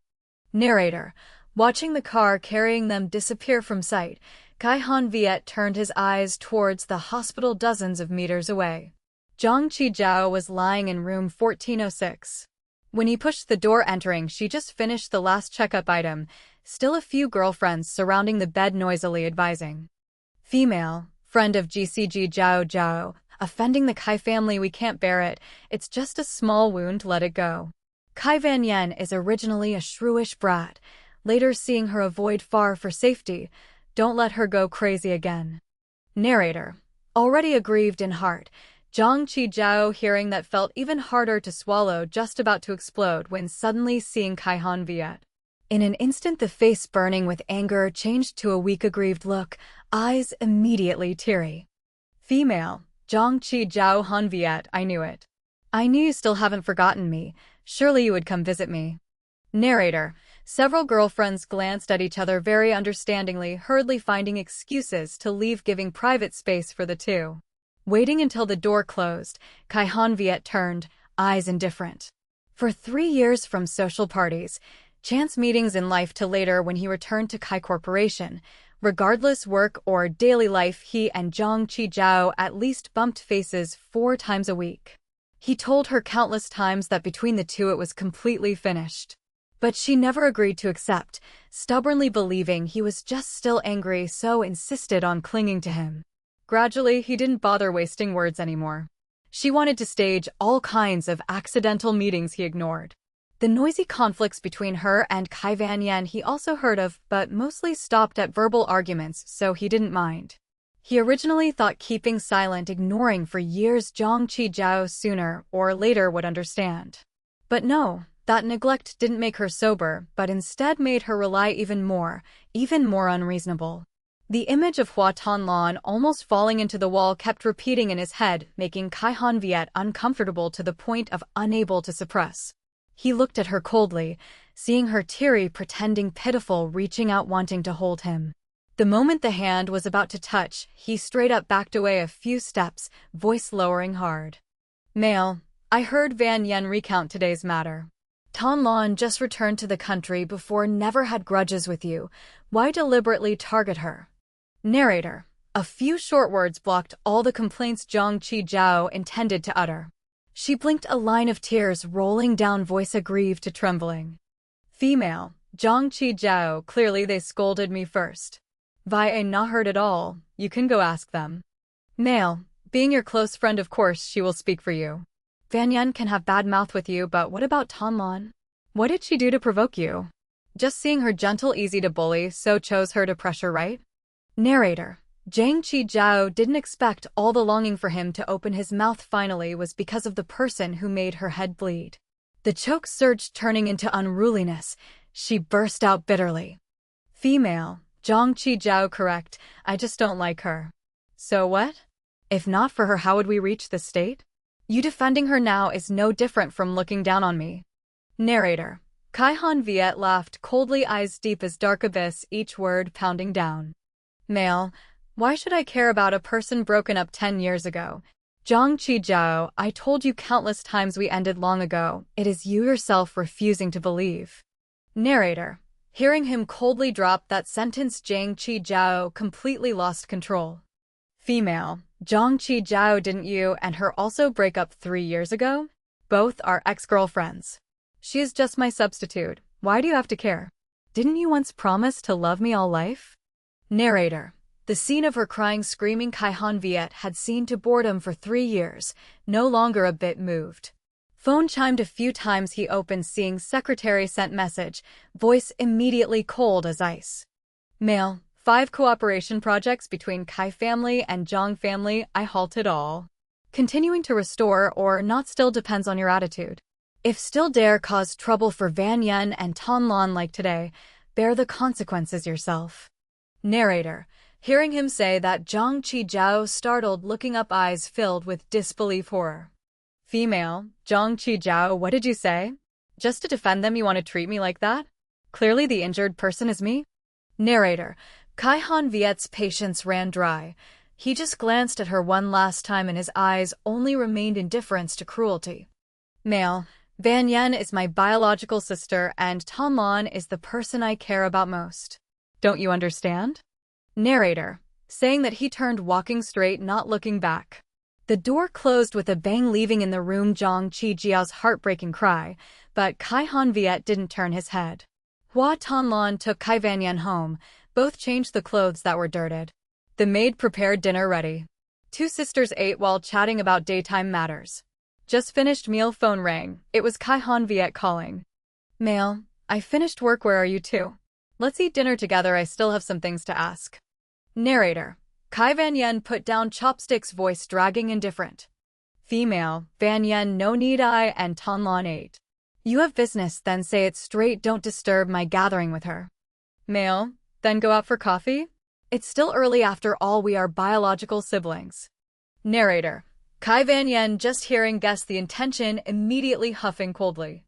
Speaker 1: Narrator. Watching the car carrying them disappear from sight, Kai Hanviet turned his eyes towards the hospital dozens of meters away. Zhang Qijiao was lying in room 1406. When he pushed the door entering, she just finished the last checkup item, still a few girlfriends surrounding the bed noisily advising. Female. Friend of GCG Zhao Zhao, offending the Kai family, we can't bear it, it's just a small wound, let it go. Kai Van Yen is originally a shrewish brat, later seeing her avoid far for safety, don't let her go crazy again. Narrator. Already aggrieved in heart, Zhang Qijiao, hearing that, felt even harder to swallow, just about to explode when suddenly seeing Kai Hanviet. In an instant, the face burning with anger changed to a weak, aggrieved look, eyes immediately teary. Female, Zhang Qi Jiao Han Viet, I knew it. I knew you still haven't forgotten me. Surely you would come visit me. Narrator. Several girlfriends glanced at each other very understandingly, hurriedly finding excuses to leave, giving private space for the two. Waiting until the door closed, Kai Han Viet turned, eyes indifferent. For 3 years, from social parties, chance meetings in life, to later when he returned to Kai Corporation, regardless work or daily life, he and Zhang Qijiao at least bumped faces 4 times a week. He told her countless times that between the two it was completely finished. But she never agreed to accept, stubbornly believing he was just still angry, so insisted on clinging to him. Gradually, he didn't bother wasting words anymore. She wanted to stage all kinds of accidental meetings he ignored. The noisy conflicts between her and Kai Vanyan he also heard of, but mostly stopped at verbal arguments, so he didn't mind. He originally thought keeping silent, ignoring for years Zhang Qijiao, sooner or later would understand. But no, that neglect didn't make her sober, but instead made her rely even more unreasonable. The image of Hua Tanlan almost falling into the wall kept repeating in his head, making Kai Han Viet uncomfortable to the point of unable to suppress. He looked at her coldly, seeing her teary, pretending pitiful, reaching out wanting to hold him. The moment the hand was about to touch, he straight up backed away a few steps, voice lowering hard. Male, I heard Van Yen recount today's matter. Tanlan just returned to the country before, never had grudges with you. Why deliberately target her? Narrator. A few short words blocked all the complaints Zhang Qijiao intended to utter. She blinked, a line of tears rolling down, voice aggrieved to trembling. Female, Zhang Qijiao, clearly they scolded me first. I not heard at all, you can go ask them. Male, being your close friend, of course she will speak for you. Van Yen can have bad mouth with you, but what about Tanlan? What did she do to provoke you? Just seeing her gentle, easy to bully, so chose her to pressure, right? Narrator. Zhang Qijiao didn't expect all the longing for him to open his mouth finally was because of the person who made her head bleed. The choke surged, turning into unruliness. She burst out bitterly. Female, Zhang Qijiao, correct, I just don't like her. So what? If not for her, how would we reach this state? You defending her now is no different from looking down on me. Narrator. Kai Han Viet laughed coldly, eyes deep as dark abyss, each word pounding down. Male, why should I care about a person broken up 10 years ago? Zhang Qijiao, I told you countless times we ended long ago. It is you yourself refusing to believe. Narrator. Hearing him coldly drop that sentence, Zhang Qijiao completely lost control. Female, Zhang Qijiao, didn't you and her also break up 3 years ago? Both are ex-girlfriends. She is just my substitute. Why do you have to care? Didn't you once promise to love me all life? Narrator. The scene of her crying, screaming Kai Han Viet had seen to boredom for 3 years, no longer a bit moved. Phone chimed a few times. He opened, seeing secretary sent message, voice immediately cold as ice. Male, 5 cooperation projects between Kai family and Zhang family. I halted all. Continuing to restore or not still depends on your attitude. If still dare cause trouble for Van Yen and Tanlan like today, bear the consequences yourself. Narrator. Hearing him say that, Zhang Qijiao startled, looking up, eyes filled with disbelief, horror. Female, Zhang Qijiao, what did you say? Just to defend them you want to treat me like that? Clearly the injured person is me? Narrator. Kai Han Viet's patience ran dry. He just glanced at her one last time and his eyes only remained indifference to cruelty. Male. Van Yen is my biological sister and Tanlan is the person I care about most. Don't you understand? Narrator. Saying that he turned, walking straight, not looking back. The door closed with a bang, leaving in the room Zhang Qijiao's heartbreaking cry, but Kai Han Viet didn't turn his head. Hua Tanlan took Kai Van Yen home, both changed the clothes that were dirted. The maid prepared dinner ready. 2 sisters ate while chatting about daytime matters. Just finished meal, phone rang. It was Kai Han Viet calling. Male, I finished work, where are you two? Let's eat dinner together, I still have some things to ask. Narrator. Kai Van Yen put down chopsticks, voice dragging, indifferent. Female, Van Yen, no need, I and Tanlan ate. You have business, then say it straight, don't disturb my gathering with her. Male, then go out for coffee? It's still early, after all we are biological siblings. Narrator. Kai Van Yen, just hearing guessed the intention, immediately huffing coldly.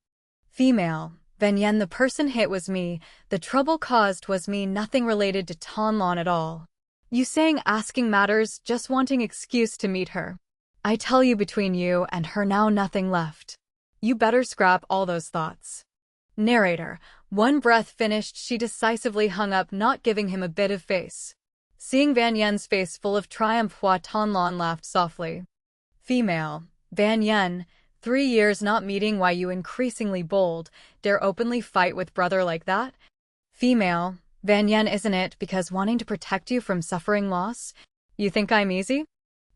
Speaker 1: Female. Van Yen, the person hit was me, the trouble caused was me, nothing related to Tan Lan at all. You saying asking matters, just wanting excuse to meet her. I tell you, between you and her now nothing left. You better scrap all those thoughts. Narrator. One breath finished, she decisively hung up, not giving him a bit of face. Seeing Van Yen's face full of triumph, Hua Tanlan laughed softly. Female. Van Yen, 3 years not meeting, why you increasingly bold, dare openly fight with brother like that? Female. Van Yen, isn't it because wanting to protect you from suffering loss? You think I'm easy?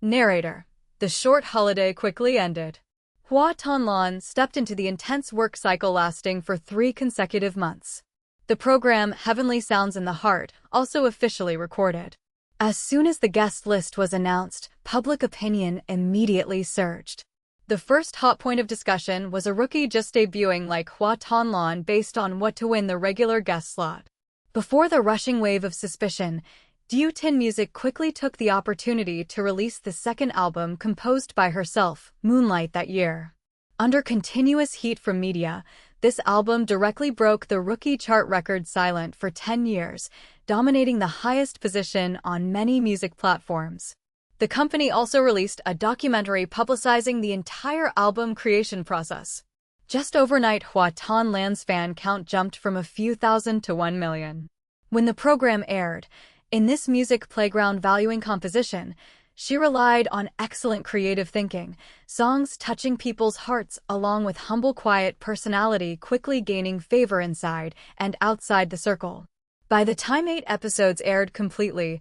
Speaker 1: Narrator. The short holiday quickly ended. Hua Tanlan stepped into the intense work cycle lasting for 3 consecutive months. The program Heavenly Sounds in the Heart also officially recorded. As soon as the guest list was announced, public opinion immediately surged. The first hot point of discussion was a rookie just debuting like Hua Tanlan based on what to win the regular guest slot. Before the rushing wave of suspicion, Tin Music quickly took the opportunity to release the second album composed by herself, Moonlight, that year. Under continuous heat from media, this album directly broke the rookie chart record silent for 10 years, dominating the highest position on many music platforms. The company also released a documentary publicizing the entire album creation process. Just overnight, Hua Tanlan's fan count jumped from a few thousand to 1 million. When the program aired, in this music playground valuing composition, she relied on excellent creative thinking, songs touching people's hearts along with humble quiet personality quickly gaining favor inside and outside the circle. By the time 8 episodes aired completely,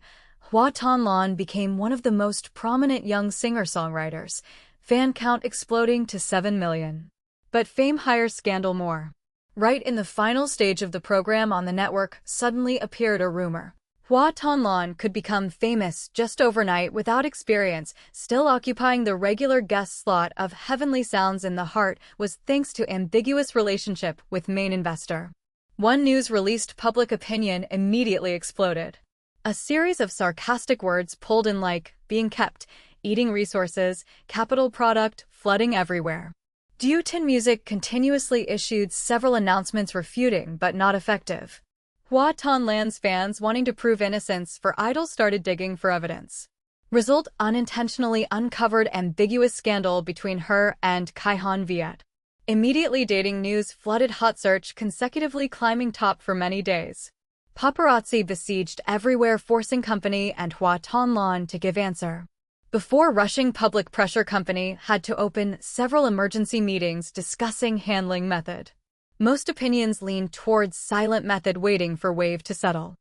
Speaker 1: Hua Tanlan became one of the most prominent young singer-songwriters, fan count exploding to 7 million. But fame hires scandal more. Right in the final stage of the program on the network, suddenly appeared a rumor. Hua Tanlan could become famous just overnight without experience, still occupying the regular guest slot of Heavenly Sounds in the Heart was thanks to ambiguous relationship with main investor. One news released, public opinion immediately exploded. A series of sarcastic words pulled in like being kept, eating resources, capital product, flooding everywhere. Tin Music continuously issued several announcements refuting but not effective. Hua Tanlan's fans wanting to prove innocence for idol started digging for evidence. Result: unintentionally uncovered ambiguous scandal between her and Kai Viet. Immediately dating news flooded hot search, consecutively climbing top for many days. Paparazzi besieged everywhere, forcing company and Hua Tanlan to give answer. Before rushing public pressure, company had to open several emergency meetings discussing handling method. Most opinions leaned towards silent method, waiting for wave to settle.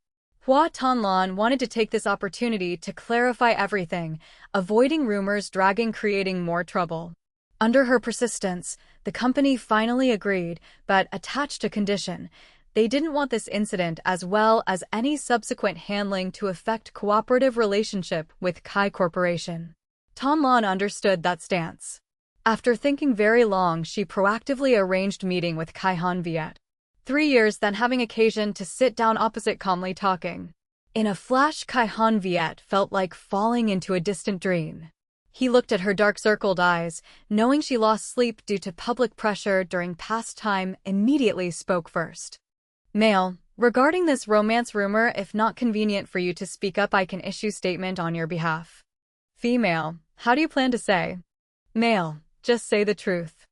Speaker 1: Hua Tanlan wanted to take this opportunity to clarify everything, avoiding rumors dragging, creating more trouble. Under her persistence, the company finally agreed, but attached a condition. They didn't want this incident as well as any subsequent handling to affect cooperative relationship with Kai Corporation. Tanlan understood that stance. After thinking very long, she proactively arranged meeting with Kai Viet. 3 years, then having occasion to sit down opposite, calmly talking. In a flash, Kai Viet felt like falling into a distant dream. He looked at her dark-circled eyes, knowing she lost sleep due to public pressure during past time, immediately spoke first. Male, regarding this romance rumor, if not convenient for you to speak up, I can issue statement on your behalf. Female, how do you plan to say? Male, just say the truth.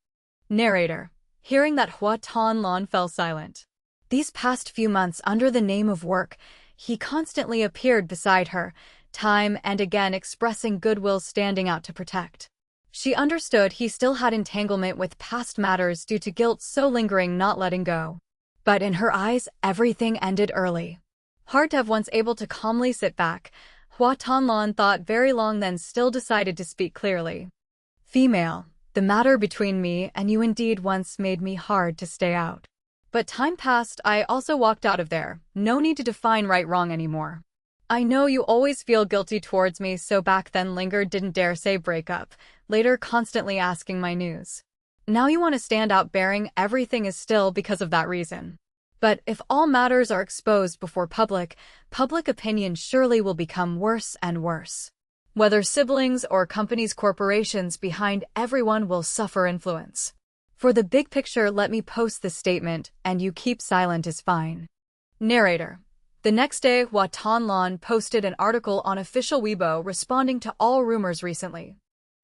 Speaker 1: Narrator, hearing that, Hua Tanlan fell silent. These past few months, under the name of work, he constantly appeared beside her, time and again expressing goodwill, standing out to protect. She understood he still had entanglement with past matters due to guilt so lingering, not letting go. But in her eyes, everything ended early. Hard to have once able to calmly sit back, Hua Tanlan thought very long, then still decided to speak clearly. Female, the matter between me and you indeed once made me hard to stay out. But time passed, I also walked out of there, no need to define right-wrong anymore. I know you always feel guilty towards me, so back then lingered, didn't dare say breakup, later constantly asking my news. Now you want to stand out bearing everything is still because of that reason. But if all matters are exposed before public opinion surely will become worse and worse. Whether siblings or companies, corporations, behind everyone will suffer influence. For the big picture, let me post this statement, and you keep silent is fine. Narrator. The next day, Hua Tonlan posted an article on official Weibo responding to all rumors recently.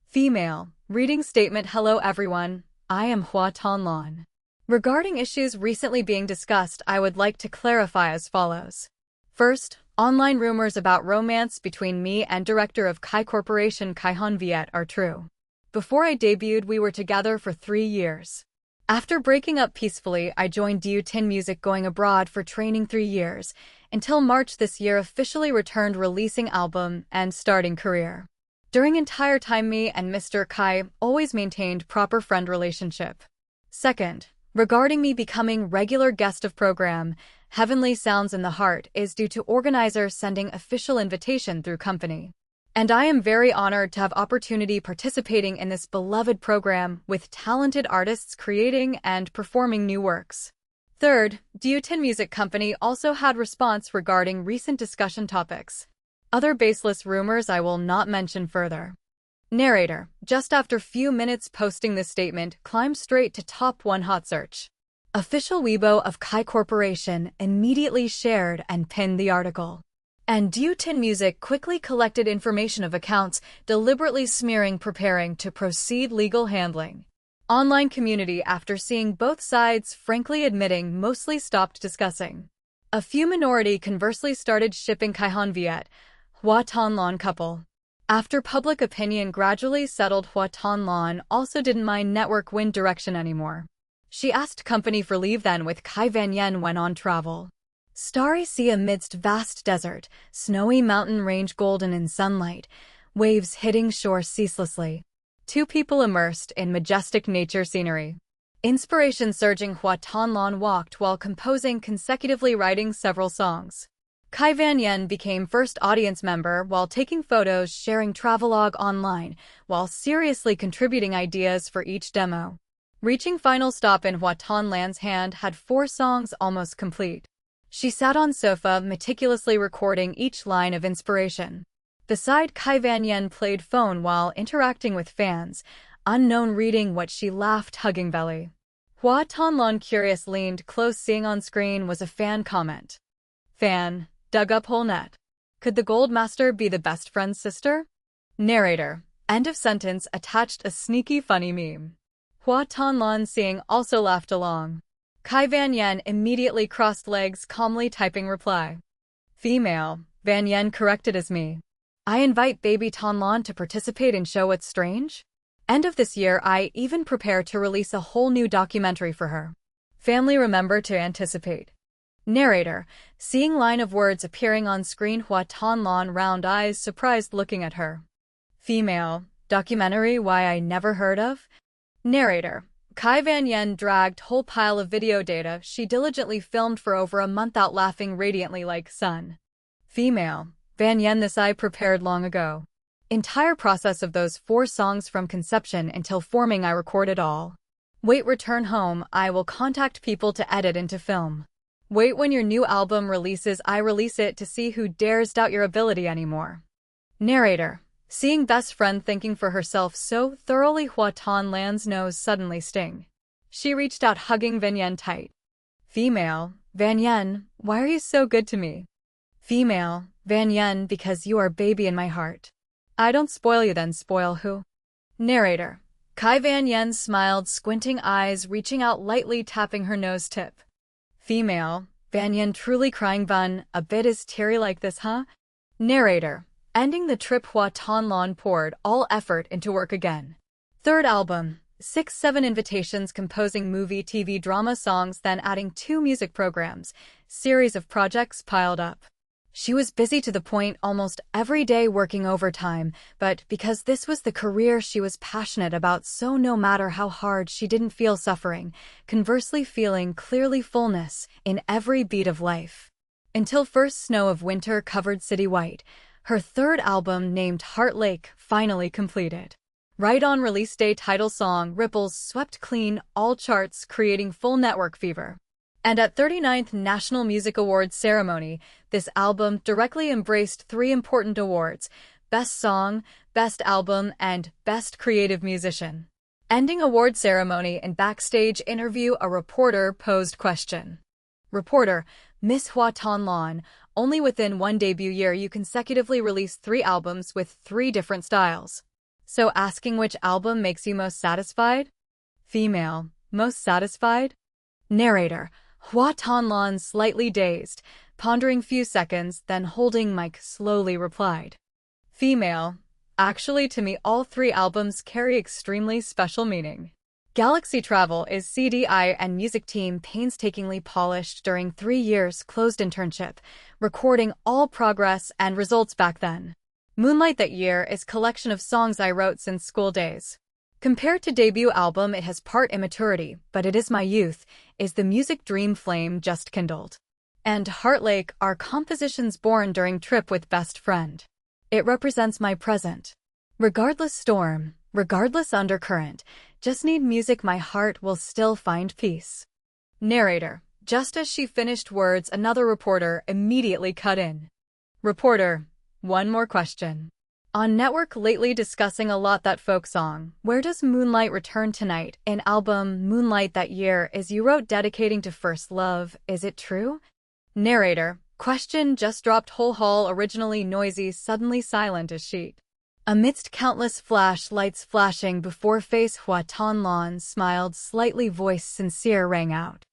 Speaker 1: Female. Reading statement. Hello everyone, I am Hua Tonlan. Regarding issues recently being discussed, I would like to clarify as follows. First, online rumors about romance between me and director of Kai Corporation Hành Việt are true. Before I debuted, we were together for 3 years. After breaking up peacefully, I joined Tin Music, going abroad for training 3 years, until March this year officially returned, releasing album and starting career. During entire time, me and Mr. Kai always maintained proper friend relationship. Second, regarding me becoming regular guest of program, Heavenly Sounds in the Heart is due to organizer sending official invitation through company. And I am very honored to have opportunity participating in this beloved program with talented artists creating and performing new works. Third, Tin Music Company also had response regarding recent discussion topics. Other baseless rumors I will not mention further. Narrator. Just after few minutes posting this statement, climbed straight to top 1 hot search. Official Weibo of Kai Corporation immediately shared and pinned the article. And Tin Music quickly collected information of accounts, deliberately smearing, preparing to proceed legal handling. Online community, after seeing both sides frankly admitting, mostly stopped discussing. A few minority conversely started shipping Hành Việt, Hua Tonlan couple. After public opinion gradually settled, Hua Tonlan also didn't mind network wind direction anymore. She asked company for leave, then with Kai Van Yen went on travel. Starry sea amidst vast desert, snowy mountain range golden in sunlight, waves hitting shore ceaselessly. 2 people immersed in majestic nature scenery. Inspiration surging, Hua Tonlan walked while composing, consecutively writing several songs. Kai Van Yen became first audience member while taking photos, sharing travelogue online, while seriously contributing ideas for each demo. Reaching final stop in Hua Tonlan's hand had 4 songs almost complete. She sat on sofa, meticulously recording each line of inspiration. Beside Kai Van Yen played phone while interacting with fans, unknown reading what she laughed, hugging belly. Hua Tonlan curious leaned close, seeing on screen was a fan comment. Fan, dug up whole net. Could the Gold Master be the best friend's sister? Narrator. End of sentence. Attached a sneaky funny meme. Hua Tonlan seeing also laughed along. Kai Van Yen immediately crossed legs, calmly typing reply. Female. Van Yen corrected as me. I invite baby Tonlan to participate in show What's Strange? End of this year I even prepare to release a whole new documentary for her. Family remember to anticipate. Narrator. Seeing line of words appearing on screen, Hua Tonlan round eyes, surprised looking at her. Female. Documentary why I never heard of? Narrator. Kai Van Yen dragged whole pile of video data she diligently filmed for over a month out, laughing radiantly like sun. Female. Van Yen, this I prepared long ago. Entire process of those 4 songs from conception until forming I recorded all. Wait, return home, I will contact people to edit into film. Wait, when your new album releases I release it to see who dares doubt your ability anymore. Narrator. Seeing best friend thinking for herself so thoroughly, Hua Tonlan's nose suddenly sting. She reached out, hugging Van Yen tight. Female. Van Yen, why are you so good to me? Female. Van Yen, because you are baby in my heart. I don't spoil you, then spoil who? Narrator. Kai Van Yen smiled, squinting eyes, reaching out lightly, tapping her nose tip. Female. Van Yen truly crying, Bun, a bit is teary like this, huh? Narrator. Ending the trip, Hua Tonlan poured all effort into work again. 3rd album, 6-7 invitations, composing movie, TV, drama songs, then adding 2 music programs. Series of projects piled up. She was busy to the point almost every day, working overtime, but because this was the career she was passionate about, so no matter how hard, she didn't feel suffering, conversely feeling clearly fullness in every beat of life. Until first snow of winter covered city white. Her 3rd album, named Heart Lake, finally completed. Right on release day, title song Ripples swept clean all charts, creating full network fever. And at 39th National Music Awards ceremony, this album directly embraced three important awards: Best Song, Best Album, and Best Creative Musician. Ending award ceremony and backstage interview, a reporter posed question. Reporter: Miss Hua Tonlan, only within one debut year you consecutively released 3 albums with 3 different styles. So asking which album makes you most satisfied? Female: Most satisfied? Narrator: Hua Tonlan, slightly dazed, pondering few seconds, then holding mic slowly replied. Female: Actually, to me all 3 albums carry extremely special meaning. Galaxy Travel is CDI and music team painstakingly polished during 3 years closed internship, recording all progress and results back then. Moonlight that year is collection of songs I wrote since school days. Compared to debut album, it has part immaturity, but it is my youth, is the music dream flame just kindled. And Heartlake are compositions born during trip with best friend. It represents my present. Regardless storm, regardless undercurrent, just need music, my heart will still find peace. Narrator: Just as she finished words, another reporter immediately cut in. Reporter: One more question. On network lately discussing a lot that folk song, Where Does Moonlight Return Tonight, an album Moonlight that year is you wrote dedicating to first love, is it true? Narrator: Question just dropped, whole hall originally noisy, suddenly silent as sheet. Amidst countless flashlights flashing before face, Hua Tonlan smiled slightly, voice sincere rang out.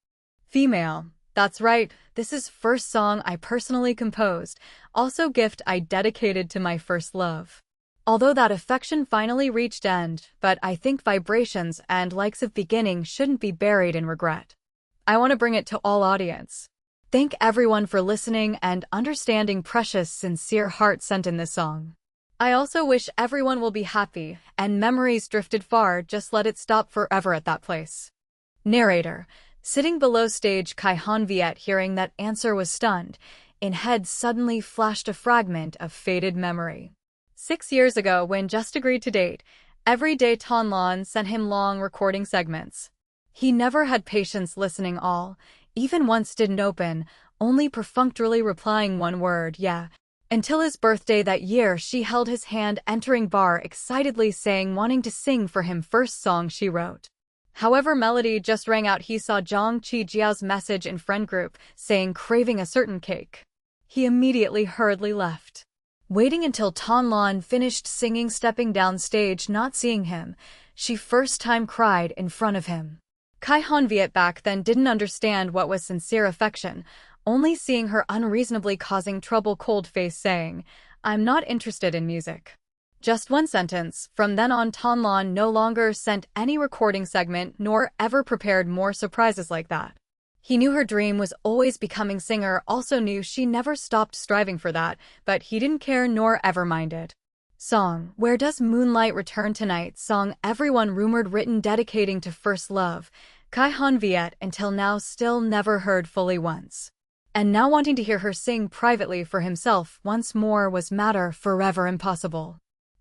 Speaker 1: Female: That's right, this is first song I personally composed, also gift I dedicated to my first love. Although that affection finally reached end, but I think vibrations and likes of beginning shouldn't be buried in regret. I want to bring it to all audience. Thank everyone for listening and understanding precious sincere heart sent in this song. I also wish everyone will be happy, and memories drifted far, just let it stop forever at that place. Narrator: Sitting below stage, Hành Việt hearing that answer was stunned. In head suddenly flashed a fragment of faded memory. 6 years ago when just agreed to date, every day Tonlan sent him long recording segments. He never had patience listening all, even once didn't open, only perfunctorily replying one word, yeah. Until his birthday that year, she held his hand entering bar excitedly saying wanting to sing for him first song she wrote. However, melody just rang out. He saw Zhang Qijiao's message in friend group saying craving a certain cake. He immediately hurriedly left. Waiting until Tonlan finished singing, stepping down stage, not seeing him, she first time cried in front of him. Hành Việt back then didn't understand what was sincere affection, only seeing her unreasonably causing trouble, cold face saying, I'm not interested in music. Just one sentence. From then on, Tonlan no longer sent any recording segment nor ever prepared more surprises like that. He knew her dream was always becoming singer, also knew she never stopped striving for that, but he didn't care nor ever minded. Song: Where Does Moonlight Return Tonight, song everyone rumored written dedicating to first love, Hành Việt until now still never heard fully once. And now wanting to hear her sing privately for himself once more was matter forever impossible.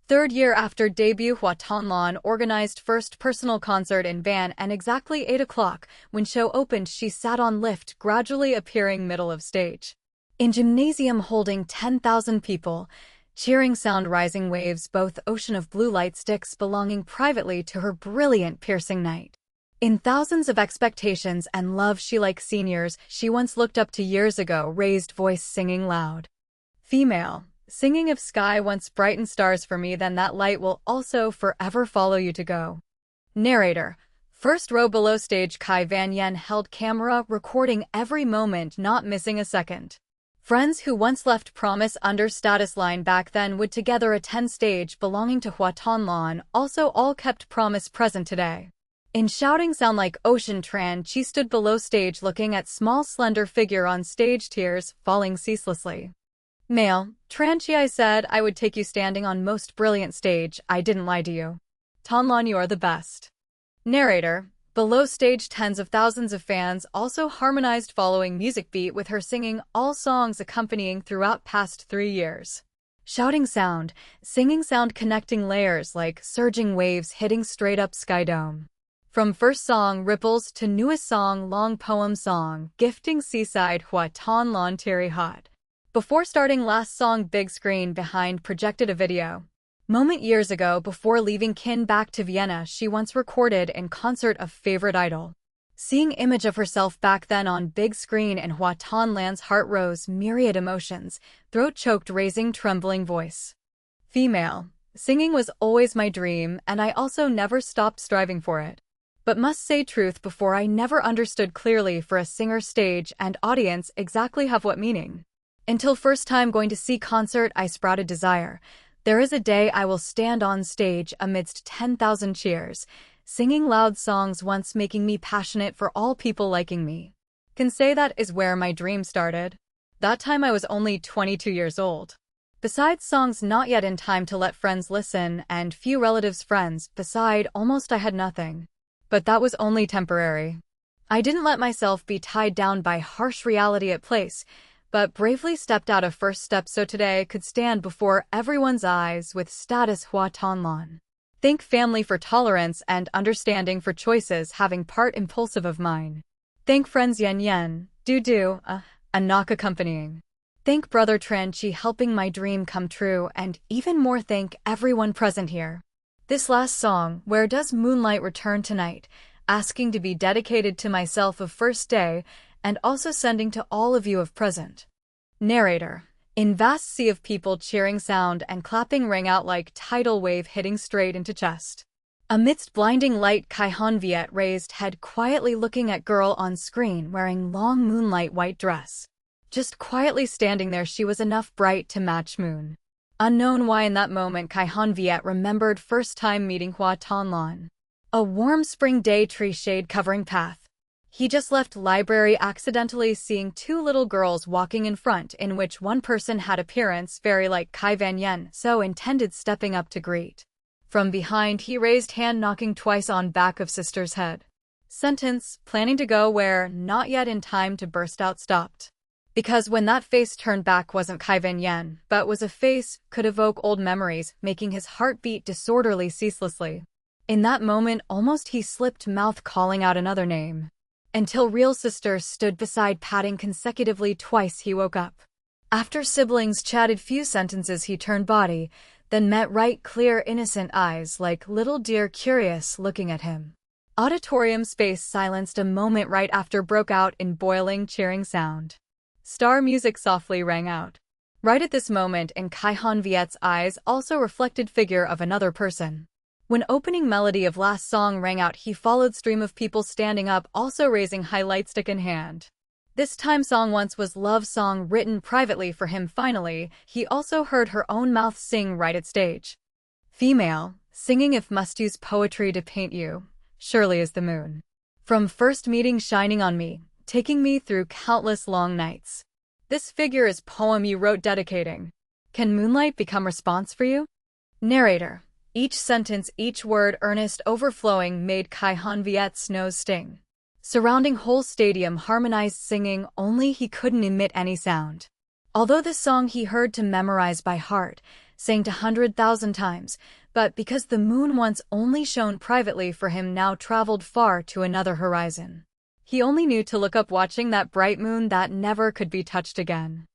Speaker 1: 3rd year after debut, Hua Tonlan organized first personal concert in van, and exactly 8 o'clock, when show opened, she sat on lift, gradually appearing middle of stage. In gymnasium holding 10,000 people, cheering sound rising waves, both ocean of blue light sticks belonging privately to her brilliant piercing night. In thousands of expectations and love, she like seniors she once looked up to years ago, raised voice singing loud. Female: Singing if sky once brightened stars for me, then that light will also forever follow you to go. Narrator: First row below stage, Kai Van Yen held camera, recording every moment, not missing a second. Friends who once left promise under status line back then would together attend stage belonging to Hua Tonlan, also all kept promise present today. In shouting sound like ocean, Tran Chi stood below stage looking at small slender figure on stage, tears falling ceaselessly. Male: Tran Chi, I said I would take you standing on most brilliant stage, I didn't lie to you. Tonlan, you are the best. Narrator: Below stage, tens of thousands of fans also harmonized following music beat with her singing all songs accompanying throughout past 3 years. Shouting sound, singing sound connecting layers like surging waves hitting straight up sky dome. From first song ripples to newest song long poem song, gifting seaside hua ton lon tiri hot. Before starting last song big screen behind projected a video. Moment years ago before leaving kin back to Vienna she once recorded in concert of favorite idol. Seeing image of herself back then on big screen in Hua Ton Land's heart rose myriad emotions, throat choked raising trembling voice. Female. Singing was always my dream and I also never stopped striving for it. But must say truth before I never understood clearly for a singer stage and audience exactly have what meaning. Until first time going to see concert I sprouted desire. There is a day I will stand on stage amidst 10,000 cheers, singing loud songs once making me passionate for all people liking me. Can say that is where my dream started. That time I was only 22 years old. Besides songs not yet in time to let friends listen and few relatives friends, beside almost I had nothing. But that was only temporary. I didn't let myself be tied down by harsh reality at place, but bravely stepped out a first step so today I could stand before everyone's eyes with status hua ton lon. Thank family for tolerance and understanding for choices having part impulsive of mine. Thank friends yen yen, do, a knock accompanying. Thank brother Tran Chi helping my dream come true and even more thank everyone present here. This last song, Where Does Moonlight Return Tonight, asking to be dedicated to myself of first day and also sending to all of you of present. Narrator. In vast sea of people cheering sound and clapping rang out like tidal wave hitting straight into chest. Amidst blinding light Hành Việt raised head quietly looking at girl on screen wearing long moonlight white dress. Just quietly standing there she was enough bright to match moon. Unknown why in that moment Hành Việt remembered first time meeting Hua Ton Lon. A warm spring day tree shade covering path. He just left library accidentally seeing two little girls walking in front in which one person had appearance very like Kai Van Yen, so intended stepping up to greet. From behind he raised hand knocking twice on back of sister's head. Sentence, planning to go where, not yet in time to burst out stopped. Because when that face turned back wasn't Kai Van Yen, but was a face, could evoke old memories, making his heart beat disorderly ceaselessly. In that moment almost he slipped mouth calling out another name. Until real sister stood beside patting consecutively twice he woke up. After siblings chatted few sentences he turned body, then met right clear innocent eyes like little deer curious looking at him. Auditorium space silenced a moment right after broke out in boiling cheering sound. Star music softly rang out. Right at this moment in Hành Viet's eyes also reflected figure of another person. When opening melody of last song rang out he followed stream of people standing up also raising highlight stick in hand. This time song once was love song written privately for him finally, he also heard her own mouth sing right at stage. Female, singing if must use poetry to paint you, surely is the moon. From first meeting shining on me, taking me through countless long nights. This figure is poem you wrote dedicating. Can moonlight become response for you? Narrator. Each sentence, each word earnest overflowing made Hành Viet's nose sting. Surrounding whole stadium harmonized singing, only he couldn't emit any sound. Although this song he heard to memorize by heart, sang to 100,000 times, but because the moon once only shone privately for him now traveled far to another horizon. He only knew to look up watching that bright moon that never could be touched again.